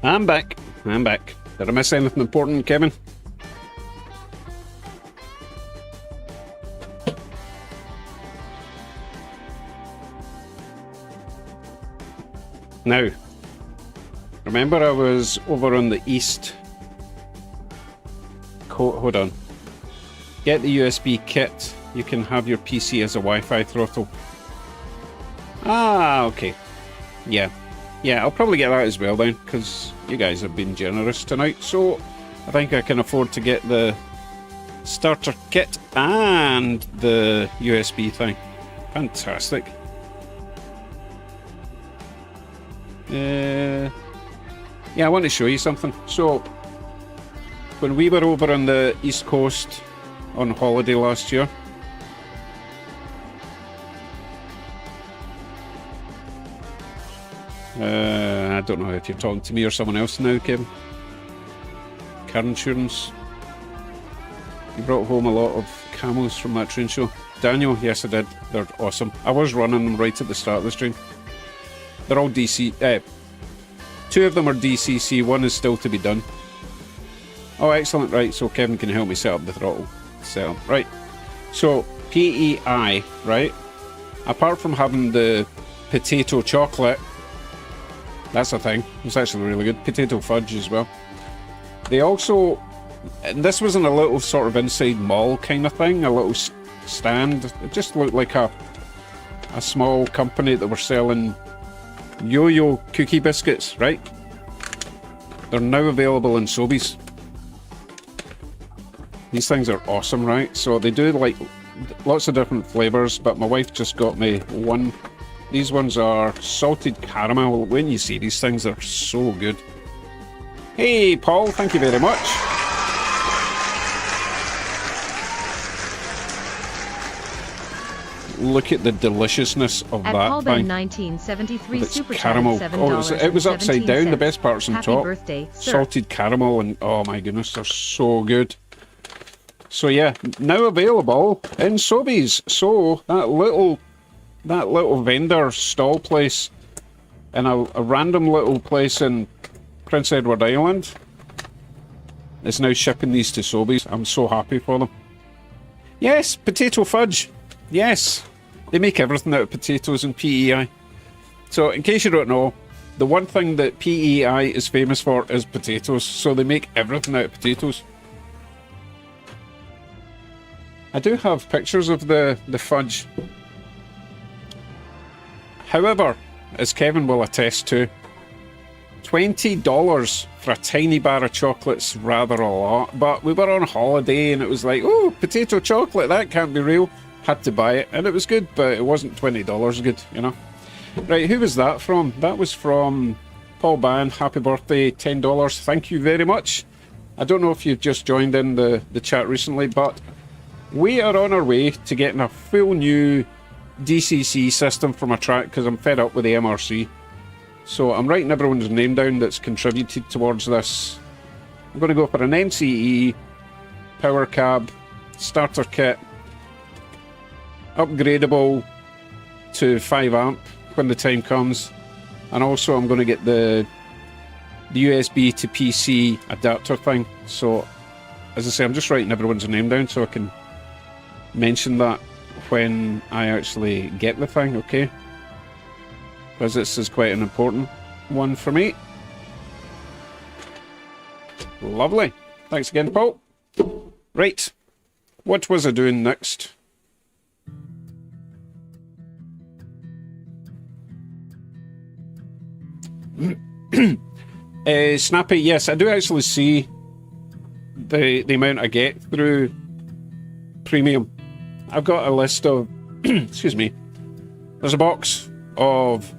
Speaker 1: I'm back. I'm back. Did I miss anything important, Kevin? Now, remember I was over on the east. Hold on. Get the USB kit. You can have your PC as a Wi-Fi throttle. Ah, okay. Yeah. Yeah, I'll probably get that as well then, because you guys have been generous tonight, so I think I can afford to get the starter kit and the USB thing. Fantastic. Yeah, I want to show you something. So, when we were over on the East Coast on holiday last year, I don't know if you're talking to me or someone else now, Kevin. Car insurance. You brought home a lot of camos from that train show. Daniel, yes I did. They're awesome. I was running them right at the start of the stream. They're all DC. 2 of them are DCC, 1 is still to be done. Oh, excellent. Right, so Kevin can help me set up the throttle setup. Right, so PEI, right? Apart from having the potato chocolate, that's a thing. It's actually really good. Potato fudge as well. They also, and this was in a little sort of inside mall kind of thing, a little stand. It just looked like a small company that were selling yo-yo cookie biscuits, right? They're now available in Sobeys. These things are awesome, right? So they do like lots of different flavors, but my wife just got me one. These ones are salted caramel. When you see these things, they're so good. Hey, Paul, thank you very much. Look at the deliciousness of
Speaker 2: at
Speaker 1: that
Speaker 2: Paul
Speaker 1: thing.
Speaker 2: 1973 Super
Speaker 1: caramel. It was upside down. The best part's on
Speaker 2: Happy
Speaker 1: top.
Speaker 2: birthday, sir.
Speaker 1: Salted caramel, and oh my goodness, they're so good. So yeah, now available in Sobeys. So that little vendor stall place in a random little place in Prince Edward Island is now shipping these to Sobeys. I'm so happy for them. Yes, potato fudge. Yes, they make everything out of potatoes in PEI. So in case you don't know, the one thing that PEI is famous for is potatoes. So they make everything out of potatoes. I do have pictures of the fudge. However, as Kevin will attest to, $20 for a tiny bar of chocolate's rather a lot. But we were on holiday and it was like, oh, potato chocolate, that can't be real. Had to buy it and it was good, but it wasn't $20 good, you know. Right, who was that from? That was from Paul Ban. Happy birthday, $10. Thank you very much. I don't know if you've just joined in the chat recently, but we are on our way to getting a full new DCC system for my track because I'm fed up with the MRC. So I'm writing everyone's name down that's contributed towards this. I'm going to go for an NCE, power cab, starter kit, upgradable to 5 amp when the time comes. And also I'm going to get the USB to PC adapter thing. So as I say, I'm just writing everyone's name down so I can mention that when I actually get the thing, okay? Because this is quite an important one for me. Lovely. Thanks again, Paul. Right. What was I doing next? Snappy, yes, I do actually see the amount I get through premium. I've got a list of excuse me, there's a box of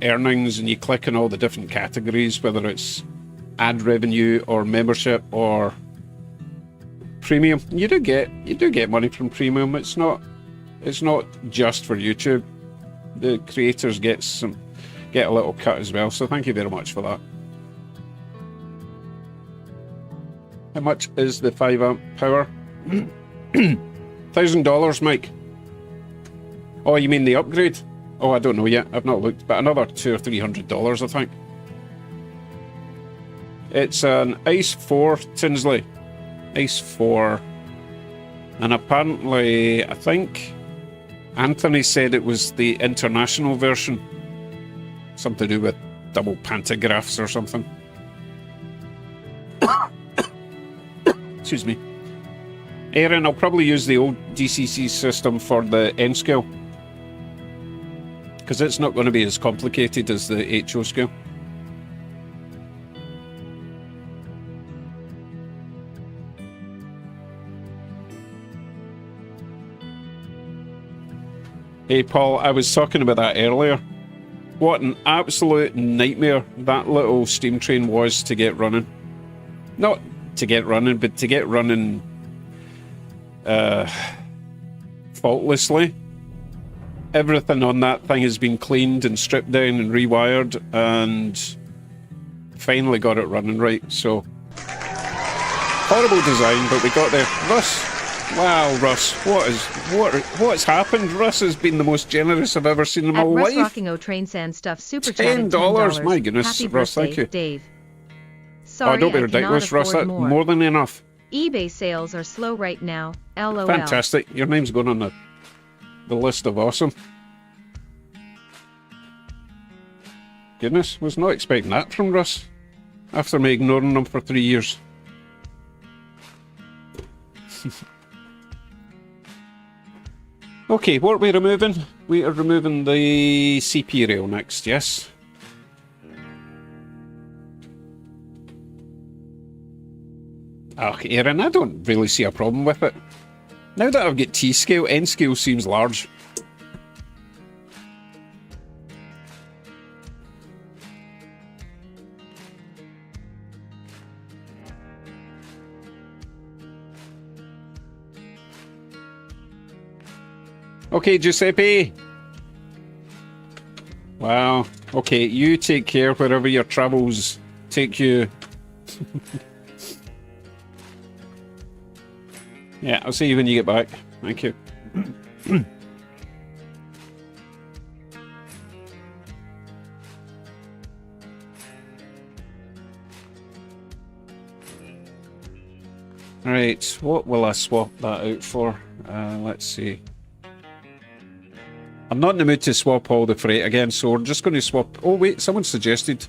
Speaker 1: earnings and you click on all the different categories, whether it's ad revenue or membership or premium. You do get money from premium. It's not just for YouTube. The creators get a little cut as well, so thank you very much for that. How much is the 5 amp power? $1,000, Mike. Oh, you mean the upgrade? Oh, I don't know yet. I've not looked, but another $200 or $300, I think. It's an Ice 4 Tinsley. Ice 4. And apparently, I think Anthony said it was the international version. Something to do with double pantographs or something. Excuse me. Aaron, I'll probably use the old DCC system for the N scale. Because it's not going to be as complicated as the HO scale. Hey Paul, I was talking about that earlier. What an absolute nightmare that little steam train was to get running. Not to get running, but to get running faultlessly. Everything on that thing has been cleaned and stripped down and rewired, and finally got it running right. So horrible design, but we got there. Russ, wow, Russ, what's happened? Russ has been the most generous I've ever seen in my life.
Speaker 2: Russ Rocking O Train Sand Stuff Super
Speaker 1: $10. My goodness,
Speaker 2: Happy
Speaker 1: Russ,
Speaker 2: birthday,
Speaker 1: thank you.
Speaker 2: Dave. Sorry,
Speaker 1: don't be ridiculous, Russ. That's more than enough.
Speaker 2: eBay sales are slow right now. LOL.
Speaker 1: Fantastic. Your name's going on the list of awesome. Goodness, was not expecting that from Russ after me ignoring him for 3 years. Okay, what are we removing? We are removing the CP rail next, yes? Okay, Aaron, I don't really see a problem with it. Now that I've got T-scale, N-scale seems large. Okay, Giuseppe. Wow. Okay, you take care wherever your travels take you. Yeah, I'll see you when you get back. Thank you. Right, what will I swap that out for? Let's see. I'm not in the mood to swap all the freight again, so we're just going to swap... Oh, wait, someone suggested...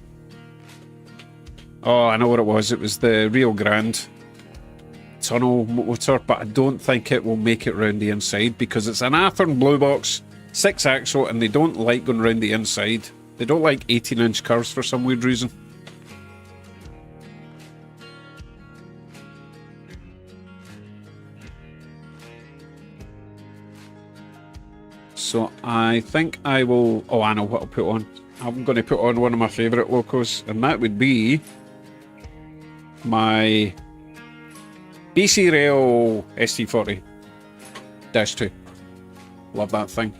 Speaker 1: Oh, I know what it was. It was the Rio Grande tunnel motor, but I don't think it will make it round the inside because it's an Athearn Blue Box 6-axle and they don't like going round the inside. They don't like 18-inch curves for some weird reason. So I think I will... Oh, I know what I'll put on. I'm going to put on one of my favourite locos, and that would be my BC Rail ST40-2. Love that thing.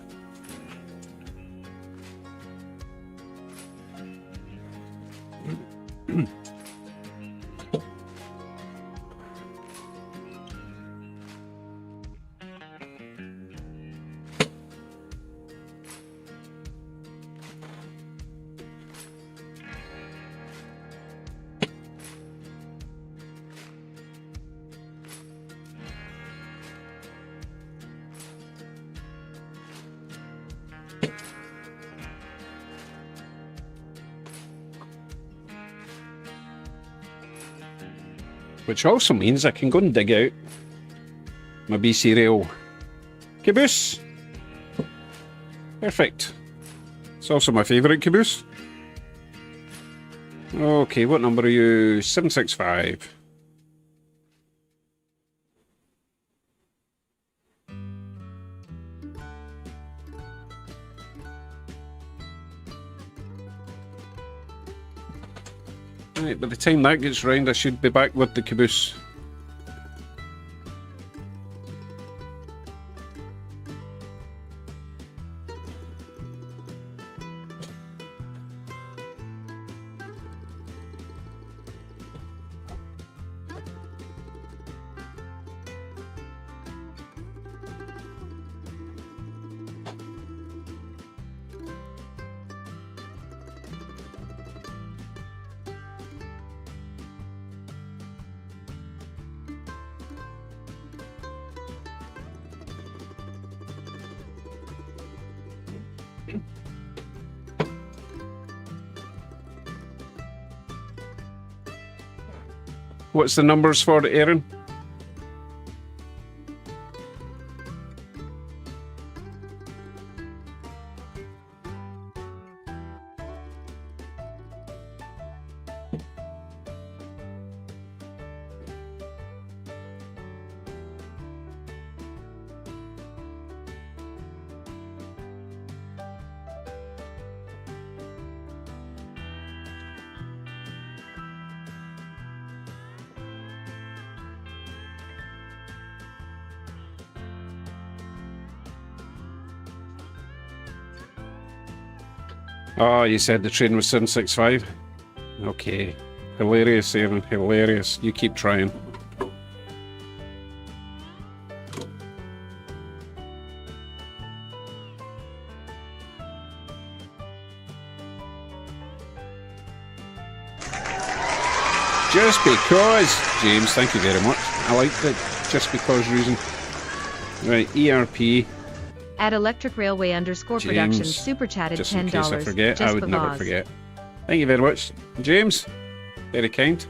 Speaker 1: Which also means I can go and dig out my BC Rail caboose. Perfect. It's also my favourite caboose. Okay, what number are you? 765. Right, by the time that gets round, I should be back with the caboose. What's the numbers for it, Aaron? Oh, you said the train was 765? Okay. Hilarious, Aaron. Hilarious. You keep trying. Just because. James, thank you very much. I like the just because reason. Right, ERP.
Speaker 2: At Electric Railway _
Speaker 1: James,
Speaker 2: production super chatted
Speaker 1: just
Speaker 2: $10.
Speaker 1: in case I forget,
Speaker 2: just
Speaker 1: I would never
Speaker 2: because.
Speaker 1: forget. Thank you very much, James. Very kind.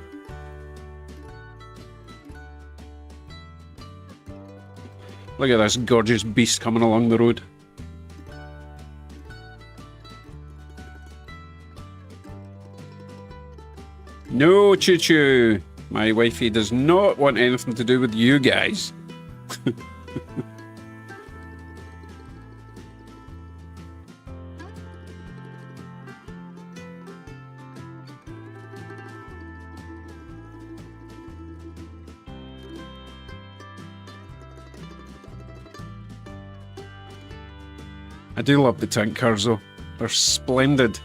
Speaker 1: Look at this gorgeous beast coming along the road. No, Choo Choo. My wifey does not want anything to do with you guys. I do love the tank cars though. They're splendid.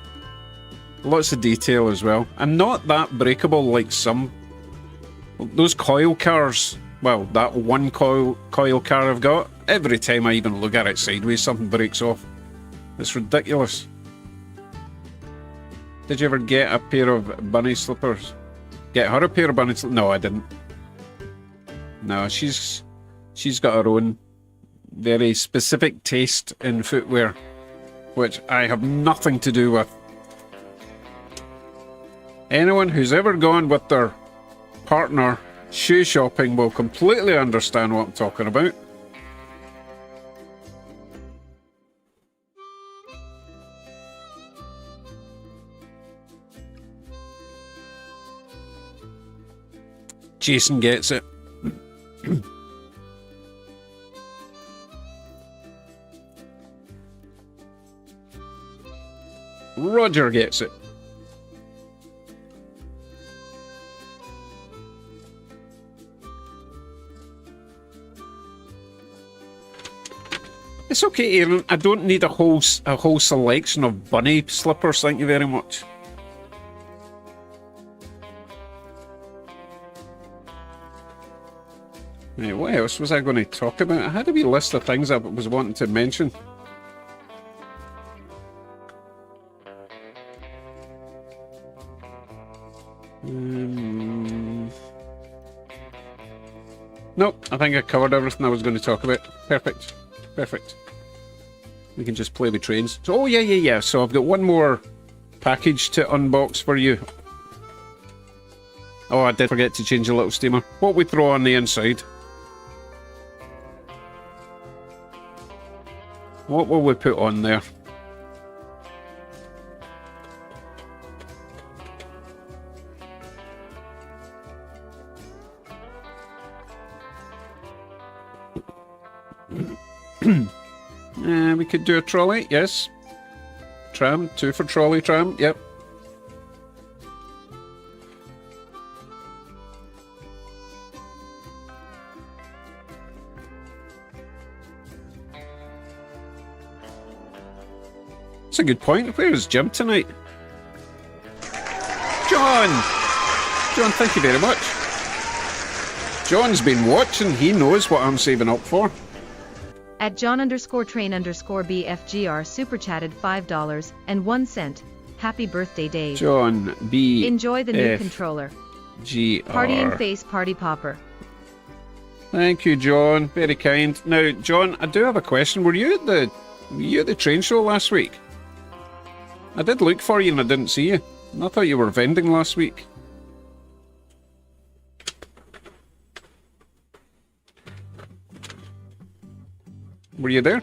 Speaker 1: Lots of detail as well. And not that breakable like some. Those coil cars, well, that one coil car I've got, every time I even look at it sideways, something breaks off. It's ridiculous. Did you ever get a pair of bunny slippers? Get her a pair of bunny slippers? No, I didn't. No, she's got her own very specific taste in footwear, which I have nothing to do with. Anyone who's ever gone with their partner shoe shopping will completely understand what I'm talking about. Jason gets it. Roger gets it. It's okay, Aaron. I don't need a whole selection of bunny slippers. Thank you very much. Right, what else was I going to talk about? I had a wee list of things I was wanting to mention. Nope, I think I covered everything I was going to talk about. Perfect. Perfect. We can just play with trains. So, oh, yeah. So I've got one more package to unbox for you. Oh, I did forget to change the little steamer. What we throw on the inside? What will we put on there? We could do a trolley, yes. Tram, 2 for trolley tram, yep. That's a good point. Where is Jim tonight? John! John, thank you very much. John's been watching. He knows what I'm saving up for.
Speaker 2: At John _train _BFGR super chatted $5.01. Happy birthday, Dave.
Speaker 1: John B.
Speaker 2: Enjoy the new controller.
Speaker 1: GR.
Speaker 2: Partying face party popper.
Speaker 1: Thank you, John. Very kind. Now, John, I do have a question. Were you at the train show last week? I did look for you and I didn't see you. And I thought you were vending last week. Were you there?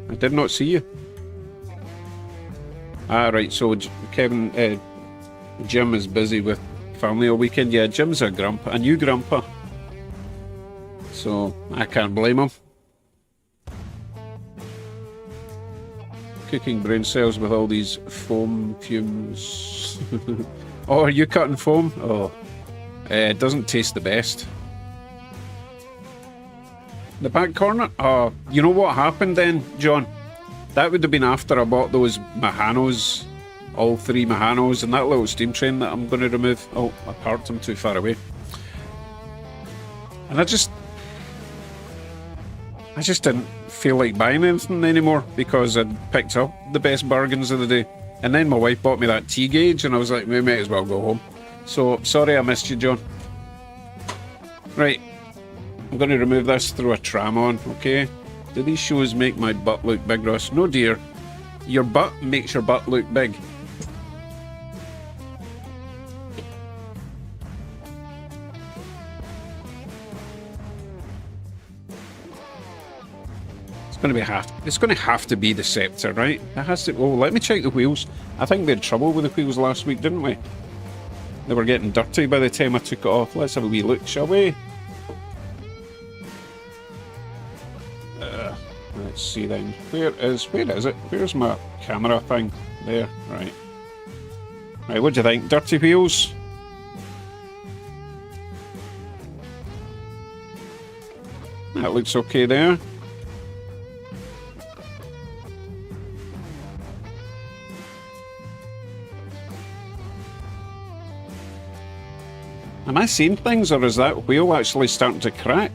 Speaker 1: I did not see you. Ah, right, so Kevin, Jim is busy with family all weekend. Yeah, Jim's a new grandpa. So, I can't blame him. Cooking brain cells with all these foam fumes. Oh, are you cutting foam? Oh, it doesn't taste the best. The back corner? Oh, you know what happened then, John? That would have been after I bought those Mahanos, all 3 Mahanos, and that little steam train that I'm going to remove. Oh, I parked them too far away. And I just didn't feel like buying anything anymore because I'd picked up the best bargains of the day. And then my wife bought me that tea gauge, and I was like, we might as well go home. So, sorry I missed you, John. Right. I'm going to remove this, throw a tram on, okay? Do these shoes make my butt look big, Ross? No, dear. Your butt makes your butt look big. It's going to have to be the Scepter, right? It has to. Oh, let me check the wheels. I think we had trouble with the wheels last week, didn't we? They were getting dirty by the time I took it off. Let's have a wee look, shall we? Let's see then. Where is it? Where's my camera thing? There, right. Right, what do you think? Dirty wheels? That looks okay there. Am I seeing things, or is that wheel actually starting to crack?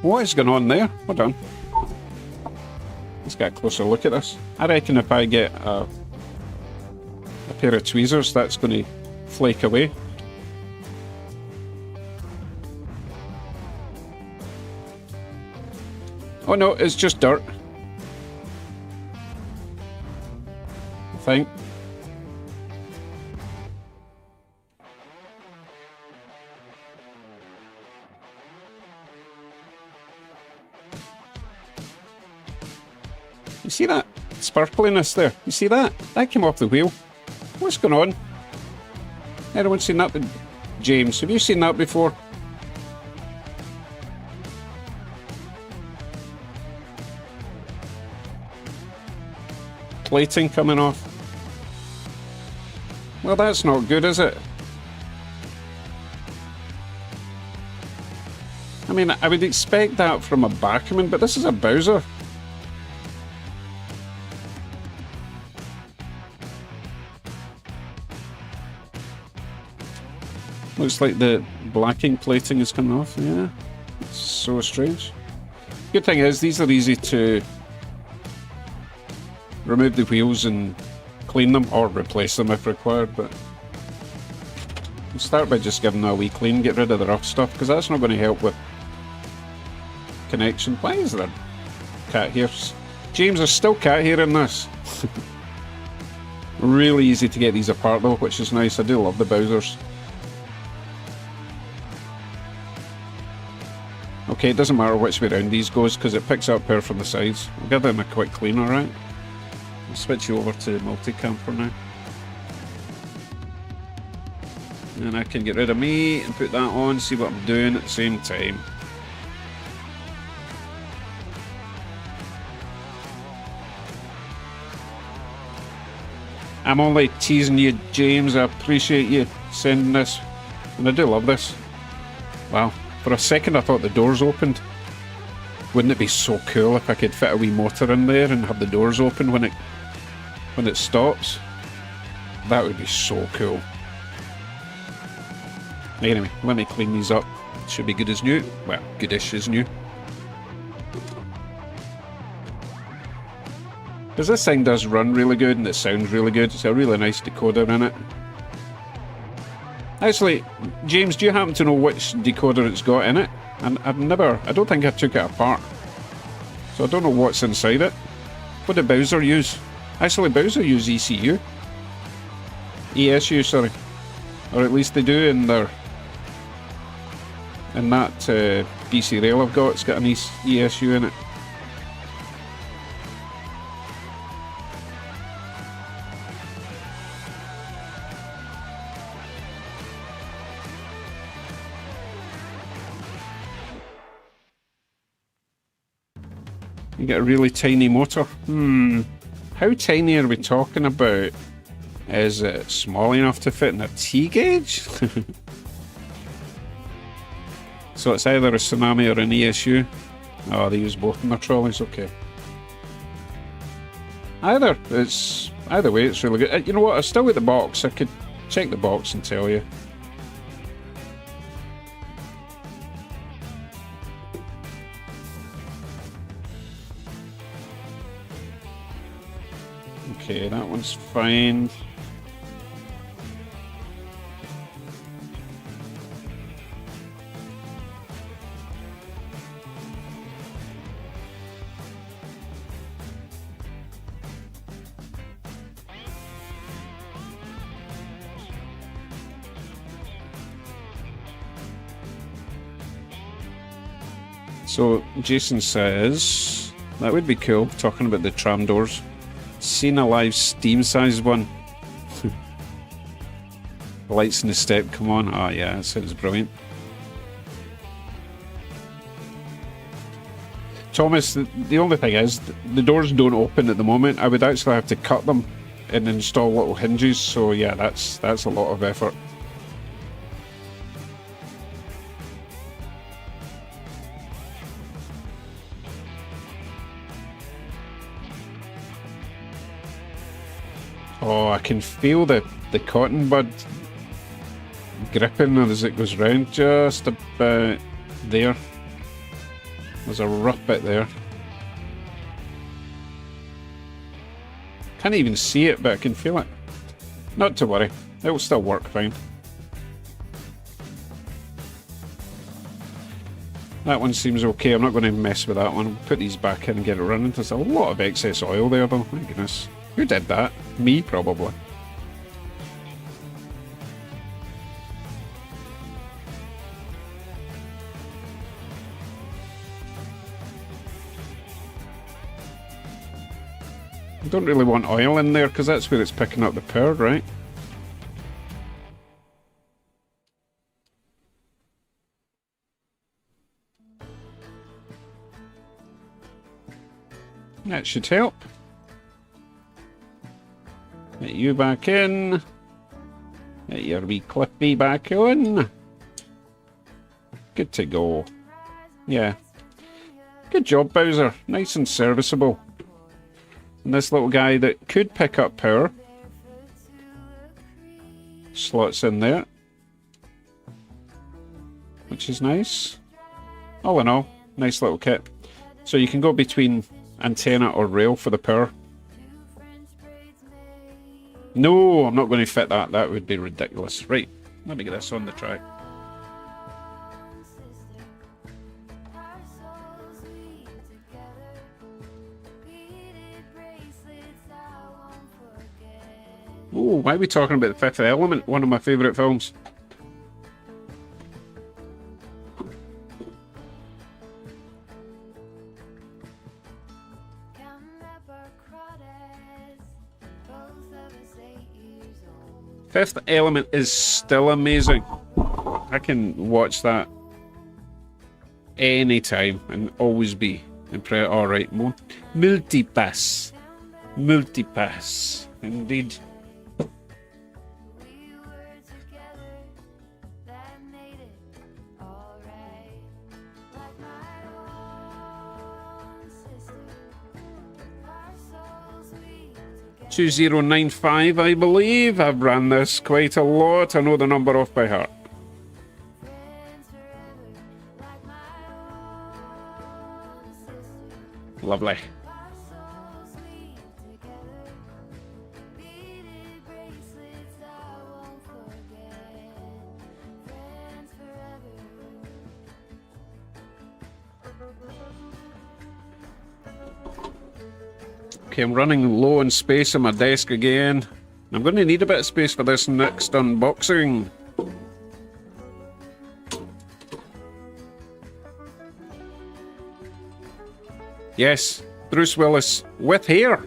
Speaker 1: What is going on there? Hold on. Let's get a closer look at this. I reckon if I get a pair of tweezers, that's going to flake away. Oh no, it's just dirt. I think. You see that sparkliness there? You see that? That came off the wheel. What's going on? Everyone's seen that? James, have you seen that before? Plating coming off. Well, that's not good, is it? I mean, I would expect that from a Backerman, but this is a Bowser. Looks like the blacking plating is coming off, yeah. It's so strange. Good thing is, these are easy to remove the wheels and clean them, or replace them if required, but we'll start by just giving them a wee clean, get rid of the rough stuff, because that's not going to help with connection. Why is there cat hair? James, there's still cat hair in this. Really easy to get these apart though, which is nice. I do love the Bowsers. Okay, it doesn't matter which way around these goes because it picks up power from the sides. We'll give them a quick clean, alright? I'll switch you over to multicam for now. And I can get rid of me and put that on, see what I'm doing at the same time. I'm only teasing you, James. I appreciate you sending this. And I do love this. Wow. For a second I thought the doors opened. Wouldn't it be so cool if I could fit a wee motor in there and have the doors open when it stops? That would be so cool. Anyway, let me clean these up. Should be good as new. Well, goodish as new. Because this thing does run really good and it sounds really good. It's a really nice decoder in it. Actually, James, do you happen to know which decoder it's got in it? And I don't think I took it apart. So I don't know what's inside it. What did Bowser use? Actually, Bowser used ECU. ESU, sorry. Or at least they do in their... in that BC rail I've got, it's got an ESU in it. You get a really tiny motor. How tiny are we talking about? Is it small enough to fit in a T gauge? So it's either a Tsunami or an ESU. Oh, they use both in their trolleys, okay. Either way, it's really good. You know what? I've still got the box. I could check the box and tell you. Okay, that one's fine. So Jason says that would be cool, talking about the tram doors. Seen a live steam-sized one. The lights in the step come on. Oh yeah, that sounds brilliant. Thomas, the only thing is, the doors don't open at the moment. I would actually have to cut them and install little hinges, so yeah, that's a lot of effort. Oh, I can feel the cotton bud gripping as it goes round, just about there. There's a rough bit there. Can't even see it, but I can feel it. Not to worry, it will still work fine. That one seems okay. I'm not going to mess with that one. Put these back in and get it running. There's a lot of excess oil there though, my goodness. Who did that? Me, probably. I don't really want oil in there because that's where it's picking up the power, right? That should help. Get you back in. Get your wee Cliffy back on. Good to go. Yeah. Good job, Bowser. Nice and serviceable. And this little guy that could pick up power slots in there, which is nice. All in all, nice little kit. So you can go between antenna or rail for the power. No, I'm not going to fit that. That would be ridiculous. Right, let me get this on the track. Oh, why are we talking about The Fifth Element? One of my favourite films. Fifth Element is still amazing. I can watch that anytime and always be impressed. Alright, multipass. Multipass. Indeed. $2095, I believe. I've ran this quite a lot. I know the number off by heart. Lovely. Okay, I'm running low on space on my desk again. I'm going to need a bit of space for this next unboxing. Yes, Bruce Willis with hair.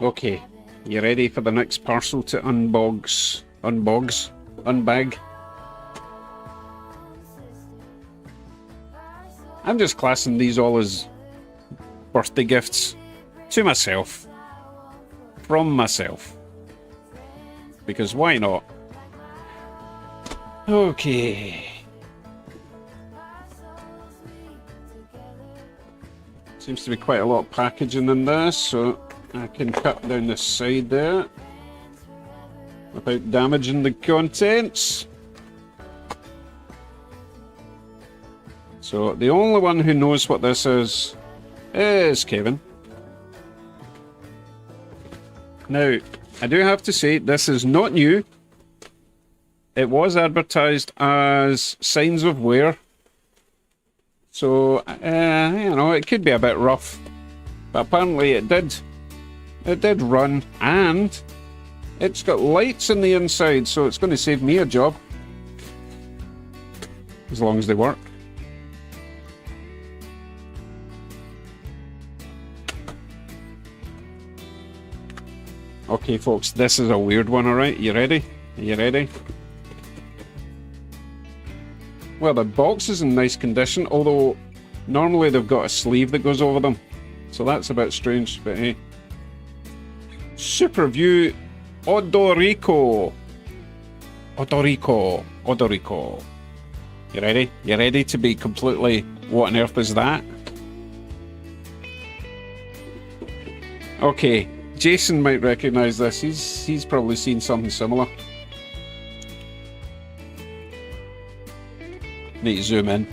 Speaker 1: Okay, you ready for the next parcel to unbox? Unbox? unbag. I'm just classing these all as birthday gifts to myself. From myself. Because why not? Okay. Seems to be quite a lot of packaging in this, so I can cut down the side there without damaging the contents. So the only one who knows what this is Kevin. Now, I do have to say, this is not new. It was advertised as signs of wear. So, you know, it could be a bit rough. But apparently it did. It did run, and it's got lights in the inside, so it's going to save me a job. As long as they work. Okay, folks, this is a weird one, alright? You ready? Are you ready? Well, the box is in nice condition, although normally they've got a sleeve that goes over them. So that's a bit strange, but hey. Superview Odorico. Odorico. You ready? You ready to be completely... What on earth is that? Okay. Jason might recognise this. He's probably seen something similar. Need to zoom in.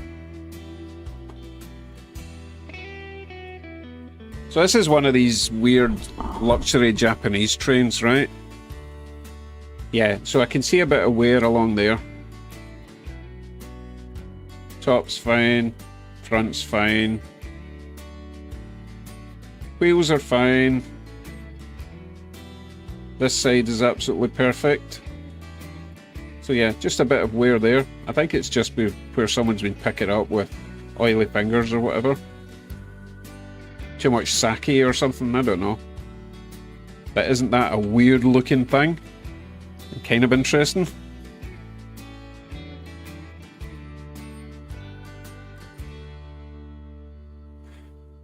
Speaker 1: So this is one of these weird luxury Japanese trains, right? Yeah, so I can see a bit of wear along there. Top's fine. Front's fine. Wheels are fine. This side is absolutely perfect. So yeah, just a bit of wear there. I think it's just where someone's been picking it up with oily fingers or whatever. Too much sake or something, I don't know. But isn't that a weird looking thing? And kind of interesting.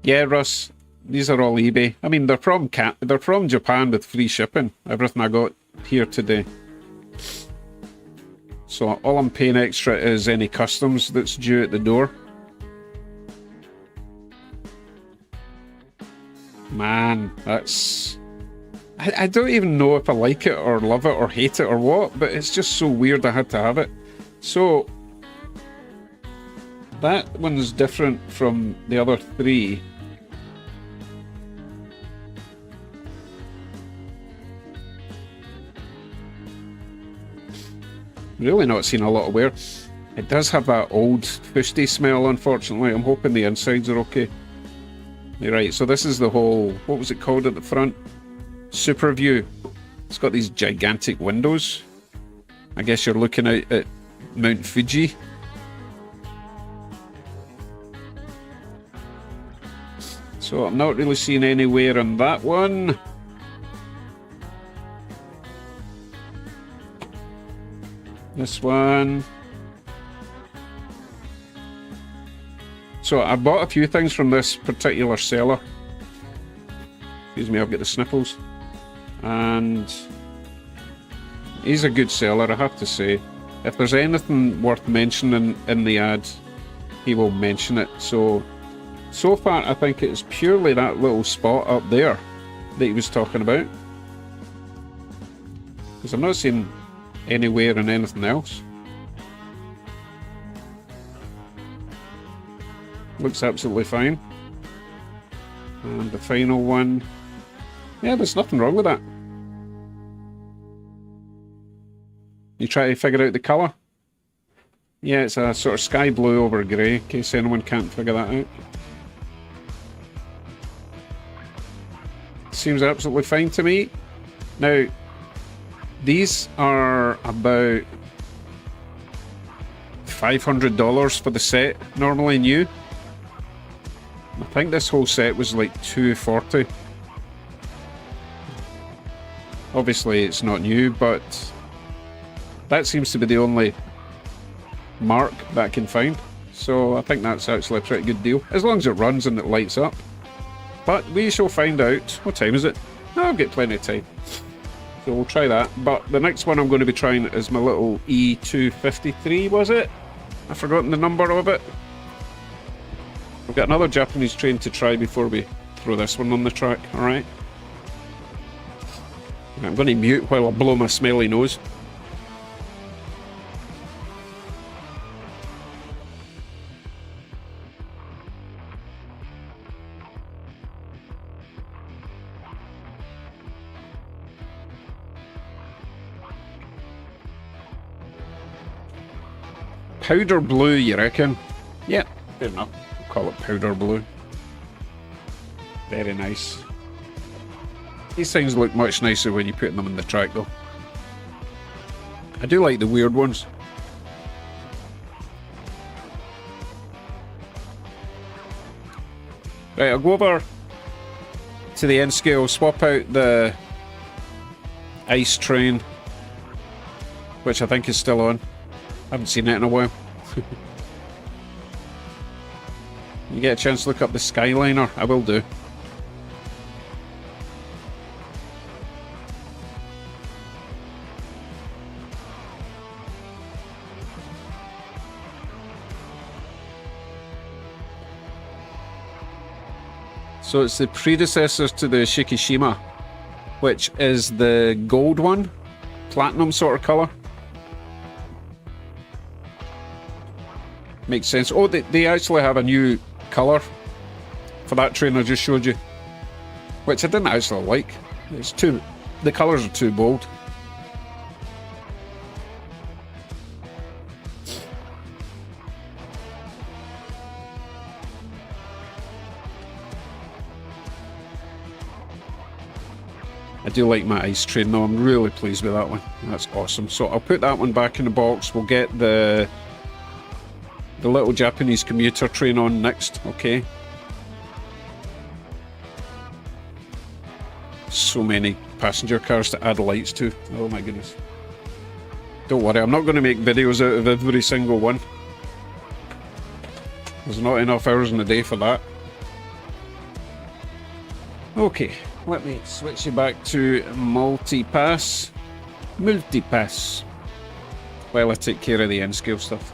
Speaker 1: Yeah, Russ. These are all eBay. I mean, they're from Japan with free shipping. Everything I got here today. So all I'm paying extra is any customs that's due at the door. Man, that's... I don't even know if I like it or love it or hate it or what, but it's just so weird I had to have it. So, that one's different from the other three. Really not seen a lot of wear. It does have that old fusty smell, unfortunately. I'm hoping the insides are okay. Right, so this is the whole, what was it called at the front? Superview. It's got these gigantic windows. I guess you're looking out at Mount Fuji. So I'm not really seeing any wear on that one. This one. So I bought a few things from this particular seller. Excuse me, I've got the sniffles. And he's a good seller, I have to say. If there's anything worth mentioning in the ad, he will mention it. So far I think it's purely that little spot up there that he was talking about. Because I'm not seeing anywhere in anything else. Looks absolutely fine. And the final one, yeah, there's nothing wrong with that. You try to figure out the colour? Yeah, it's a sort of sky blue over grey, in case anyone can't figure that out. Seems absolutely fine to me. Now, these are about $500 for the set, normally new. I think this whole set was like $240. Obviously it's not new, but That seems to be the only mark that I can find. So I think that's actually a pretty good deal. As long as it runs and it lights up. But we shall find out. What time is it? No, I've got plenty of time. So we'll try that. But the next one I'm going to be trying is my little E253, was it? I've forgotten the number of it. We've got another Japanese train to try before we throw this one on the track, alright? I'm going to mute while I blow my smelly nose. Powder blue, you reckon? Yeah, fair enough. We'll call it powder blue. Very nice. These things look much nicer when you put them in the track though. I do like the weird ones. Right, I'll go over to the end scale, swap out the ice train, which I think is still on. I haven't seen it in a while. You get a chance to look up the Skyliner? I will do. So it's the predecessor to the Shikishima, which is the gold one, platinum sort of colour. Makes sense. Oh, they actually have a new colour for that train I just showed you, which I didn't actually like. It's too, the colours are too bold. I do like my ice train though, I'm really pleased with that one. That's awesome. So I'll put that one back in the box. We'll get the little Japanese commuter train on next, okay? So many passenger cars to add lights to. Oh my goodness. Don't worry, I'm not going to make videos out of every single one. There's not enough hours in the day for that. Okay, let me switch you back to multi-pass. Multi-pass. While I take care of the N-scale stuff.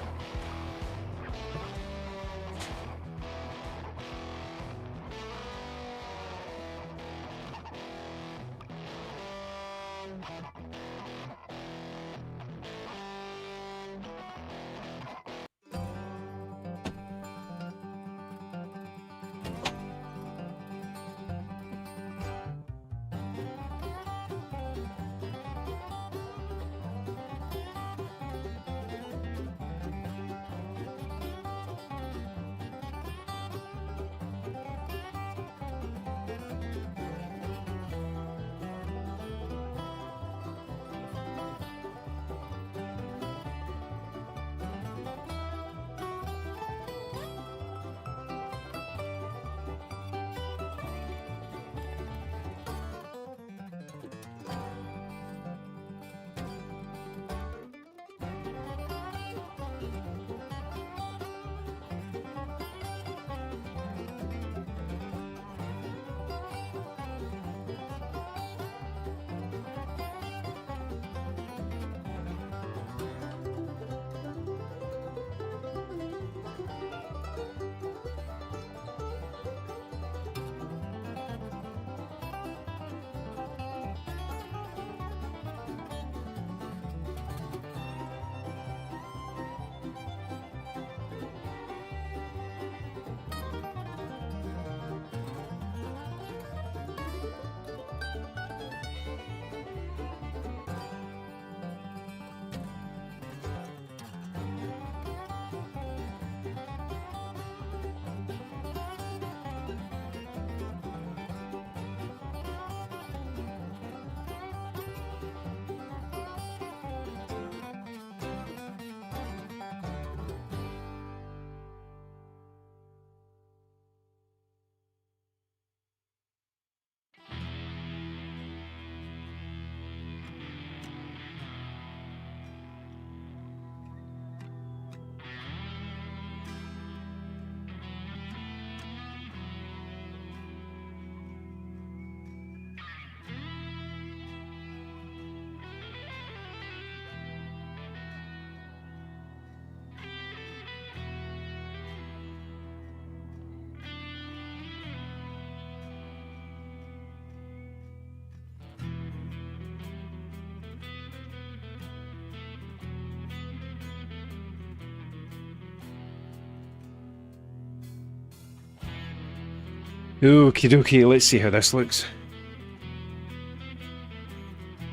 Speaker 1: Okie dokie, let's see how this looks.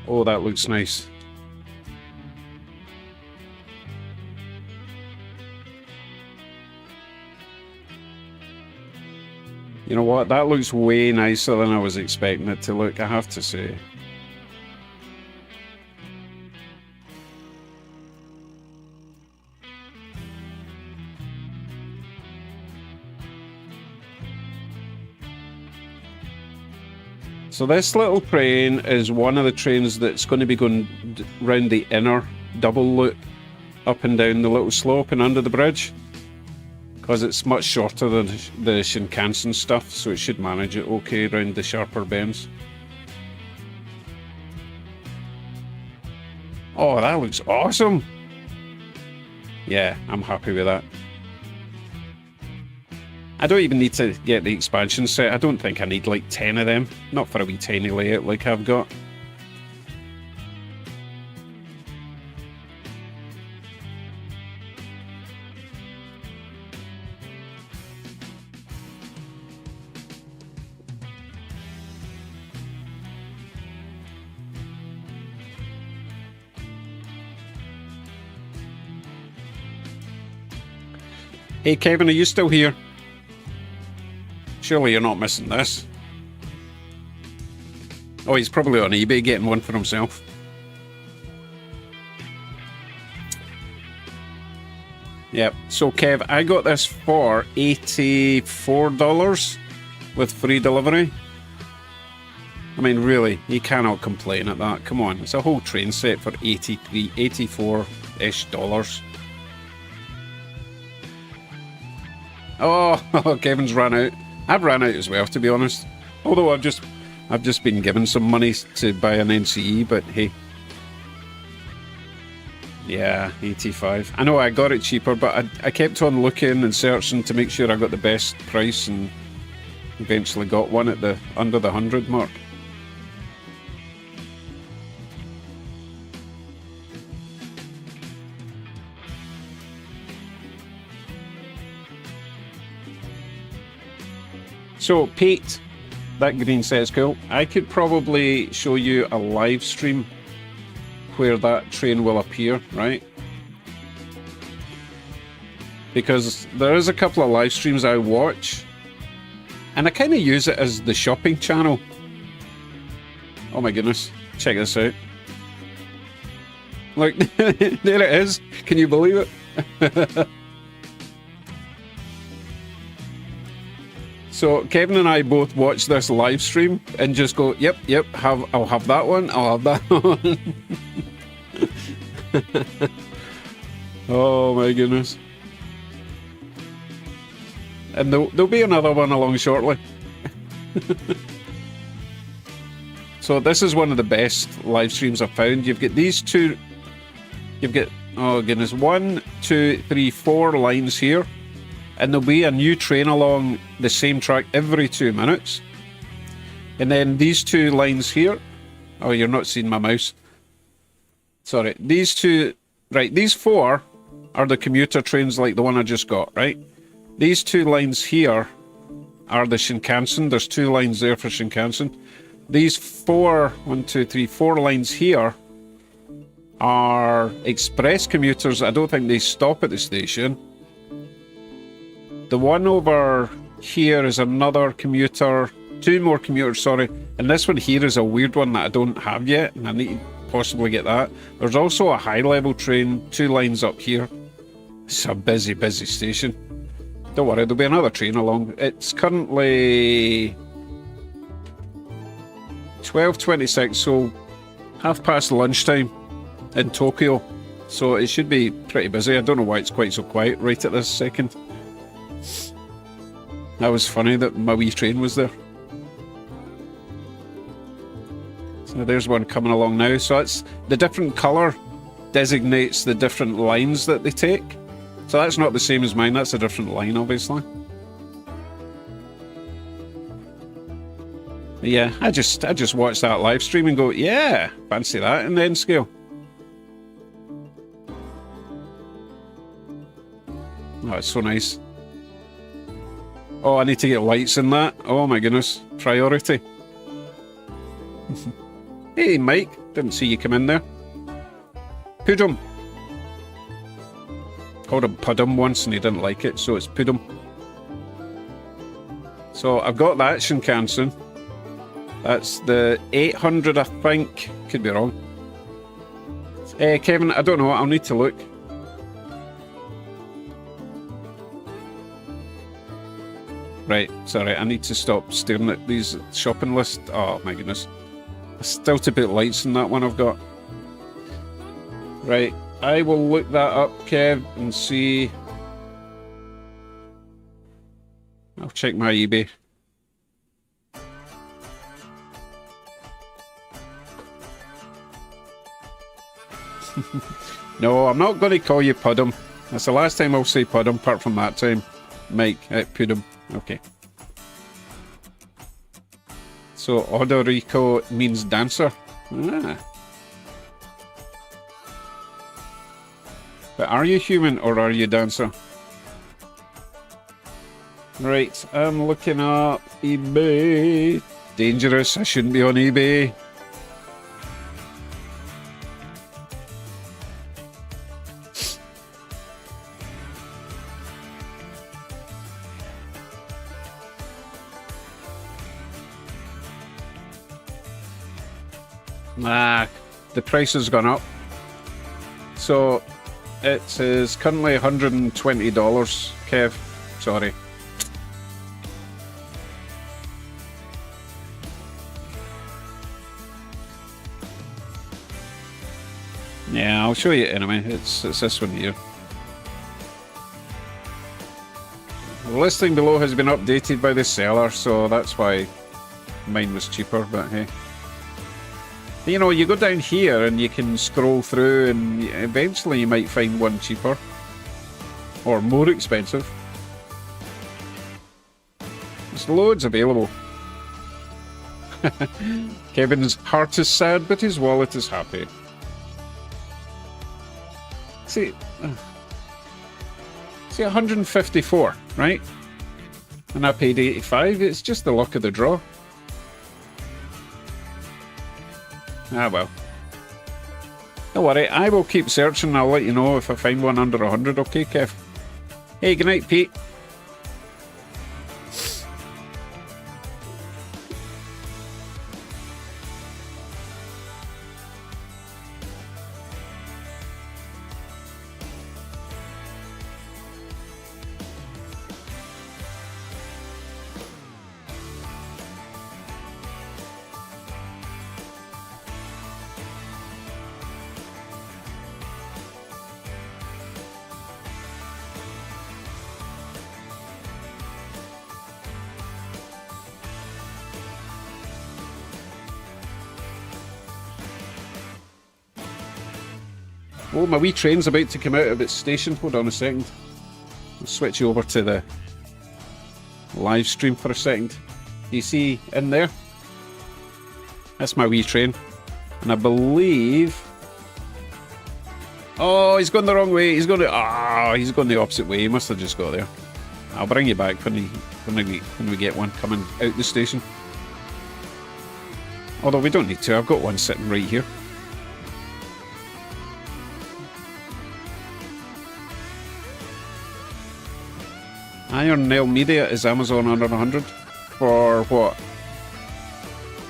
Speaker 1: Oh, that looks nice. You know what? That looks way nicer than I was expecting it to look, I have to say. So this little train is one of the trains that's going to be going round the inner double loop, up and down the little slope and under the bridge. Because it's much shorter than the Shinkansen stuff, so it should manage it okay around the sharper bends. Oh, that looks awesome! Yeah, I'm happy with that. I don't even need to get the expansion set. I don't think I need like 10 of them. Not for a wee tiny layout like I've got. Hey Kevin, are you still here? Surely you're not missing this. Oh, he's probably on eBay getting one for himself. Yep, so Kev, I got this for $84 with free delivery. I mean, really, you cannot complain at that. Come on, it's a whole train set for $84-ish. Oh, Kevin's ran out. I've ran out as well, to be honest. Although I've just been given some money to buy an NCE, but hey. Yeah, 85. I know I got it cheaper, but I kept on looking and searching to make sure I got the best price, and eventually got one at the under the 100 mark. So, Pete, that green set's cool. I could probably show you a live stream where that train will appear, right? Because there is a couple of live streams I watch, and I kind of use it as the shopping channel. Oh my goodness, check this out. Look, there it is. Can you believe it? So Kevin and I both watch this live stream and just go, yep, I'll have that one, I'll have that one. Oh my goodness. And there'll be another one along shortly. So this is one of the best live streams I've found. You've got these two, you've got, oh goodness, 1, 2, 3, 4 lines here. And there'll be a new train along the same track every 2 minutes. And then these 2 lines here. Oh, you're not seeing my mouse. Sorry. These 2, right, these 4 are the commuter trains like the one I just got, right? These 2 lines here are the Shinkansen. There's 2 lines there for Shinkansen. These 4, 1, 2, 3, 4 lines here are express commuters. I don't think they stop at the station. The one over here is another commuter, 2 more commuters, sorry. And this one here is a weird one that I don't have yet, and I need to possibly get that. There's also a high-level train, 2 lines up here. It's a busy, busy station. Don't worry, there'll be another train along. It's currently 12:26, so 1/2 lunchtime in Tokyo. So it should be pretty busy. I don't know why it's quite so quiet right at this second. That was funny that my wee train was there. So there's one coming along now. So it's the different colour designates the different lines that they take. So that's not the same as mine, that's a different line obviously. But yeah, I just watched that live stream and go, yeah, fancy that in the N scale. Oh, it's so nice. Oh, I need to get lights in that. Oh my goodness. Priority. Hey, Mike. Didn't see you come in there. Pudum. Called him Pudum once and he didn't like it, so it's Pudum. So I've got that Shinkansen. That's the 800, I think. Could be wrong. Kevin, I don't know. I'll need to look. Right, sorry. I need to stop staring at these shopping lists. Oh, my goodness. Still to put lights in that one I've got. Right, I will look that up, Kev, and see. I'll check my eBay. No, I'm not going to call you Pudum. That's the last time I'll say Pudum, apart from that time. Mike, Pudum. Okay. So, Odorico means dancer. Ah. But are you human or are you dancer? Right, I'm looking up eBay. Dangerous, I shouldn't be on eBay. The price has gone up. So it is currently $120, Kev. Sorry. Yeah, I'll show you anyway. It's this one here. The listing below has been updated by the seller, so that's why mine was cheaper, but hey. You know, you go down here and you can scroll through and eventually you might find one cheaper. Or more expensive. There's loads available. Kevin's heart is sad, but his wallet is happy. See, 154, right? And I paid 85. It's just the luck of the draw. Ah, well. Don't worry, I will keep searching and I'll let you know if I find one under 100, okay, Kev? Hey, good night, Pete. Oh, my wee train's about to come out of its station. Hold on a second. I'll switch you over to the live stream for a second. You see in there? That's my wee train. And I believe... Oh, he's gone the wrong way. He's going he's gone the opposite way. He must have just got there. I'll bring you back when we get one coming out the station. Although we don't need to. I've got one sitting right here. Iron Nail Media is Amazon under 100 for what?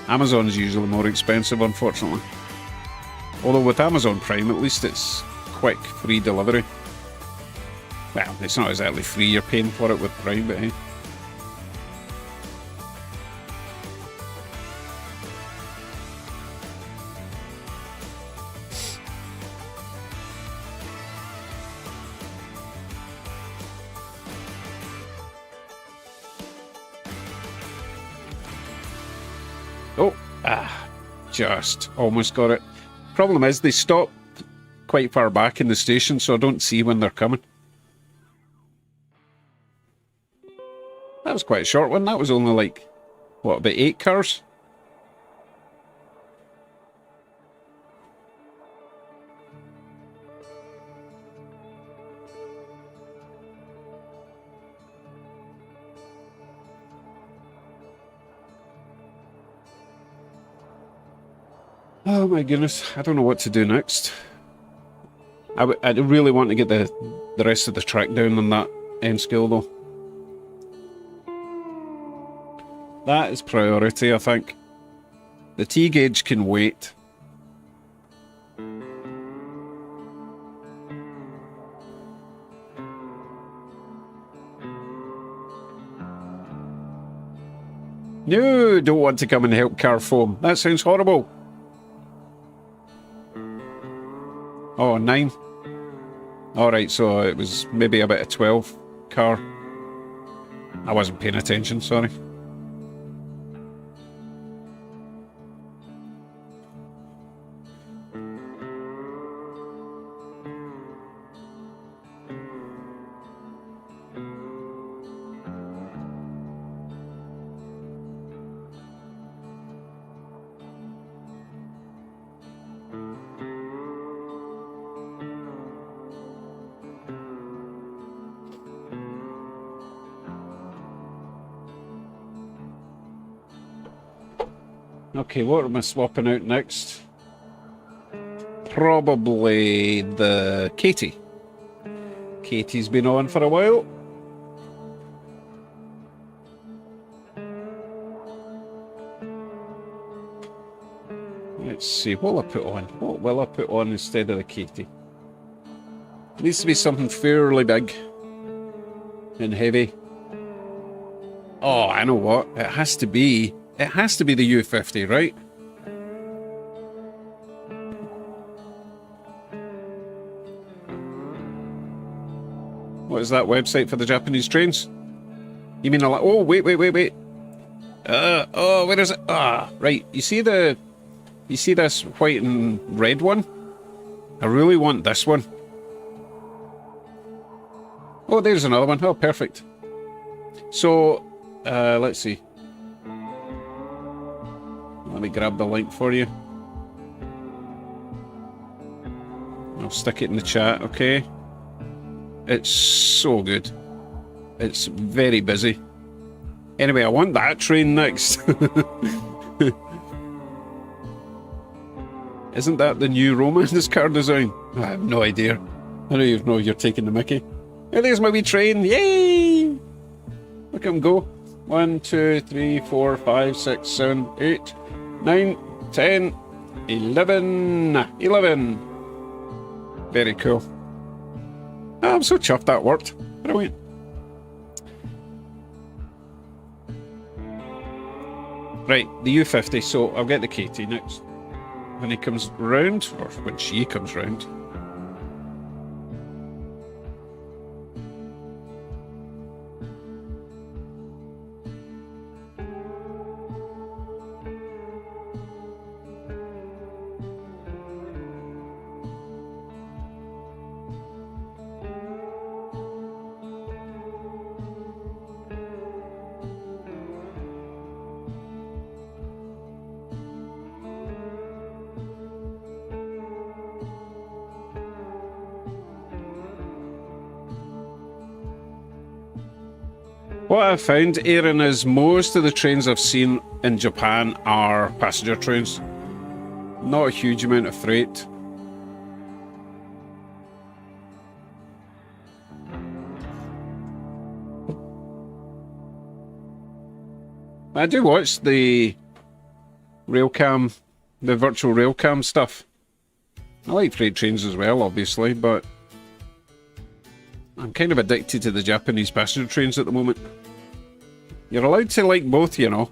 Speaker 1: Amazon is usually more expensive, unfortunately. Although with Amazon Prime, at least it's quick, free delivery. Well, it's not exactly free, you're paying for it with Prime, but hey. Just almost got it. Problem is, they stop quite far back in the station, so I don't see when they're coming. That was quite a short one. That was only like, what, about 8 cars? Oh my goodness, I don't know what to do next. I really want to get the rest of the track down on that end scale though. That is priority, I think. The T-gauge can wait. No, don't want to come and help car foam. That sounds horrible. Oh, 9. Alright, so it was maybe about a 12 car. I wasn't paying attention, sorry. Okay, what am I swapping out next? Probably the Katie. Katie's been on for a while. Let's see, what will I put on? What will I put on instead of the Katie? It needs to be something fairly big and heavy. Oh, I know what. It has to be the U50, right? What is that website for the Japanese trains? You mean oh, wait. Oh, where is it? Right. You see this white and red one? I really want this one. Oh, there's another one. Oh, perfect. So, let's see. Let me grab the link for you. I'll stick it in the chat, okay? It's so good. It's very busy. Anyway, I want that train next. Isn't that the new Romance car design? I have no idea. I don't even know if you're taking the mickey. Oh, there's my wee train. Yay! Look at him go. 1, 2, 3, 4, 5, 6, 7, 8, 9, 10, 11. 11. Very cool. Oh, I'm so chuffed that worked. Brilliant. Right, the U50. So I'll get the Katie next. When he comes round, or when she comes round. What I've found, Aaron, is most of the trains I've seen in Japan are passenger trains. Not a huge amount of freight. I do watch the railcam, the virtual railcam stuff. I like freight trains as well, obviously, but I'm kind of addicted to the Japanese passenger trains at the moment. You're allowed to like both, you know.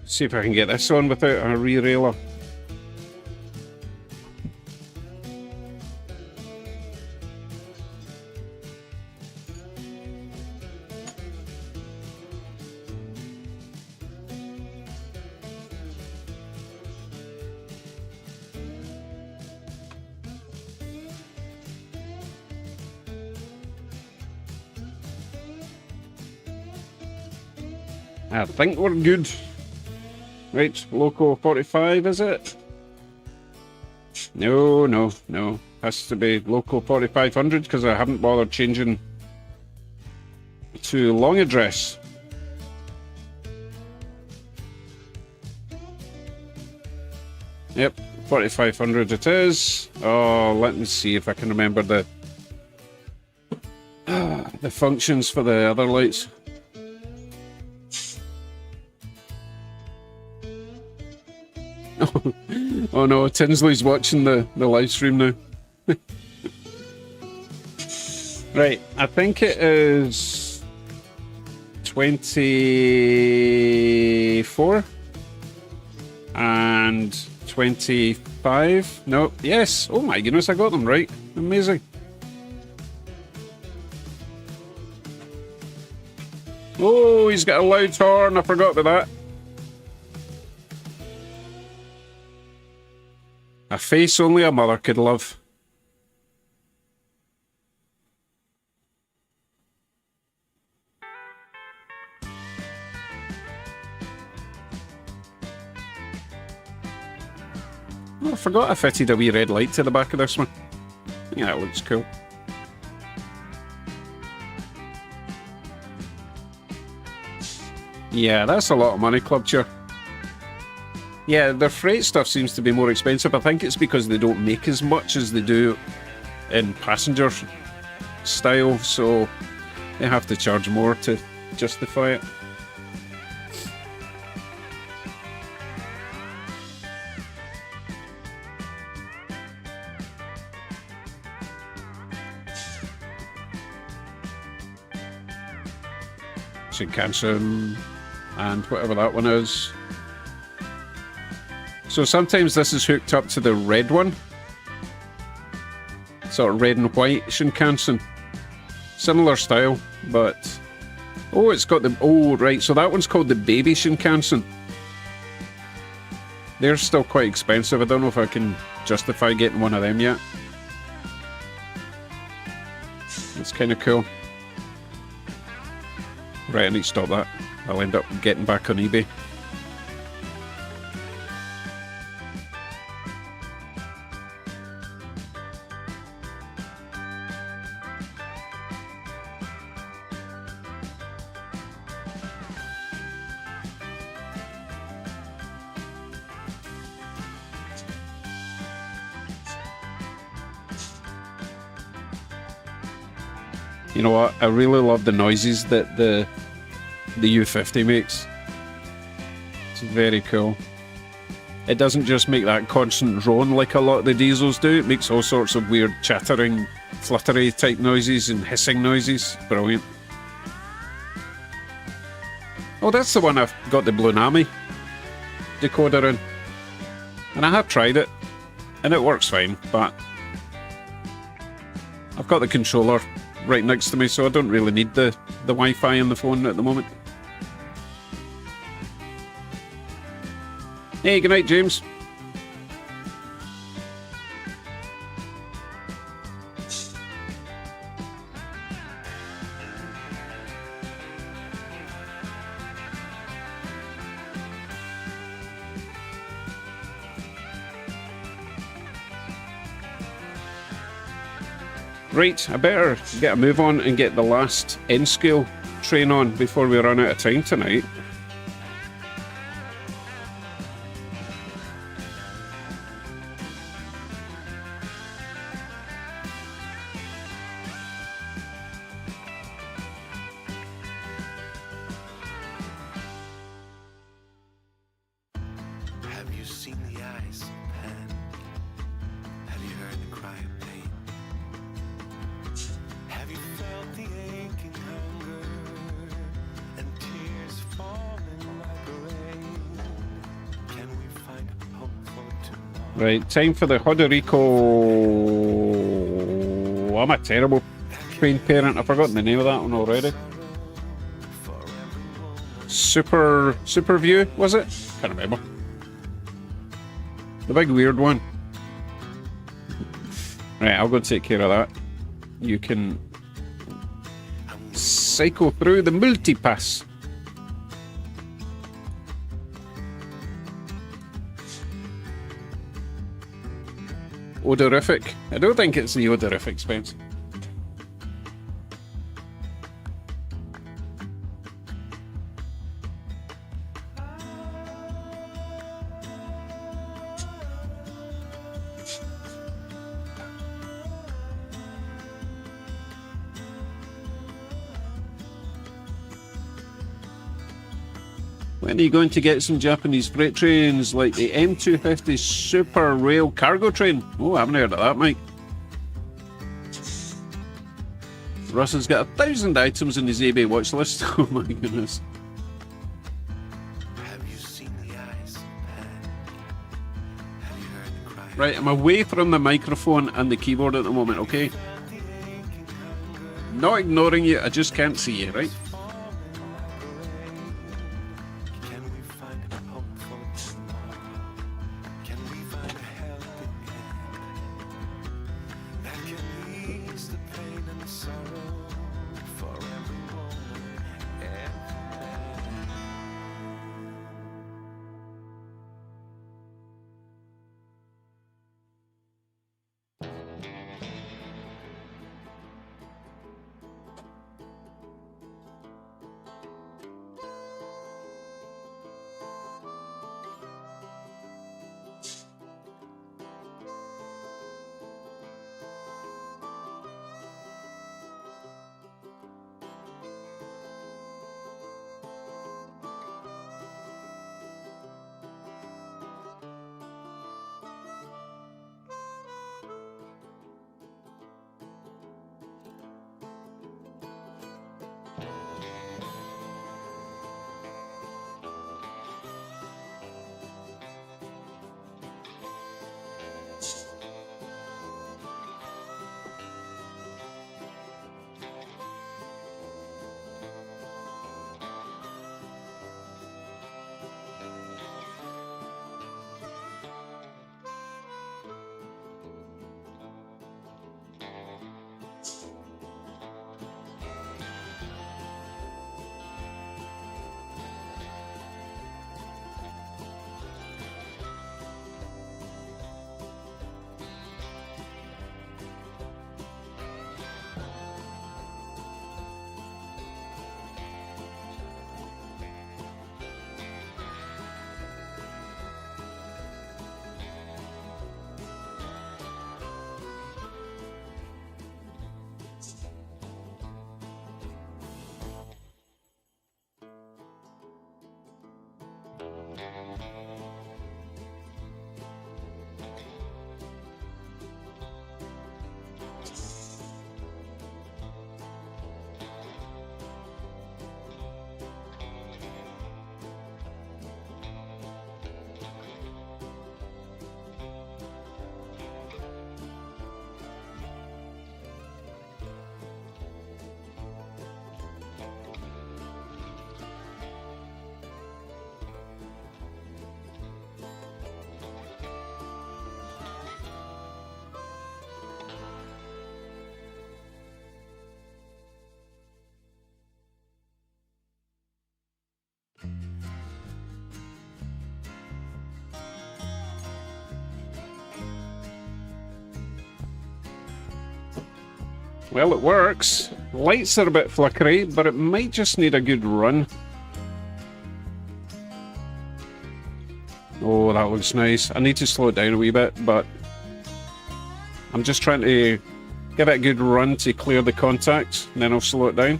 Speaker 1: See if I can get this on without a re-railer. I think we're good. Right, Loco 45, is it? No. Has to be Loco 4500 because I haven't bothered changing to long address. Yep, 4500 it is. Oh, let me see if I can remember the functions for the other lights. Oh no, Tinsley's watching the live stream now. Right, I think it is 24 and 25. No, yes. Oh my goodness, I got them right. Amazing. Oh, he's got a loud horn. I forgot about that. A face only a mother could love. Oh, I forgot I fitted a wee red light to the back of this one. Yeah, that looks cool. Yeah, that's a lot of money, Club Cheer. Yeah, their freight stuff seems to be more expensive. I think it's because they don't make as much as they do in passenger style, so they have to charge more to justify it. Shinkansen and whatever that one is. So sometimes this is hooked up to the red one. Sort of red and white Shinkansen. Similar style, but... Oh, it's got the... Oh, right, so that one's called the Baby Shinkansen. They're still quite expensive. I don't know if I can justify getting one of them yet. It's kind of cool. Right, I need to stop that. I'll end up getting back on eBay. You know what? I really love the noises that the U50 makes. It's very cool. It doesn't just make that constant drone like a lot of the diesels do. It makes all sorts of weird chattering, fluttery type noises and hissing noises. Brilliant. Oh, that's the one I've got the Blue Nami decoder in. And I have tried it. And it works fine, but I've got the controller right next to me, so I don't really need the Wi-Fi on the phone at the moment. Hey, good night, James. Right, I better get a move on and get the last N-scale train on before we run out of time tonight.
Speaker 3: Have you seen the eyes of pen? Have you heard the cry of pain? Have you felt the aching hunger and tears falling like rain? Can we find hope for tomorrow?
Speaker 1: Right, time for the Hodorico. I'm a terrible train parent. I've forgotten the name of that one already. Super View, was it? Can't remember. The big weird one. Right, I'll go take care of that. You can cycle through the multipass. odorific. I don't think it's the odorific, Spence. When are you going to get some Japanese freight trains like the M250 Super Rail Cargo Train? Oh, I haven't heard of that, Mike. Russ has got 1,000 items in his eBay watch list. Oh my goodness.
Speaker 3: Have you seen the eyes? Have you heard the cry?
Speaker 1: Right, I'm away from the microphone and the keyboard at the moment, okay? Not ignoring you, I just can't see you, right?
Speaker 3: Can we find hope for tomorrow? Can we find a helping hand that can ease the pain and the sorrow for every woman, every man?
Speaker 1: Well, it works. Lights are a bit flickery, but it might just need a good run. Oh, that looks nice. I need to slow it down a wee bit, but I'm just trying to give it a good run to clear the contacts, and then I'll slow it down.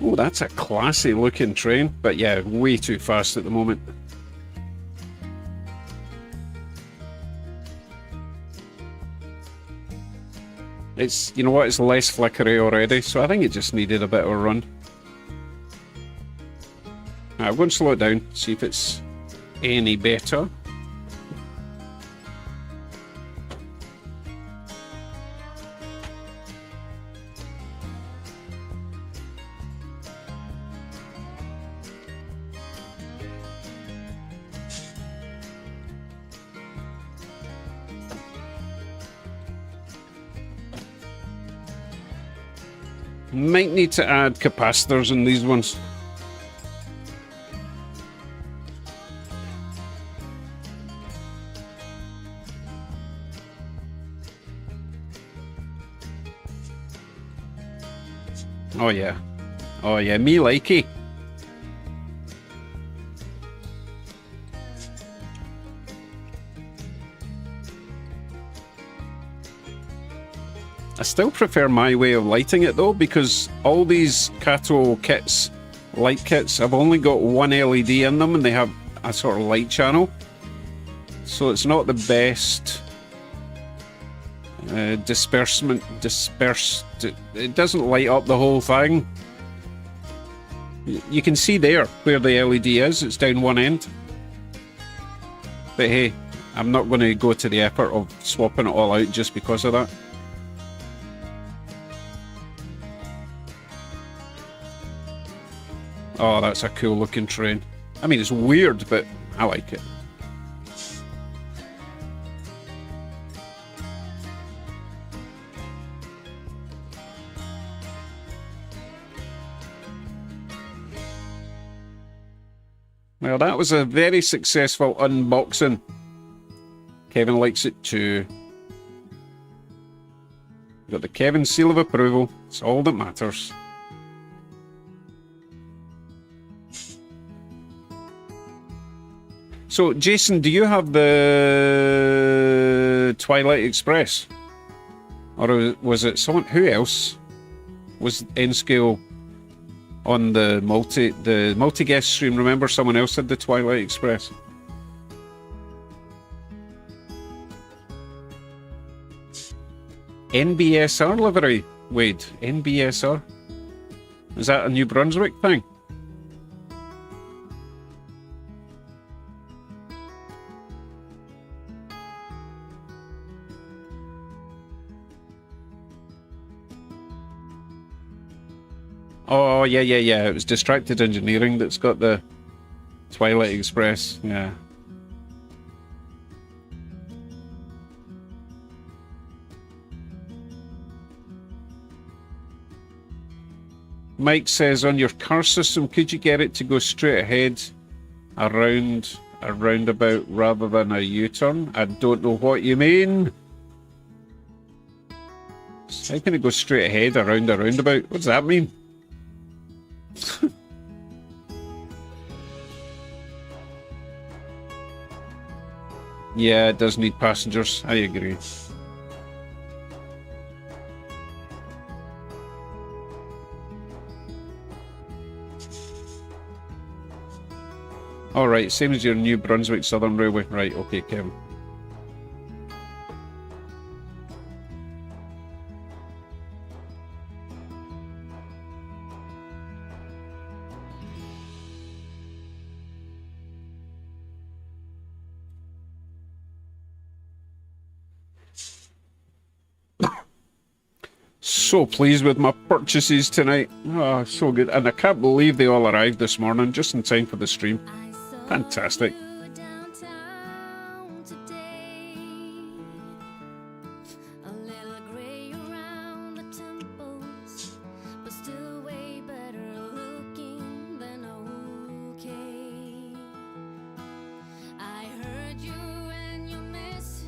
Speaker 1: Oh, that's a classy looking train, but yeah, way too fast at the moment. It's, you know what, it's less flickery already, so I think it just needed a bit of a run. I'm going to slow it down, see if it's any better. Might need to add capacitors in these ones. Oh yeah. Oh yeah, me likey. I still prefer my way of lighting it though, because all these Kato kits, light kits, have only got one LED in them and they have a sort of light channel. So it's not the best it doesn't light up the whole thing. You can see there where the LED is, it's down one end. But hey, I'm not going to go to the effort of swapping it all out just because of that. Oh, that's a cool looking train. I mean, it's weird, but I like it. Well, that was a very successful unboxing. Kevin likes it too. Got the Kevin seal of approval. It's all that matters. So, Jason, do you have the Twilight Express? Or was it someone? Who else was N-Scale on the multi-guest stream? Remember, someone else had the Twilight Express. NBSR livery, Wade. NBSR. Is that a New Brunswick thing? Oh, yeah. It was Distracted Engineering that's got the Twilight Express, yeah. Mike says, on your car system, could you get it to go straight ahead around a roundabout rather than a U-turn? I don't know what you mean. How can it go straight ahead around a roundabout? What does that mean? Yeah, it does need passengers. I agree. Alright, same as your New Brunswick Southern Railway. Right, okay, Kevin. So pleased with my purchases tonight. Oh, so good. And I can't believe they all arrived this morning, just in time for the stream. Fantastic.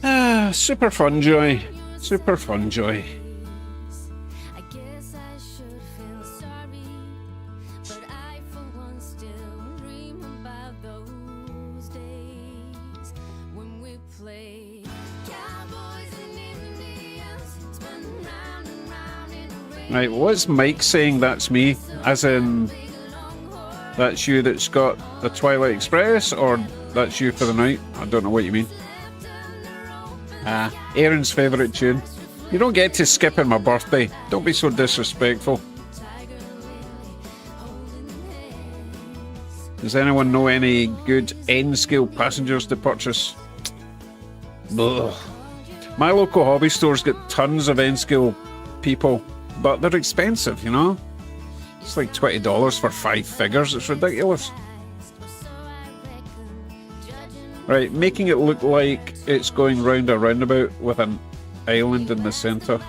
Speaker 1: Ah, super fun, Joy. Super fun, Joy. Right, what's Mike saying? That's me, as in that's you that's got the Twilight Express, or that's you for the night? I don't know what you mean. Ah, Aaron's favourite tune. You don't get to skip on my birthday. Don't be so disrespectful. Does anyone know any good N-scale passengers to purchase? Ugh. My local hobby store's got tons of N-scale people, but they're expensive, you know? It's like $20 for 5 figures. It's ridiculous. Right, making it look like it's going round a roundabout with an island in the centre.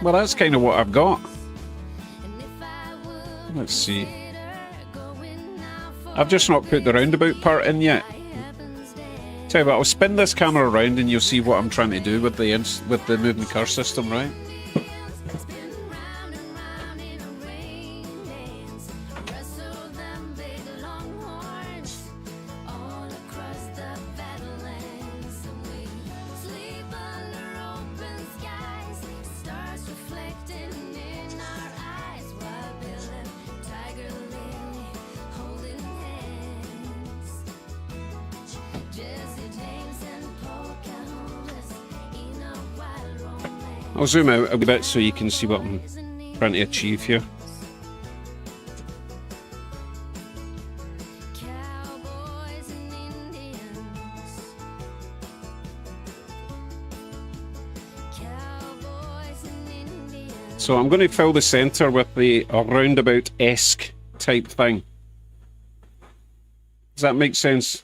Speaker 1: Well, that's kind of what I've got. Let's see. I've just not put the roundabout part in yet. Tell you what, I'll spin this camera around and you'll see what I'm trying to do with the moving car system, right? I'll zoom out a bit so you can see what I'm trying to achieve here. So I'm going to fill the centre with a roundabout-esque type thing. Does that make sense?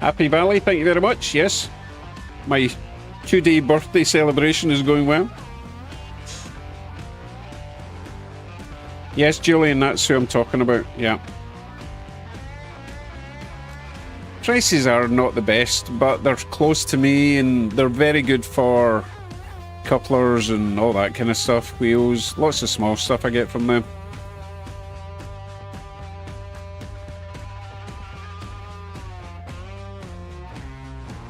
Speaker 1: Happy Valley, thank you very much. Yes, my 2-day birthday celebration is going well. Yes, Julian, that's who I'm talking about, yeah. Prices are not the best, but they're close to me and they're very good for couplers and all that kind of stuff, wheels, lots of small stuff I get from them.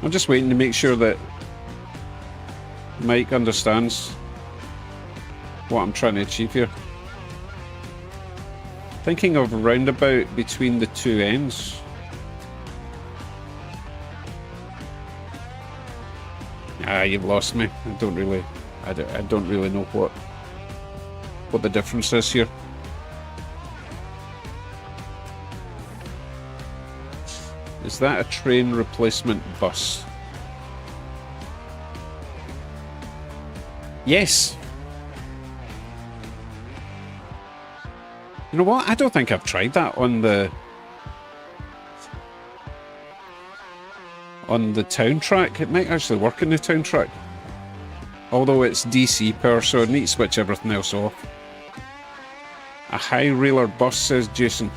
Speaker 1: I'm just waiting to make sure that Mike understands what I'm trying to achieve here. Thinking of a roundabout between the two ends. Ah, you've lost me. I don't really know what the difference is here. Is that a train replacement bus? Yes. You know what? I don't think I've tried that on the town track. It might actually work in the town track. Although it's DC power, so I need to switch everything else off. A high railer bus, says Jason.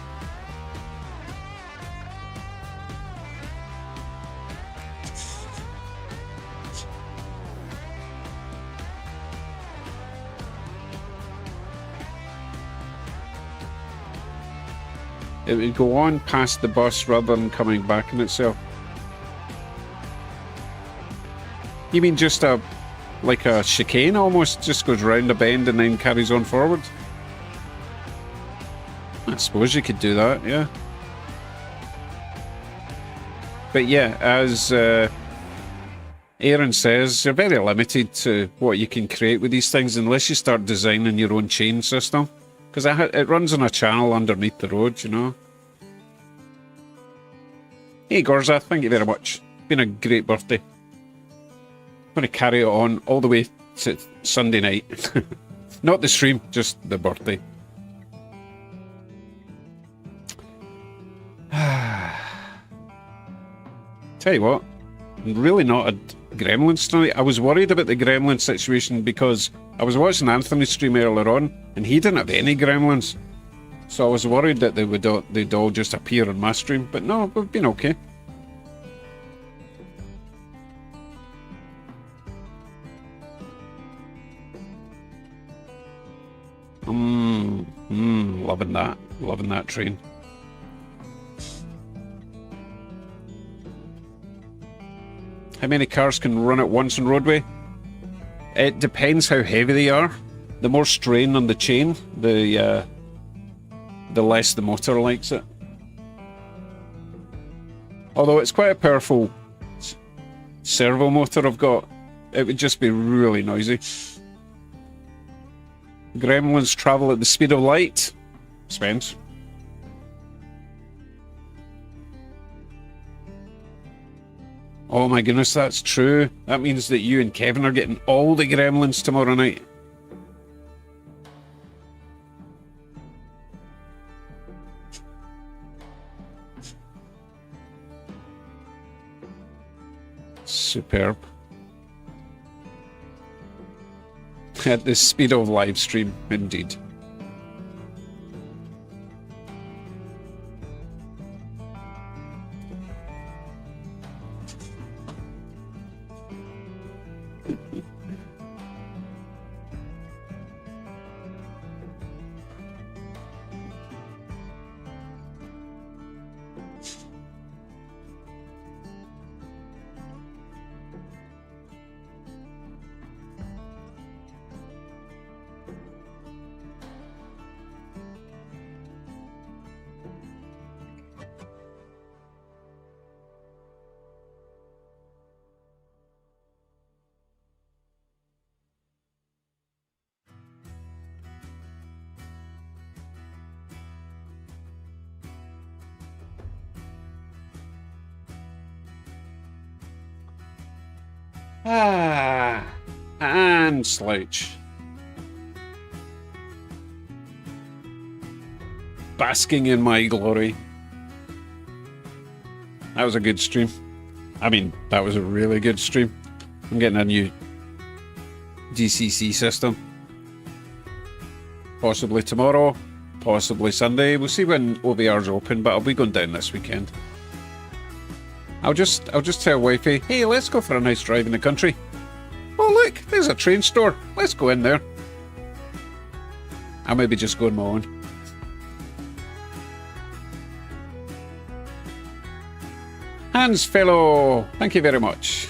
Speaker 1: It would go on past the bus rather than coming back in itself. You mean just like a chicane almost? Just goes round a bend and then carries on forward? I suppose you could do that, yeah. But yeah, as Aaron says, you're very limited to what you can create with these things unless you start designing your own chain system. Because it runs on a channel underneath the road, you know. Hey Gorza, thank you very much. Been a great birthday. I'm going to carry it on all the way to Sunday night. Not the stream, just the birthday. Tell you what, I'm really not a Gremlins tonight. I was worried about the Gremlins situation because I was watching Anthony's stream earlier on and he didn't have any Gremlins. So I was worried that they'd all just appear on my stream, but no, we've been okay. Loving that train. How many cars can run at once on roadway? It depends how heavy they are. The more strain on the chain, the less the motor likes it. Although it's quite a powerful servo motor I've got, it would just be really noisy. Gremlins travel at the speed of light. Spence. Oh my goodness, that's true. That means that you and Kevin are getting all the gremlins tomorrow night. Superb. At the speed of live stream, indeed. And slouch. Basking in my glory. That was a good stream. I mean, that was a really good stream. I'm getting a new DCC system. Possibly tomorrow, possibly Sunday. We'll see when OVR's open, but I'll be going down this weekend. I'll just tell wifey, hey, let's go for a nice drive in the country. Oh look, there's a train store. Let's go in there. I'll maybe just go on my own. Hans Fellow, thank you very much.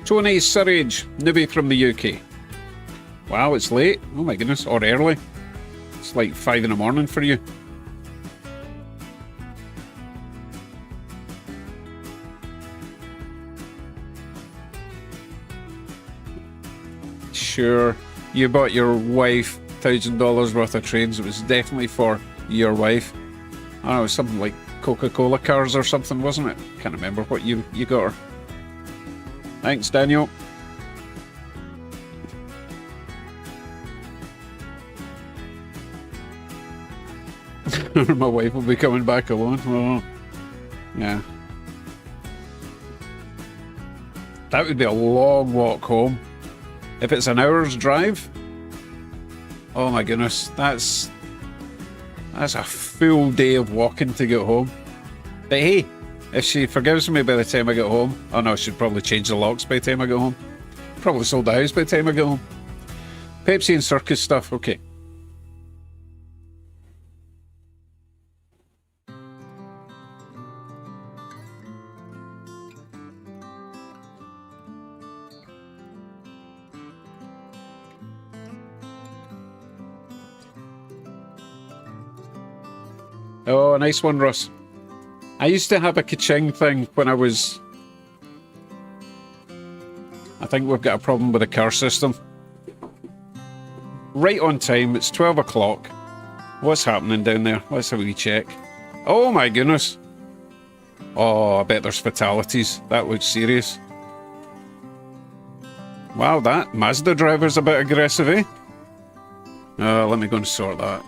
Speaker 1: Tony Surridge, newbie from the UK. Wow, it's late. Oh my goodness, or early. It's like 5 in the morning for you. Sure, you bought your wife $1,000 worth of trains. It was definitely for your wife. I don't know, it was something like Coca-Cola cars or something, wasn't it? Can't remember what you got her. Thanks, Daniel. My wife will be coming back alone. Oh, yeah. That would be a long walk home. If it's an hour's drive, oh my goodness, that's a full day of walking to get home. But hey, if she forgives me by the time I get home, oh no, she'd probably change the locks by the time I get home. Probably sold the house by the time I get home. Pepsi and circus stuff, okay. Oh, nice one, Russ. I used to have a ka-ching thing when I was... I think we've got a problem with the car system. Right on time, it's 12 o'clock. What's happening down there? Let's have a wee check. Oh my goodness. Oh, I bet there's fatalities. That looks serious. Wow, that Mazda driver's a bit aggressive, eh? Let me go and sort that.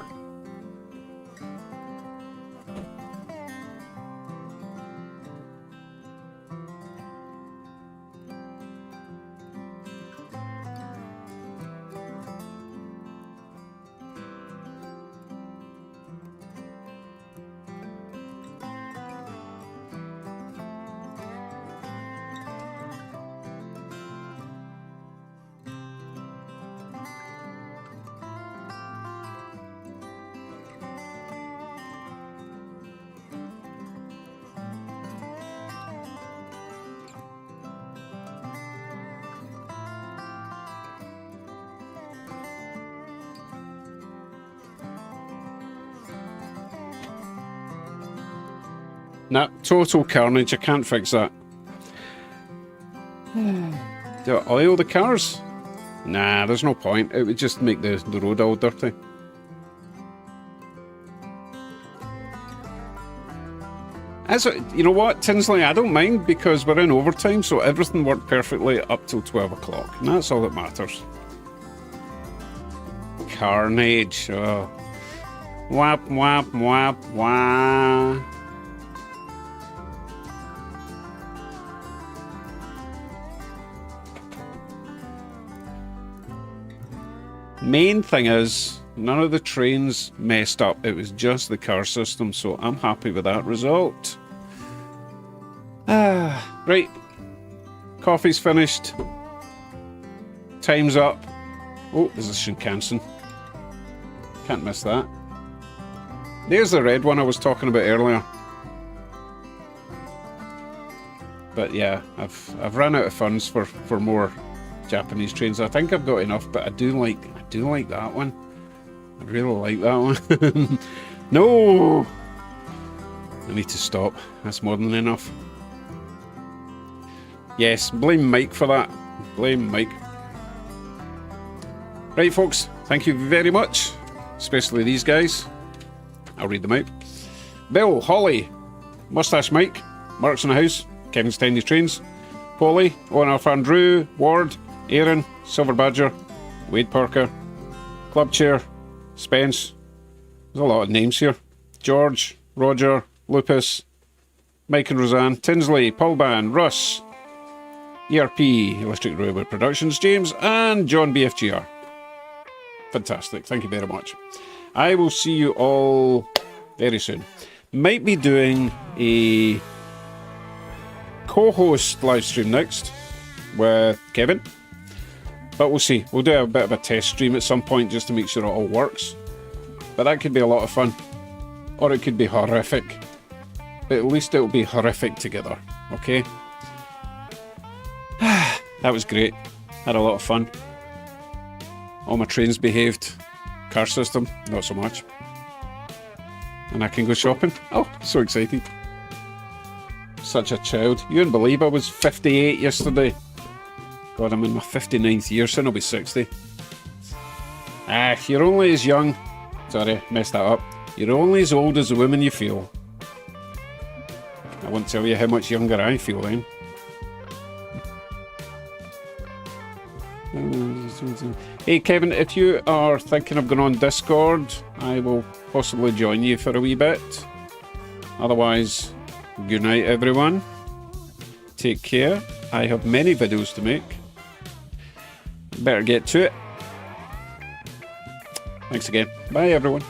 Speaker 1: Nah, total carnage. I can't fix that. Do I oil the cars? Nah, there's no point. It would just make the road all dirty. You know what, Tinsley, I don't mind because we're in overtime, so everything worked perfectly up till 12 o'clock. And that's all that matters. Carnage. Oh. Wap, wap, wap, wah. Main thing is, none of the trains messed up. It was just the car system, so I'm happy with that result. Right. Coffee's finished. Time's up. Oh, there's a Shinkansen. Can't miss that. There's the red one I was talking about earlier. But yeah, I've run out of funds for more Japanese trains. I think I've got enough, but I do like that one. I really like that one. No! I need to stop. That's more than enough. Yes, blame Mike for that. Blame Mike. Right, folks. Thank you very much. Especially these guys. I'll read them out. Bill, Holly, Mustache Mike, Mark's in the House, Kevin's Tiny Trains, Polly, Owen Alf Andrew, Ward, Aaron, Silver Badger, Wade Parker, Club Chair, Spence. There's a lot of names here. George, Roger, Lupus, Mike and Roseanne, Tinsley, Paul Ban, Russ, ERP, Electric Railway Productions, James, and John BFGR. Fantastic. Thank you very much. I will see you all very soon. Might be doing a co-host live stream next with Kevin. But we'll see. We'll do a bit of a test stream at some point just to make sure it all works. But that could be a lot of fun. Or it could be horrific. But at least it'll be horrific together. Okay? That was great. Had a lot of fun. All my trains behaved. Car system, not so much. And I can go shopping. Oh, so excited. Such a child. You wouldn't believe I was 58 yesterday. God, I'm in my 59th year, soon I'll be 60. You're only as young. Sorry, messed that up. You're only as old as the woman you feel. I won't tell you how much younger I feel then. Hey Kevin, if you are thinking of going on Discord, I will possibly join you for a wee bit. Otherwise, good night everyone. Take care. I have many videos to make. Better get to it. Thanks again. Bye everyone.